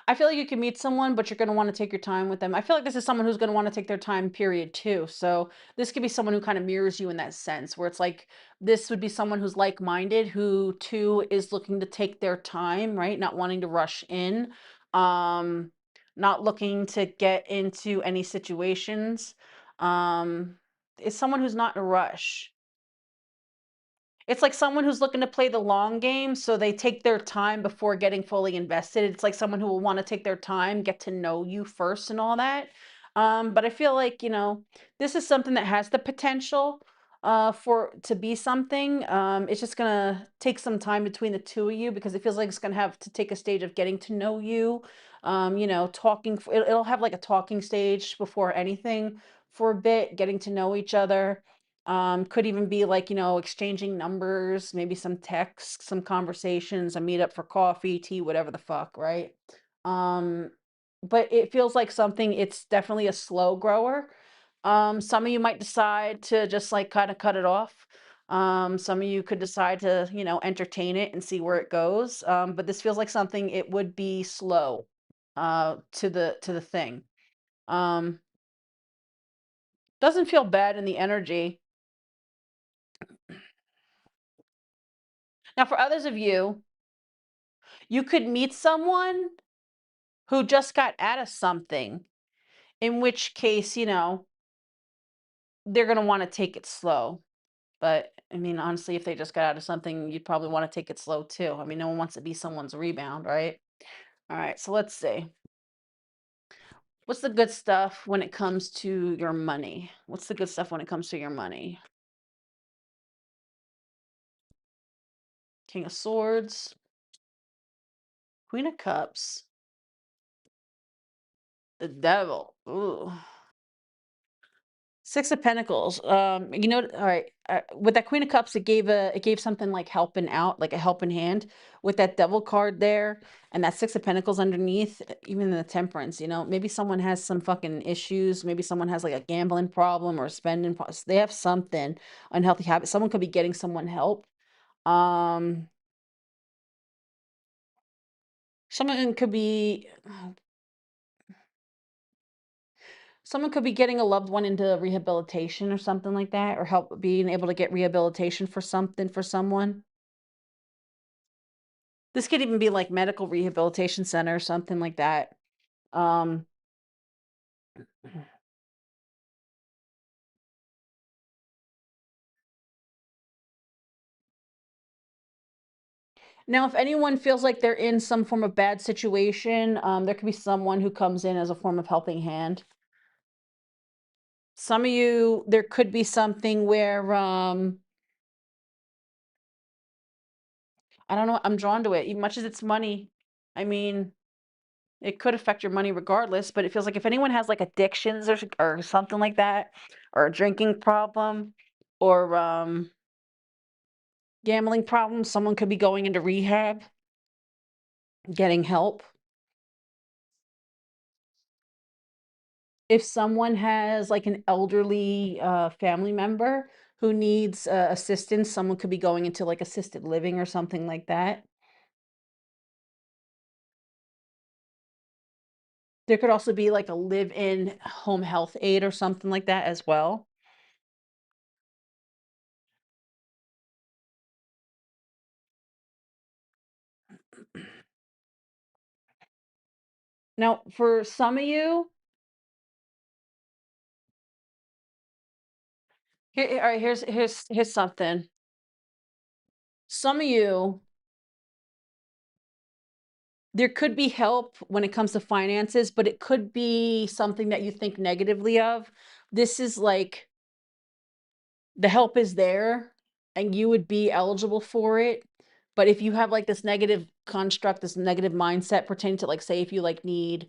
I feel like you can meet someone, but you're going to want to take your time with them. I feel like this is someone who's going to want to take their time, period, too. So this could be someone who kind of mirrors you in that sense, where it's like this would be someone who's like-minded, who too is looking to take their time, right? Not wanting to rush in, um, not looking to get into any situations. Um, is someone who's not in a rush. It's like someone who's looking to play the long game, so they take their time before getting fully invested. It's like someone who will want to take their time, get to know you first and all that. But I feel like, this is something that has the potential for to be something. It's just gonna take some time between the two of you because it feels like it's gonna have to take a stage of getting to know you. Talking. It'll have like a talking stage before anything for a bit, getting to know each other. Could even be like, exchanging numbers, maybe some texts, some conversations, a meetup for coffee, tea, whatever the fuck, right? Um, but it feels like something, it's definitely a slow grower. Some of you might decide to just like kind of cut it off. Some of you could decide to, entertain it and see where it goes. But this feels like something it would be slow to the thing. Um, doesn't feel bad in the energy. Now, for others of you, you could meet someone who just got out of something, in which case, they're going to want to take it slow. But I mean, honestly, if they just got out of something, you'd probably want to take it slow too. I mean, no one wants to be someone's rebound, right? All right, so let's see. What's the good stuff when it comes to your money? What's the good stuff when it comes to your money? King of Swords, Queen of Cups, the Devil. Ooh. Six of Pentacles. All right. With that Queen of Cups, it gave something like helping out, like a helping hand. With that Devil card there, and that Six of Pentacles underneath, even the Temperance. Maybe someone has some fucking issues. Maybe someone has like a gambling problem or spending. They have something unhealthy habit. Someone could be getting someone help. Um, someone could be. Someone could be getting a loved one into rehabilitation or something like that, or help being able to get rehabilitation for something for someone. This could even be like medical rehabilitation center or something like that. Um, Now, if anyone feels like they're in some form of bad situation, there could be someone who comes in as a form of helping hand. Some of you, there could be something where, I don't know, I'm drawn to it, even much as it's money. I mean, it could affect your money regardless, but it feels like if anyone has like addictions or something like that, or a drinking problem, or gambling problem, someone could be going into rehab, getting help. if someone has like an elderly family member who needs assistance, someone could be going into like assisted living or something like that. There could also be like a live-in home health aide or something like that as well. Now, for some of you, all right, here's something. Some of you, there could be help when it comes to finances, but it could be something that you think negatively of. This is like the help is there and you would be eligible for it. But if you have like this negative construct, this negative mindset pertaining to like, say, if you like need,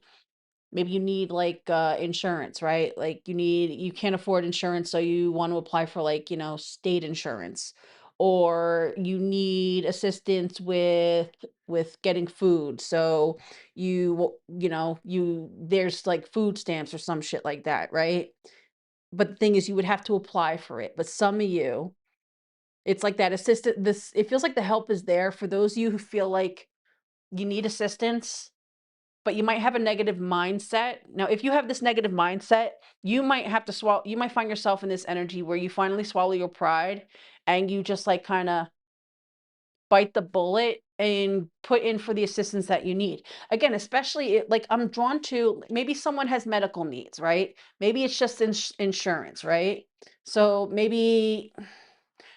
maybe you need like insurance, right? Like you can't afford insurance, so you want to apply for like, state insurance, or you need assistance with getting food. So there's like food stamps or some shit like that, right? But the thing is you would have to apply for it. But some of you, it's like that assistant this it feels like the help is there for those of you who feel like you need assistance, but you might have a negative mindset. Now, if you have this negative mindset, you might find yourself in this energy where you finally swallow your pride and you just like kind of bite the bullet and put in for the assistance that you need. Again, especially like I'm drawn to maybe someone has medical needs, right? Maybe it's just insurance, right? So maybe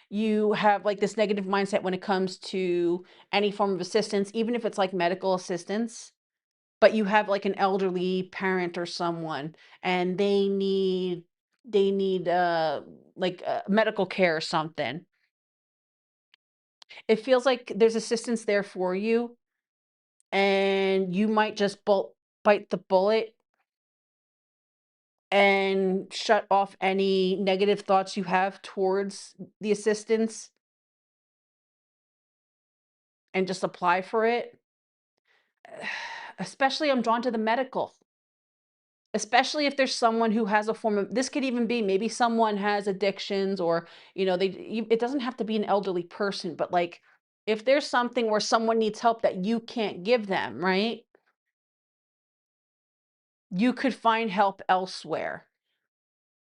you have like this negative mindset when it comes to any form of assistance, even if it's like medical assistance, but you have like an elderly parent or someone and they need like medical care or something. It feels like there's assistance there for you and you might just bite the bullet and shut off any negative thoughts you have towards the assistance and just apply for it. Especially I'm drawn to the medical. Especially if there's someone who has a form of this could even be maybe someone has addictions or, it doesn't have to be an elderly person, but like if there's something where someone needs help that you can't give them, right? You could find help elsewhere.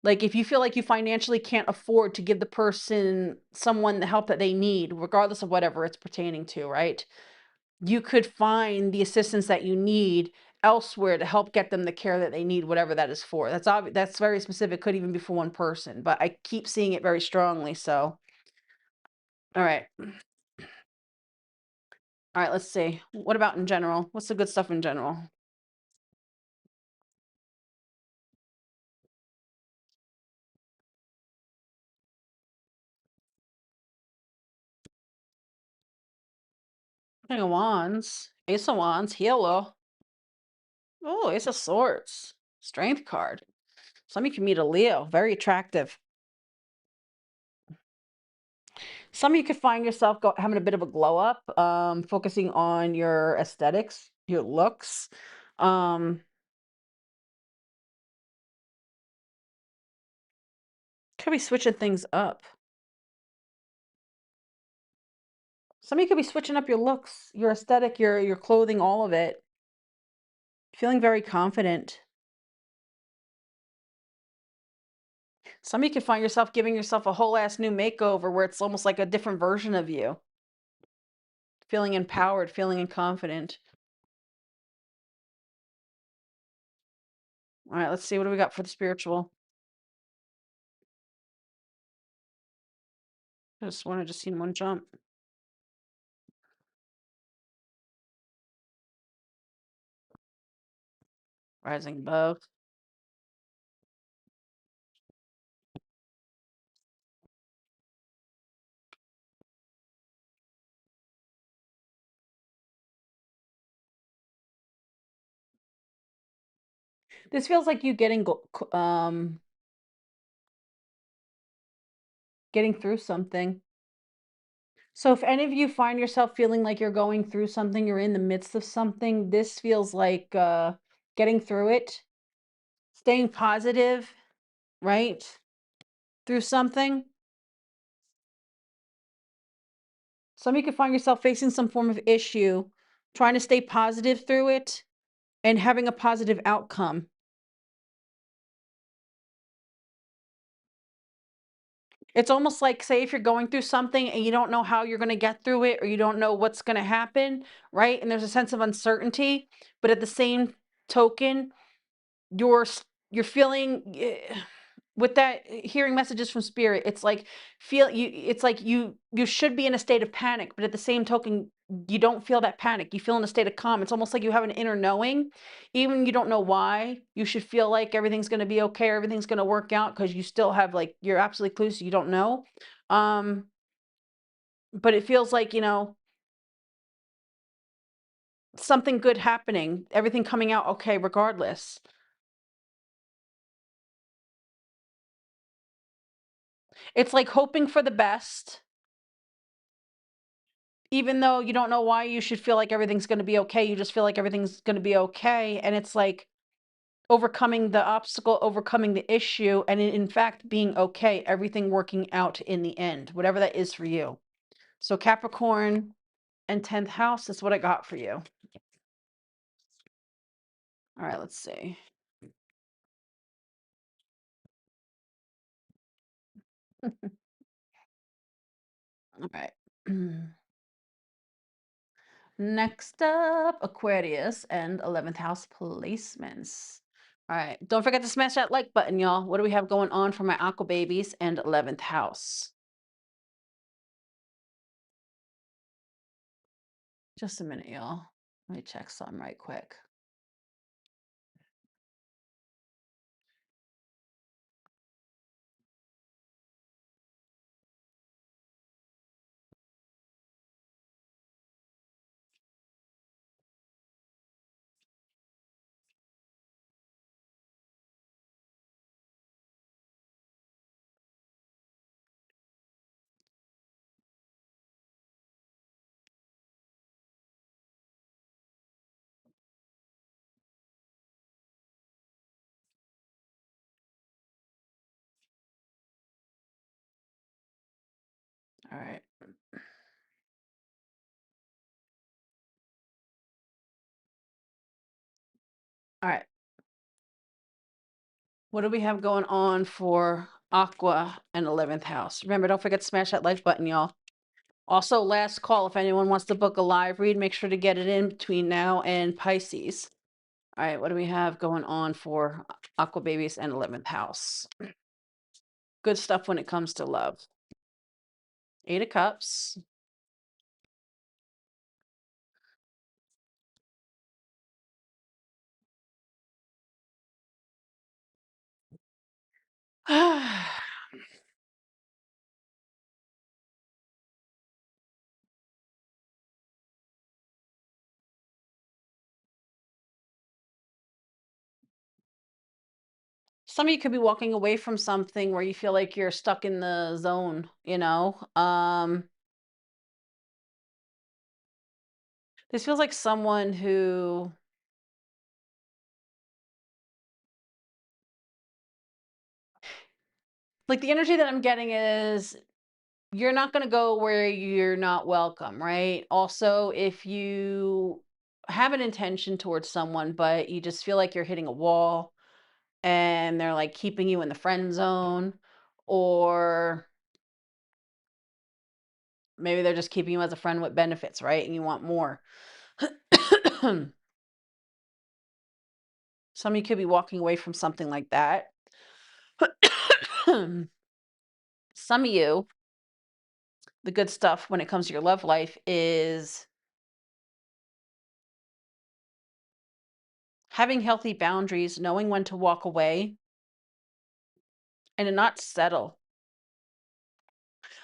Like if you feel like you financially can't afford to give the person someone the help that they need, regardless of whatever it's pertaining to, right? You could find the assistance that you need elsewhere to help get them the care that they need, whatever that is for. That's very specific, could even be for one person, but I keep seeing it very strongly. So, all right. All right, let's see. What about in general? What's the good stuff in general? King of Wands, Ace of Wands, Healer. Oh, Ace of Swords, Strength card. Some of you can meet a Leo, very attractive. Some of you could find yourself having a bit of a glow up, focusing on your aesthetics, your looks. Um, could be switching things up. Some of you could be switching up your looks, your aesthetic, your clothing, all of it. Feeling very confident. Some of you could find yourself giving yourself a whole ass new makeover where it's almost like a different version of you. Feeling empowered, feeling confident. All right, let's see what do we got for the spiritual. I just want to just seen one jump. Rising above. This feels like you getting through something. So if any of you find yourself feeling like you're going through something, you're in the midst of something, this feels like getting through it. staying positive, right? Through something. Some of you could find yourself facing some form of issue, trying to stay positive through it and having a positive outcome. It's almost like, say, if you're going through something and you don't know how you're going to get through it or you don't know what's going to happen, right? And there's a sense of uncertainty, but at the same token, you're feeling with that hearing messages from spirit. It's like it's like you should be in a state of panic, but at the same token, you don't feel that panic. You feel in a state of calm. It's almost like you have an inner knowing, even you don't know why. You should feel like everything's going to be okay, everything's going to work out, because you still have, like, you're absolutely clueless, you don't know. um but it feels like, something good happening, everything coming out okay regardless. It's like hoping for the best, even though you don't know why you should feel like everything's going to be okay. You just feel like everything's going to be okay. And it's like overcoming the obstacle, overcoming the issue, and in fact being okay, everything working out in the end, whatever that is for you. So, Capricorn and 10th house is what I got for you. All right, let's see. All right. Next up, Aquarius and 11th house placements. All right. Don't forget to smash that like button, y'all. What do we have going on for my Aqua babies and 11th house? Just a minute, y'all. Let me check some right quick. All right. All right. What do we have going on for Aqua and 11th house? Remember, don't forget to smash that like button, y'all. Also, last call, if anyone wants to book a live read, make sure to get it in between now and Pisces. All right, what do we have going on for Aqua babies and 11th house? Good stuff when it comes to love. 8 of Cups. Some of you could be walking away from something where you feel like you're stuck in the zone. This feels like someone who, like, the energy that I'm getting is you're not going to go where you're not welcome, right? Also, if you have an intention towards someone, but you just feel like you're hitting a wall and they're like keeping you in the friend zone, or maybe they're just keeping you as a friend with benefits, right? And you want more. Some of you could be walking away from something like that. Some of you, the good stuff when it comes to your love life is having healthy boundaries, knowing when to walk away, and to not settle.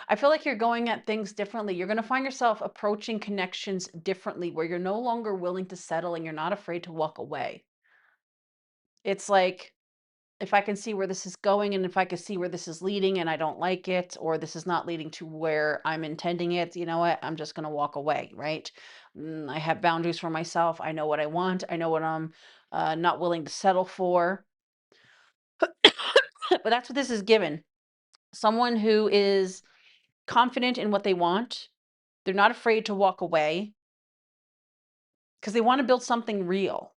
I feel like you're going at things differently. You're going to find yourself approaching connections differently, where you're no longer willing to settle and you're not afraid to walk away. It's like, if I can see where this is going and if I can see where this is leading and I don't like it, or this is not leading to where I'm intending it, you know what? I'm just going to walk away, right? I have boundaries for myself. I know what I want. I know what I'm not willing to settle for. that's what this is given. Someone who is confident in what they want. They're not afraid to walk away because they want to build something real.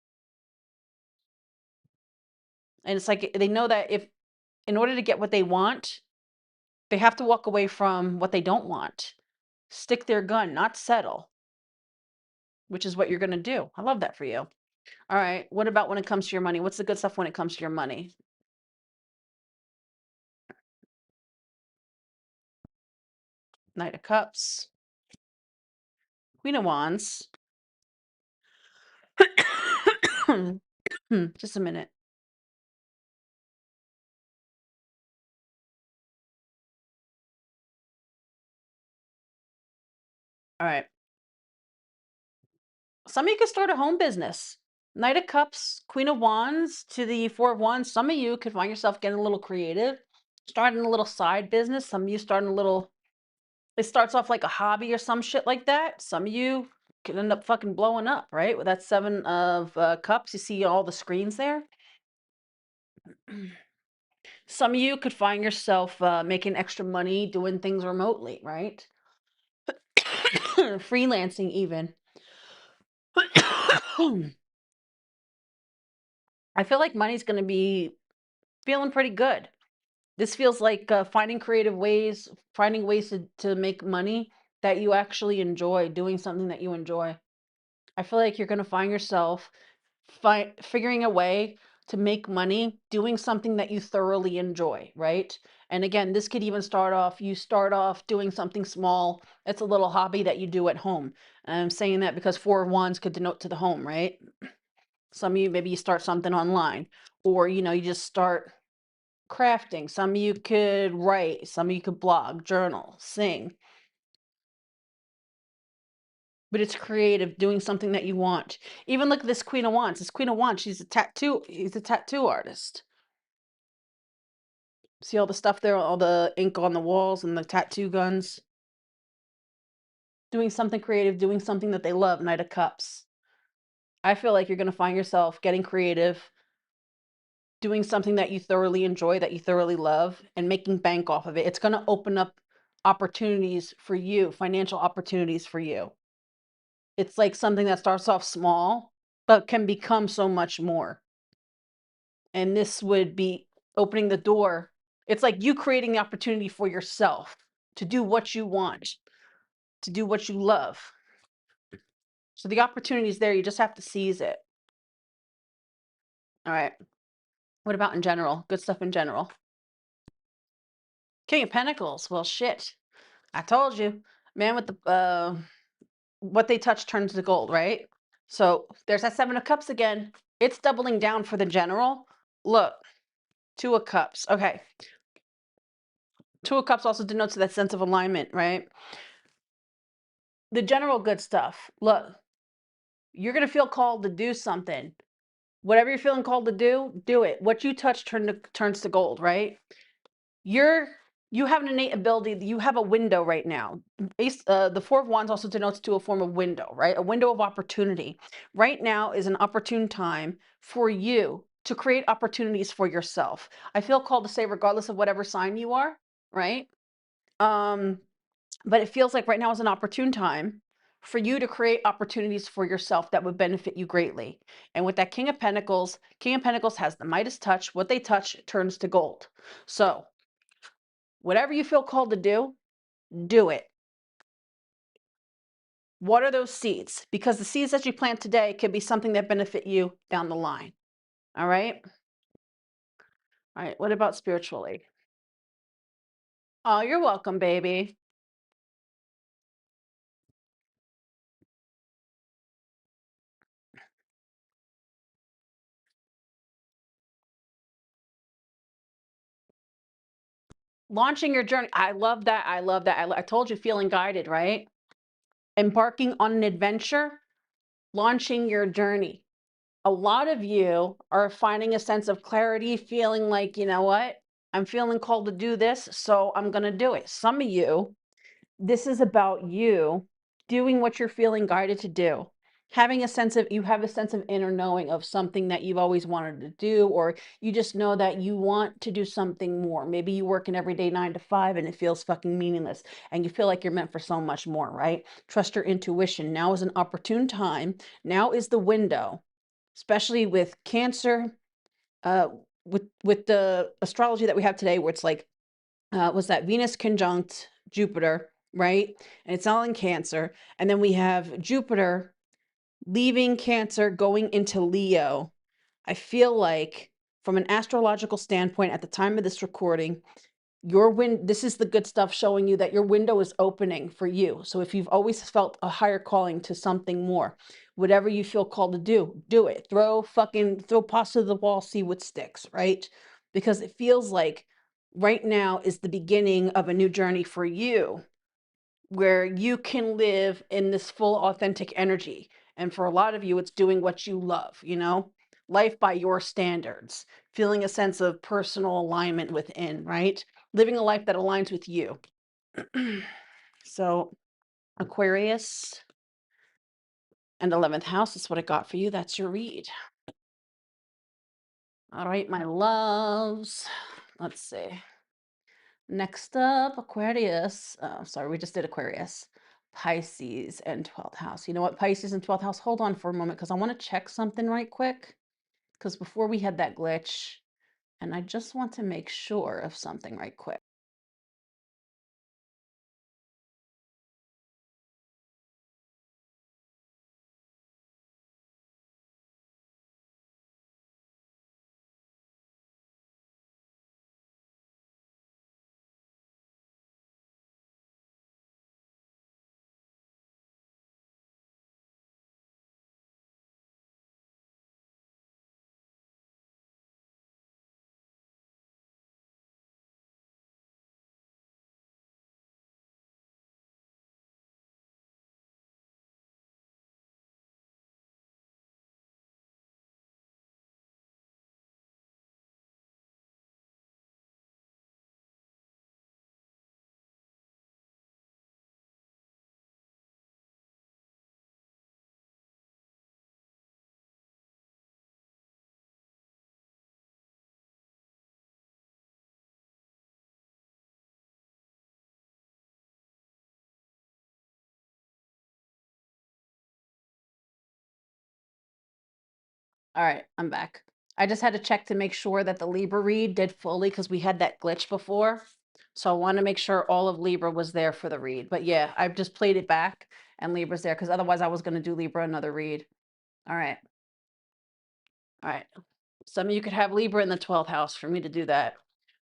And it's like they know that if in order to get what they want, they have to walk away from what they don't want. Stick their gun, not settle, which is what you're going to do. I love that for you. All right. What about when it comes to your money? What's the good stuff when it comes to your money? Knight of Cups, Queen of Wands. Just a minute. All right. Some of you could start a home business. Knight of Cups, Queen of Wands to the Four of Wands. Some of you could find yourself getting a little creative, starting a little side business. Some of you starting a little, it starts off like a hobby or some shit like that. Some of you could end up fucking blowing up, right? With that Seven of Cups, you see all the screens there. Some of you could find yourself making extra money doing things remotely, right? Freelancing even. I feel like money's going to be feeling pretty good. This feels like finding creative ways, finding ways to make money that you actually enjoy, doing something that you enjoy. I feel like you're going to find yourself figuring a way to make money doing something that you thoroughly enjoy, right? And again, this could even you start off doing something small. It's a little hobby that you do at home. And I'm saying that because Four of Wands could denote to the home, right? Some of you, maybe you start something online, or, you just start crafting. Some of you could write, some of you could blog, journal, sing. But it's creative, doing something that you want. Even look at this Queen of Wands. This Queen of Wands, he's a tattoo artist. See all the stuff there, all the ink on the walls and the tattoo guns. Doing something creative, doing something that they love, Knight of Cups. I feel like you're going to find yourself getting creative, doing something that you thoroughly enjoy, that you thoroughly love, and making bank off of it. It's going to open up opportunities for you, financial opportunities for you. It's like something that starts off small, but can become so much more. And this would be opening the door. It's like you creating the opportunity for yourself to do what you want, to do what you love. So the opportunity is there. You just have to seize it. All right. What about in general? Good stuff in general. King of Pentacles. Well, shit. I told you. Man with the what they touch turns to gold, right? So there's that Seven of Cups again. It's doubling down for the general. Look, Two of Cups. Okay. Two of Cups also denotes that sense of alignment, right? The general good stuff. Look, you're going to feel called to do something. Whatever you're feeling called to do it. What you touch turns to gold, right? You have an innate ability. You have a window right now. The Four of Wands also denotes to a form of window, right? A window of opportunity. Right now is an opportune time for you to create opportunities for yourself. I feel called to say, regardless of whatever sign you are, right? But it feels like right now is an opportune time for you to create opportunities for yourself that would benefit you greatly. And with that King of Pentacles has the Midas touch. What they touch turns to gold. So whatever you feel called to do it. Water those seeds, because the seeds that you plant today could be something that benefit you down the line. All right. All right. What about spiritually? Oh, you're welcome, baby. Launching your journey. I love that. I love that. I told you, feeling guided, right? Embarking on an adventure, launching your journey. A lot of you are finding a sense of clarity, feeling like, you know what? I'm feeling called to do this, so I'm going to do it. Some of you, this is about you doing what you're feeling guided to do. having a sense of you have a sense of inner knowing of something that you've always wanted to do, or you just know that you want to do something more. Maybe you work an everyday 9 to 5 and it feels fucking meaningless and you feel like you're meant for so much more, right? Trust your intuition. Now is an opportune time. Now is the window, especially with Cancer, uh with the astrology that we have today, where it's like was that Venus conjunct Jupiter, right? And it's all in Cancer. And then we have Jupiter leaving Cancer, going into Leo. I feel like, from an astrological standpoint, at the time of this recording, this is the good stuff showing you that your window is opening for you. So if you've always felt a higher calling to something more, whatever you feel called to do it. Throw pasta to the wall, see what sticks, right? Because it feels like right now is the beginning of a new journey for you, where you can live in this full authentic energy. And for a lot of you, it's doing what you love, life by your standards, feeling a sense of personal alignment within, right? Living a life that aligns with you. So, Aquarius and 11th house is what I got for you. That's your read. All right, my loves. Let's see. Next up, Aquarius. Sorry, we just did Aquarius. Pisces and 12th house. You know what, Pisces and 12th house, hold on for a moment because I want to check something right quick. Because before we had that glitch, and I just want to make sure of something right quick. All right, I'm back. I just had to check to make sure that the Libra read did fully because we had that glitch before. So I want to make sure all of Libra was there for the read. But yeah, I've just played it back and Libra's there because otherwise I was going to do Libra another read. All right. All right. Some of you could have Libra in the 12th house for me to do that.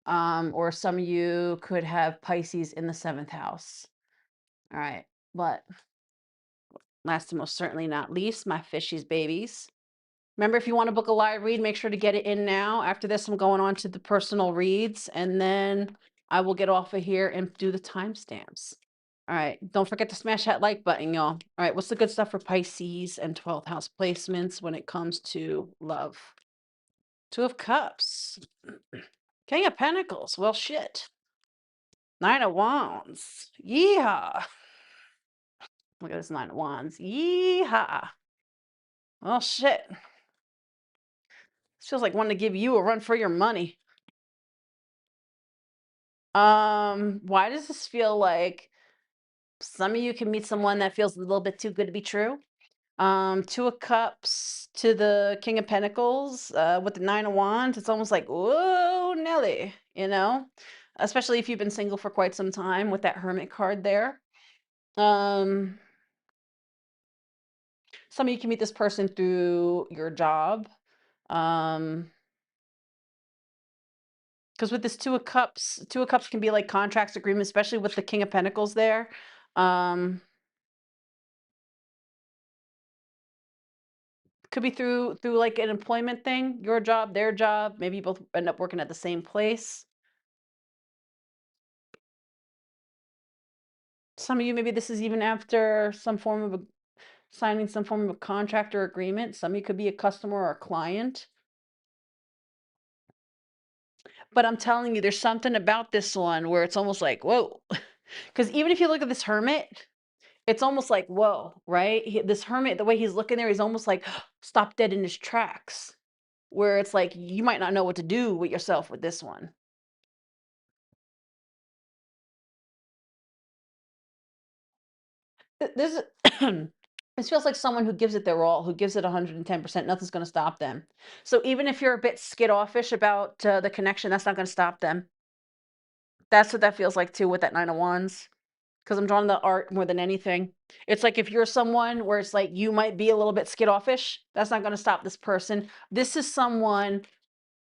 Or some of you could have Pisces in the 7th house. All right. But last and most certainly not least, my fishies babies. Remember, if you want to book a live read, make sure to get it in now. After this, I'm going on to the personal reads, and then I will get off of here and do the timestamps. All right. Don't forget to smash that like button, y'all. All right. What's the good stuff for Pisces and 12th house placements when it comes to love? 2 of Cups. King of Pentacles. Well, shit. 9 of Wands. Yeehaw. Look at this 9 of Wands. Yeehaw. Well, shit. This feels like one to give you a run for your money. Why does this feel like some of you can meet someone that feels a little bit too good to be true? 2 of Cups to the King of Pentacles, with the 9 of Wands. It's almost like, whoa, Nelly, especially if you've been single for quite some time with that Hermit card there. Some of you can meet this person through your job. Because with this 2 of Cups, 2 of Cups can be like contracts, agreements, especially with the King of Pentacles there. Could be through like an employment thing, your job, their job. Maybe you both end up working at the same place. Some of you, maybe this is even after signing some form of a contract or agreement. Some of you could be a customer or a client. But I'm telling you, there's something about this one where it's almost like, whoa. Because even if you look at this Hermit, It's almost like, whoa, right? This hermit, the way he's looking there, he's almost like stopped dead in his tracks. Where it's like you might not know what to do with yourself with this one. This is this feels like someone who gives it their all, who gives it 110%. Nothing's going to stop them. So even if you're a bit skitoffish about the connection, that's not going to stop them. That's what that feels like too with that Nine of Wands. Because I'm drawn to the art more than anything. It's like if you're someone where it's like you might be a little bit skitoffish, that's not going to stop this person. This is someone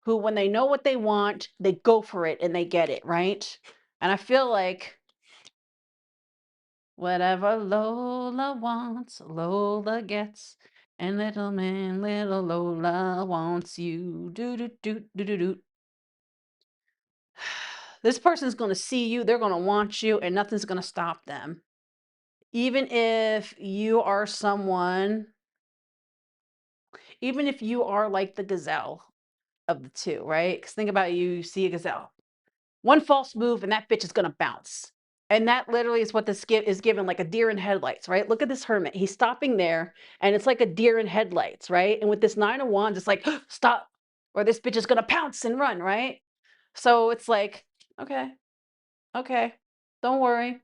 who, when they know what they want, they go for it and they get it, right? And I feel like whatever Lola wants, Lola gets. And little man, little Lola wants you. Do do do do do do. This person's going to see you, they're going to want you, and nothing's going to stop them. Even if you are someone, even if you are like the gazelle of the two, right? Because think about you see a gazelle. One false move and that bitch is gonna bounce. And that literally is what this is given, like a deer in headlights, right? Look at this hermit. He's stopping there, and it's like a deer in headlights, right? And with this Nine of Wands, it's like, stop, or this bitch is gonna pounce and run, right? So it's like, okay, okay, don't worry.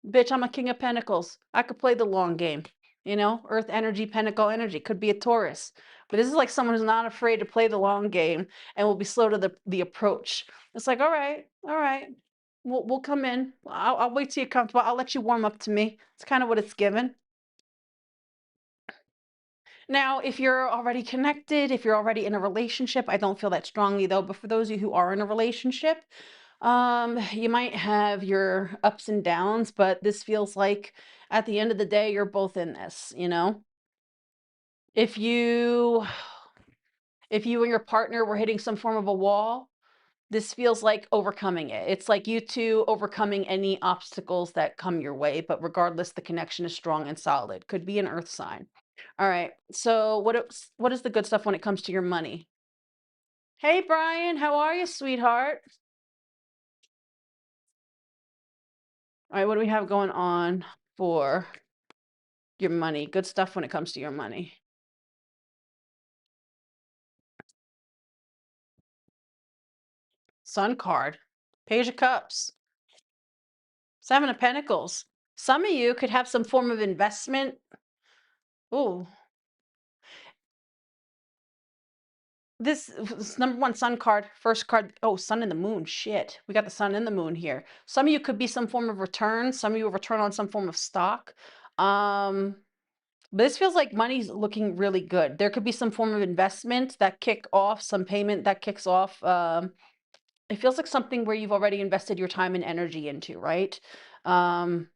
Bitch, I'm a king of pentacles. I could play the long game. You know, earth energy, pentacle energy. Could be a Taurus. But this is like someone who's not afraid to play the long game and will be slow to the approach. It's like, all right, all right. We'll come in. I'll wait till you're comfortable. I'll let you warm up to me. It's kind of what it's given. Now, if you're already connected, if you're already in a relationship, I don't feel that strongly though. But for those of you who are in a relationship, you might have your ups and downs, but this feels like at the end of the day, you're both in this, you know? If you if you and your partner were hitting some form of a wall, this feels like overcoming it. It's like you two overcoming any obstacles that come your way, but regardless, the connection is strong and solid. Could be an earth sign. All right. So what is the good stuff when it comes to your money? Hey Brian, how are you, sweetheart? All right, what do we have going on for your money? Good stuff when it comes to your money. Sun card, Page of Cups, Seven of Pentacles. Some of you could have some form of investment. Ooh, this number one sun card, first card. Oh, sun and the moon. Shit, we got the sun and the moon here. Some of you could be some form of return. Some of you will return on some form of stock. But this feels like money's looking really good. There could be some form of investment that kick off, some payment that kicks off. It feels like something where you've already invested your time and energy into, right? Um,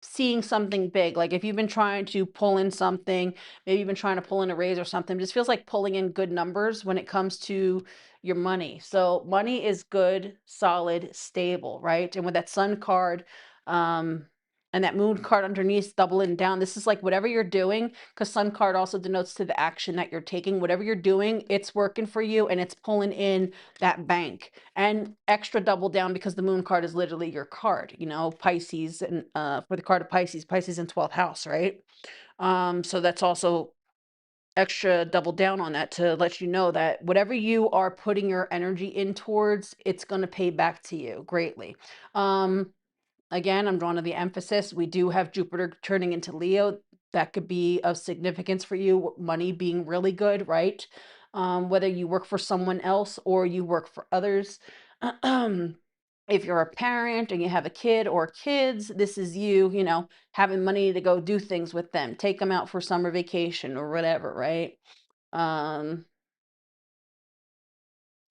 Seeing something big, like if you've been trying to pull in something, maybe you've been trying to pull in a raise or something, just feels like pulling in good numbers when it comes to your money. So money is good, solid, stable, right? And with that sun card, um, and that moon card underneath doubling down, this is like whatever you're doing, because sun card also denotes to the action that you're taking. Whatever you're doing, it's working for you and it's pulling in that bank. And extra double down because the moon card is literally your card, you know, Pisces, and for the card of Pisces in 12th house, right? So that's also extra double down on that to let you know that whatever you are putting your energy in towards, it's going to pay back to you greatly. Again, I'm drawn to the emphasis. We do have Jupiter turning into Leo. That could be of significance for you, money being really good, right? Whether you work for someone else or you work for others. If you're a parent and you have a kid or kids, this is you, you know, having money to go do things with them, take them out for summer vacation or whatever, right? Um,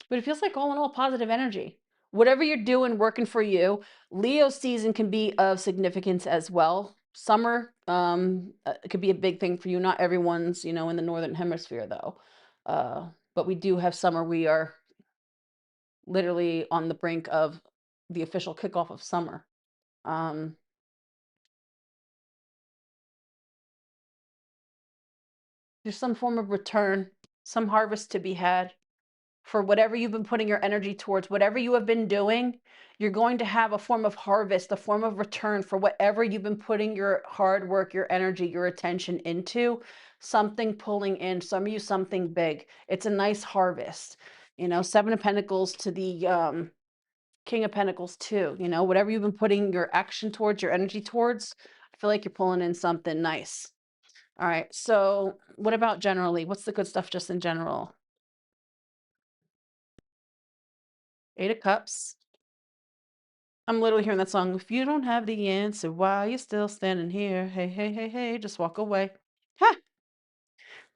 but it feels like all in all positive energy. Whatever you're doing working for you, Leo season can be of significance as well. Summer could be a big thing for you. Not everyone's, you know, in the northern hemisphere though. But we do have summer. We are literally on the brink of the official kickoff of summer. Um, there's some form of return, some harvest to be had. for whatever you've been putting your energy towards, whatever you have been doing, you're going to have a form of harvest, a form of return for whatever you've been putting your hard work, your energy, your attention into, something pulling in, some of you, something big. It's a nice harvest. You know, Seven of Pentacles to the King of Pentacles too. You know, whatever you've been putting your action towards, your energy towards, I feel like you're pulling in something nice. All right. So what about generally? What's the good stuff just in general? Eight of Cups. I'm literally hearing that song. If you don't have the answer, why are you still standing here? Hey, hey, hey, hey, just walk away. Ha!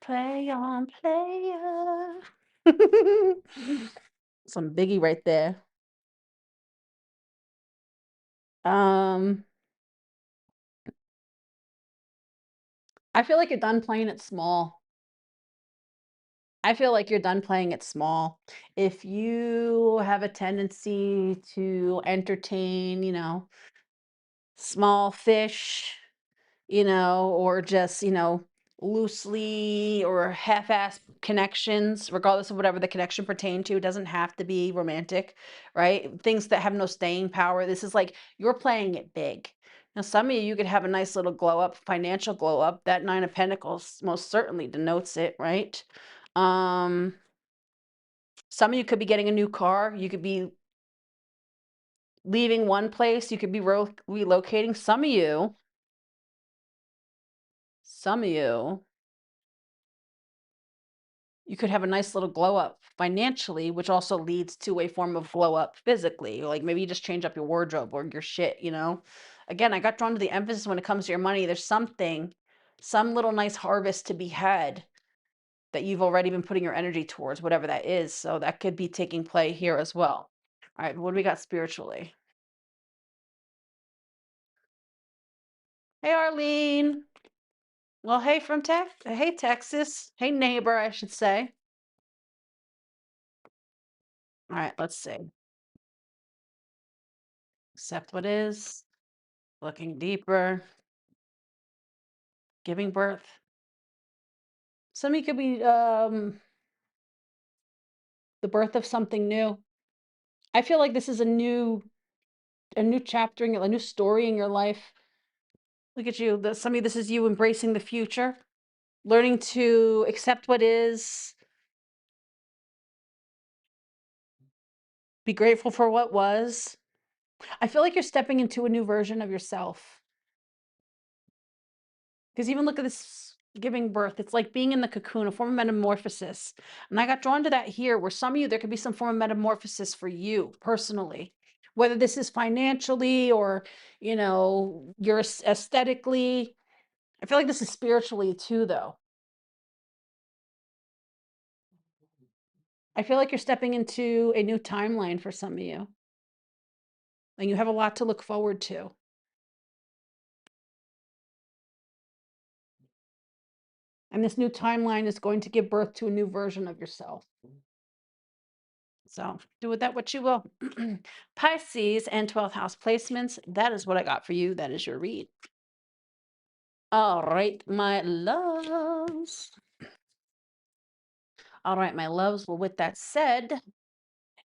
Play on, player. Some Biggie right there. Um, I feel like you're done playing it small. I feel like you're done playing it small. If you have a tendency to entertain, you know, small fish, you know, or just, you know, loosely or half-ass connections, regardless of whatever the connection pertain to, it doesn't have to be romantic, right? Things that have no staying power. This is like you're playing it big. Now, some of you could have a nice little glow up, financial glow up. That Nine of Pentacles most certainly denotes it, right? Um, some of you could be getting a new car. You could be leaving one place. You could be relocating. Some of you could have a nice little glow up financially, which also leads to a form of glow up physically. Like maybe you just change up your wardrobe or your shit, you know? Again, I got drawn to the emphasis when it comes to your money. There's something, some little nice harvest to be had that you've already been putting your energy towards, whatever that is. So that could be taking play here as well. All right, what do we got spiritually? Hey, Arlene. Well, hey from hey Texas. Hey neighbor, I should say. All right, let's see. Accept what is, looking deeper, giving birth. Some of you could be the birth of something new. I feel like this is a new chapter a new story in your life. Look at you. Some of you, this is you embracing the future, learning to accept what is, be grateful for what was. I feel like you're stepping into a new version of yourself. Because even look at this giving birth, it's like being in the cocoon, a form of metamorphosis. And I got drawn to that here, where some of you, there could be some form of metamorphosis for you personally, whether this is financially or, you know, you're aesthetically. I feel like this is spiritually too, though. I feel like you're stepping into a new timeline for some of you, and you have a lot to look forward to. And this new timeline is going to give birth to a new version of yourself. So do with that what you will. Pisces and 12th house placements. That is what I got for you. That is your read. All right, my loves. All right, my loves. Well, with that said,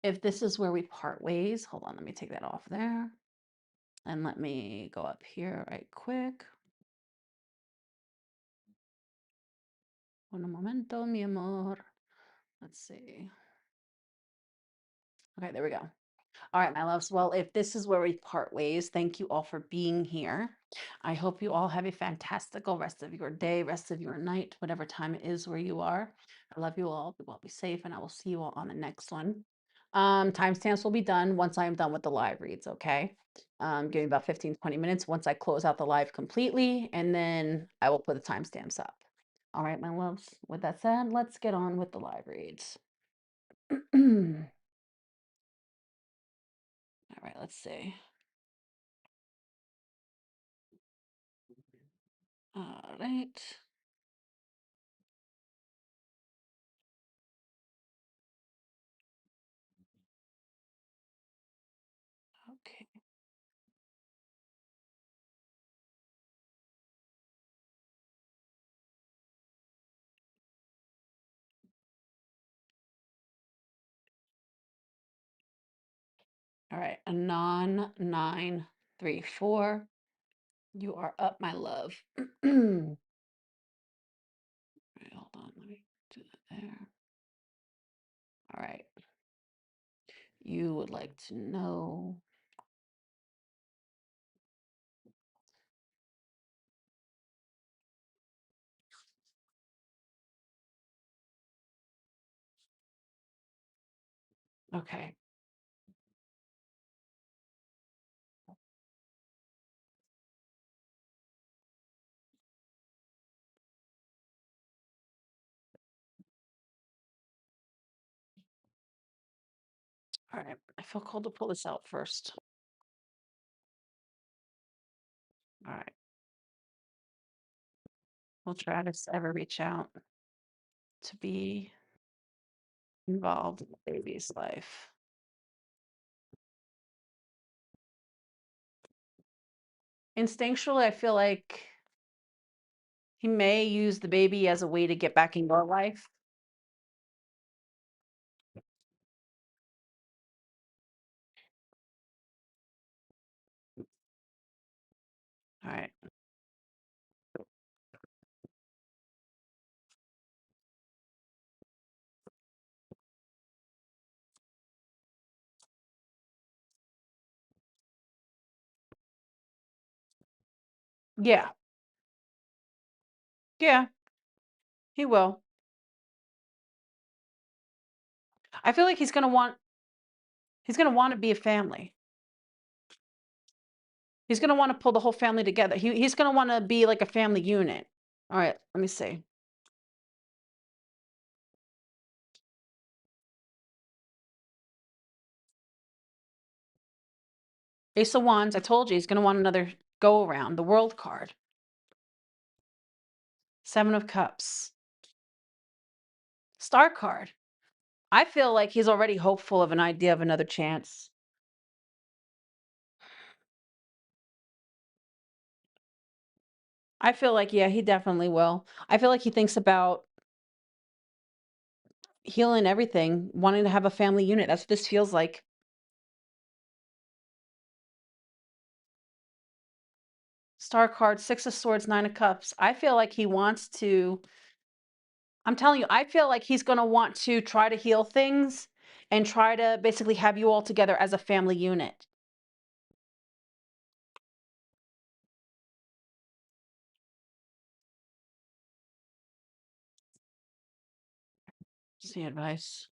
if this is where we part ways, hold on, let me take that off there. And let me go up here right quick. Un momento, mi amor. Let's see. Okay, there we go. All right, my loves. Well, if this is where we part ways, thank you all for being here. I hope you all have a fantastical rest of your day, rest of your night, whatever time it is where you are. I love you all. Be well, be safe, and I will see you all on the next one. Timestamps will be done once I am done with the live reads, okay? Give me about 15, 20 minutes once I close out the live completely, and then I will put the timestamps up. All right, my loves. With that said, let's get on with the live reads. All right, let's see. All right. Okay. All right, a non-934. You are up, my love. Hold on, let me do that there. All right. You would like to know. Okay. All right. I feel called to pull this out first. All right. Will Travis ever reach out to be involved in the baby's life? Instinctually, I feel like he may use the baby as a way to get back in your life. All right. Yeah. Yeah, he will. I feel like he's gonna want to be a family. He's gonna want to pull the whole family together. He's gonna want to be like a family unit. All right, let me see. Ace of Wands. I told you he's gonna want another go around. The World card. Seven of Cups. Star card. I feel like he's already hopeful of an idea of another chance. I feel like, yeah, he definitely will. I feel like he thinks about healing everything, wanting to have a family unit. That's what this feels like. Star card, Six of Swords, Nine of Cups. I feel like he wants to, I'm telling you, I feel like he's going to want to try to heal things and try to basically have you all together as a family unit. See advice.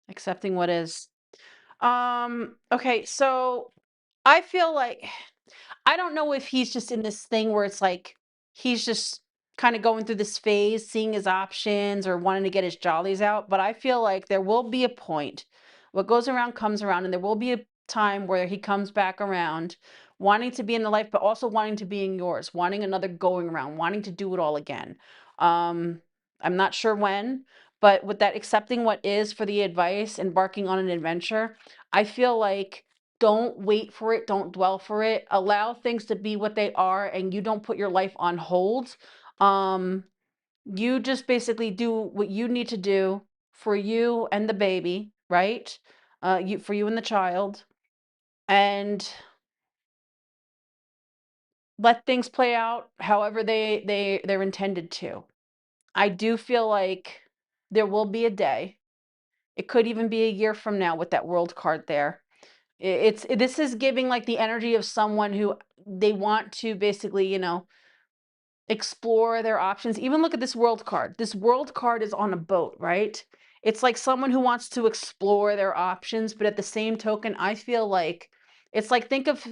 Accepting what is. Okay, so I feel like I don't know if he's just in this thing where it's like he's just kind of going through this phase, seeing his options or wanting to get his jollies out, but I feel like there will be a point. What goes around comes around, and there will be a time where he comes back around, wanting to be in the life, but also wanting to be in yours, wanting another going around, wanting to do it all again. Um, I'm not sure when, but with that accepting what is for the advice, embarking on an adventure, I feel like don't wait for it, don't dwell for it. Allow things to be what they are and you don't put your life on hold. Um, you just basically do what you need to do for you and the baby, right? You for you and the child and let things play out however they're intended to. I do feel like there will be a day. It could even be a year from now with that world card there. This is giving like the energy of someone who they want to basically, explore their options. Even look at this world card. This world card is on a boat, right? It's like someone who wants to explore their options, but at the same token, I feel like it's like think of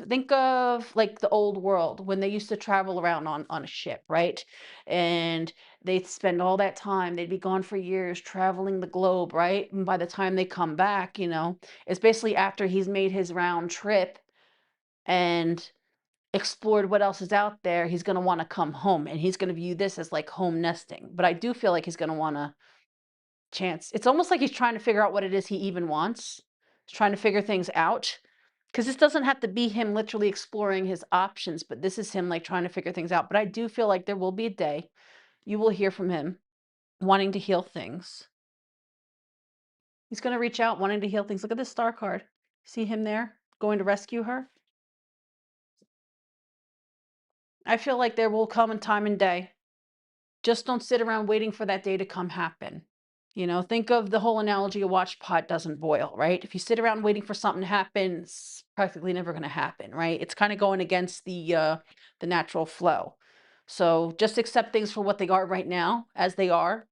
like the old world when they used to travel around on a ship, right? And they'd spend all that time, they'd be gone for years traveling the globe, right? And by the time they come back, it's basically after he's made his round trip and explored what else is out there, he's gonna wanna come home, and he's gonna view this as, like, home nesting, but I do feel like he's gonna wanna chance it's almost like he's trying to figure out what it is he even wants. He's trying to figure things out, because this doesn't have to be him literally exploring his options, but this is him, like, trying to figure things out, but I do feel like there will be a day you will hear from him wanting to heal things. He's going to reach out, wanting to heal things. Look at this star card. See him there, going to rescue her? I feel like there will come a time and day. Just don't sit around waiting for that day to come happen. You know, think of the whole analogy: a watch pot doesn't boil, right? If you sit around waiting for something to happen, it's practically never going to happen, right? It's kind of going against the natural flow. So just accept things for what they are right now, as they are.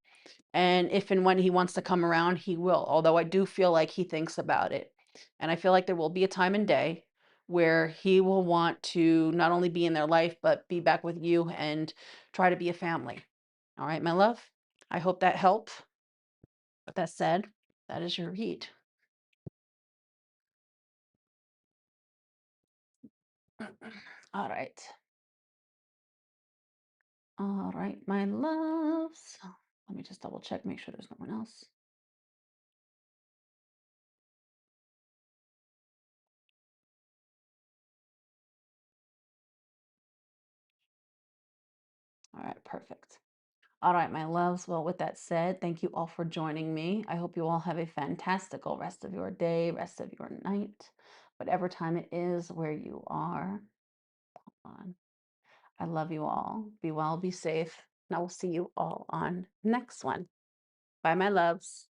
And if and when he wants to come around, he will. Although I do feel like he thinks about it. And I feel like there will be a time and day where he will want to not only be in their life, but be back with you and try to be a family. All right, my love. I hope that helped. With that said, that is your read. All right. All right, my loves. Let me just double check, make sure there's no one else. All right, perfect. All right, my loves. Well, with that said, thank you all for joining me. I hope you all have a fantastical rest of your day, rest of your night, whatever time it is where you are. Hold on. I love you all. Be well, be safe. And I will see you all on next one. Bye, my loves.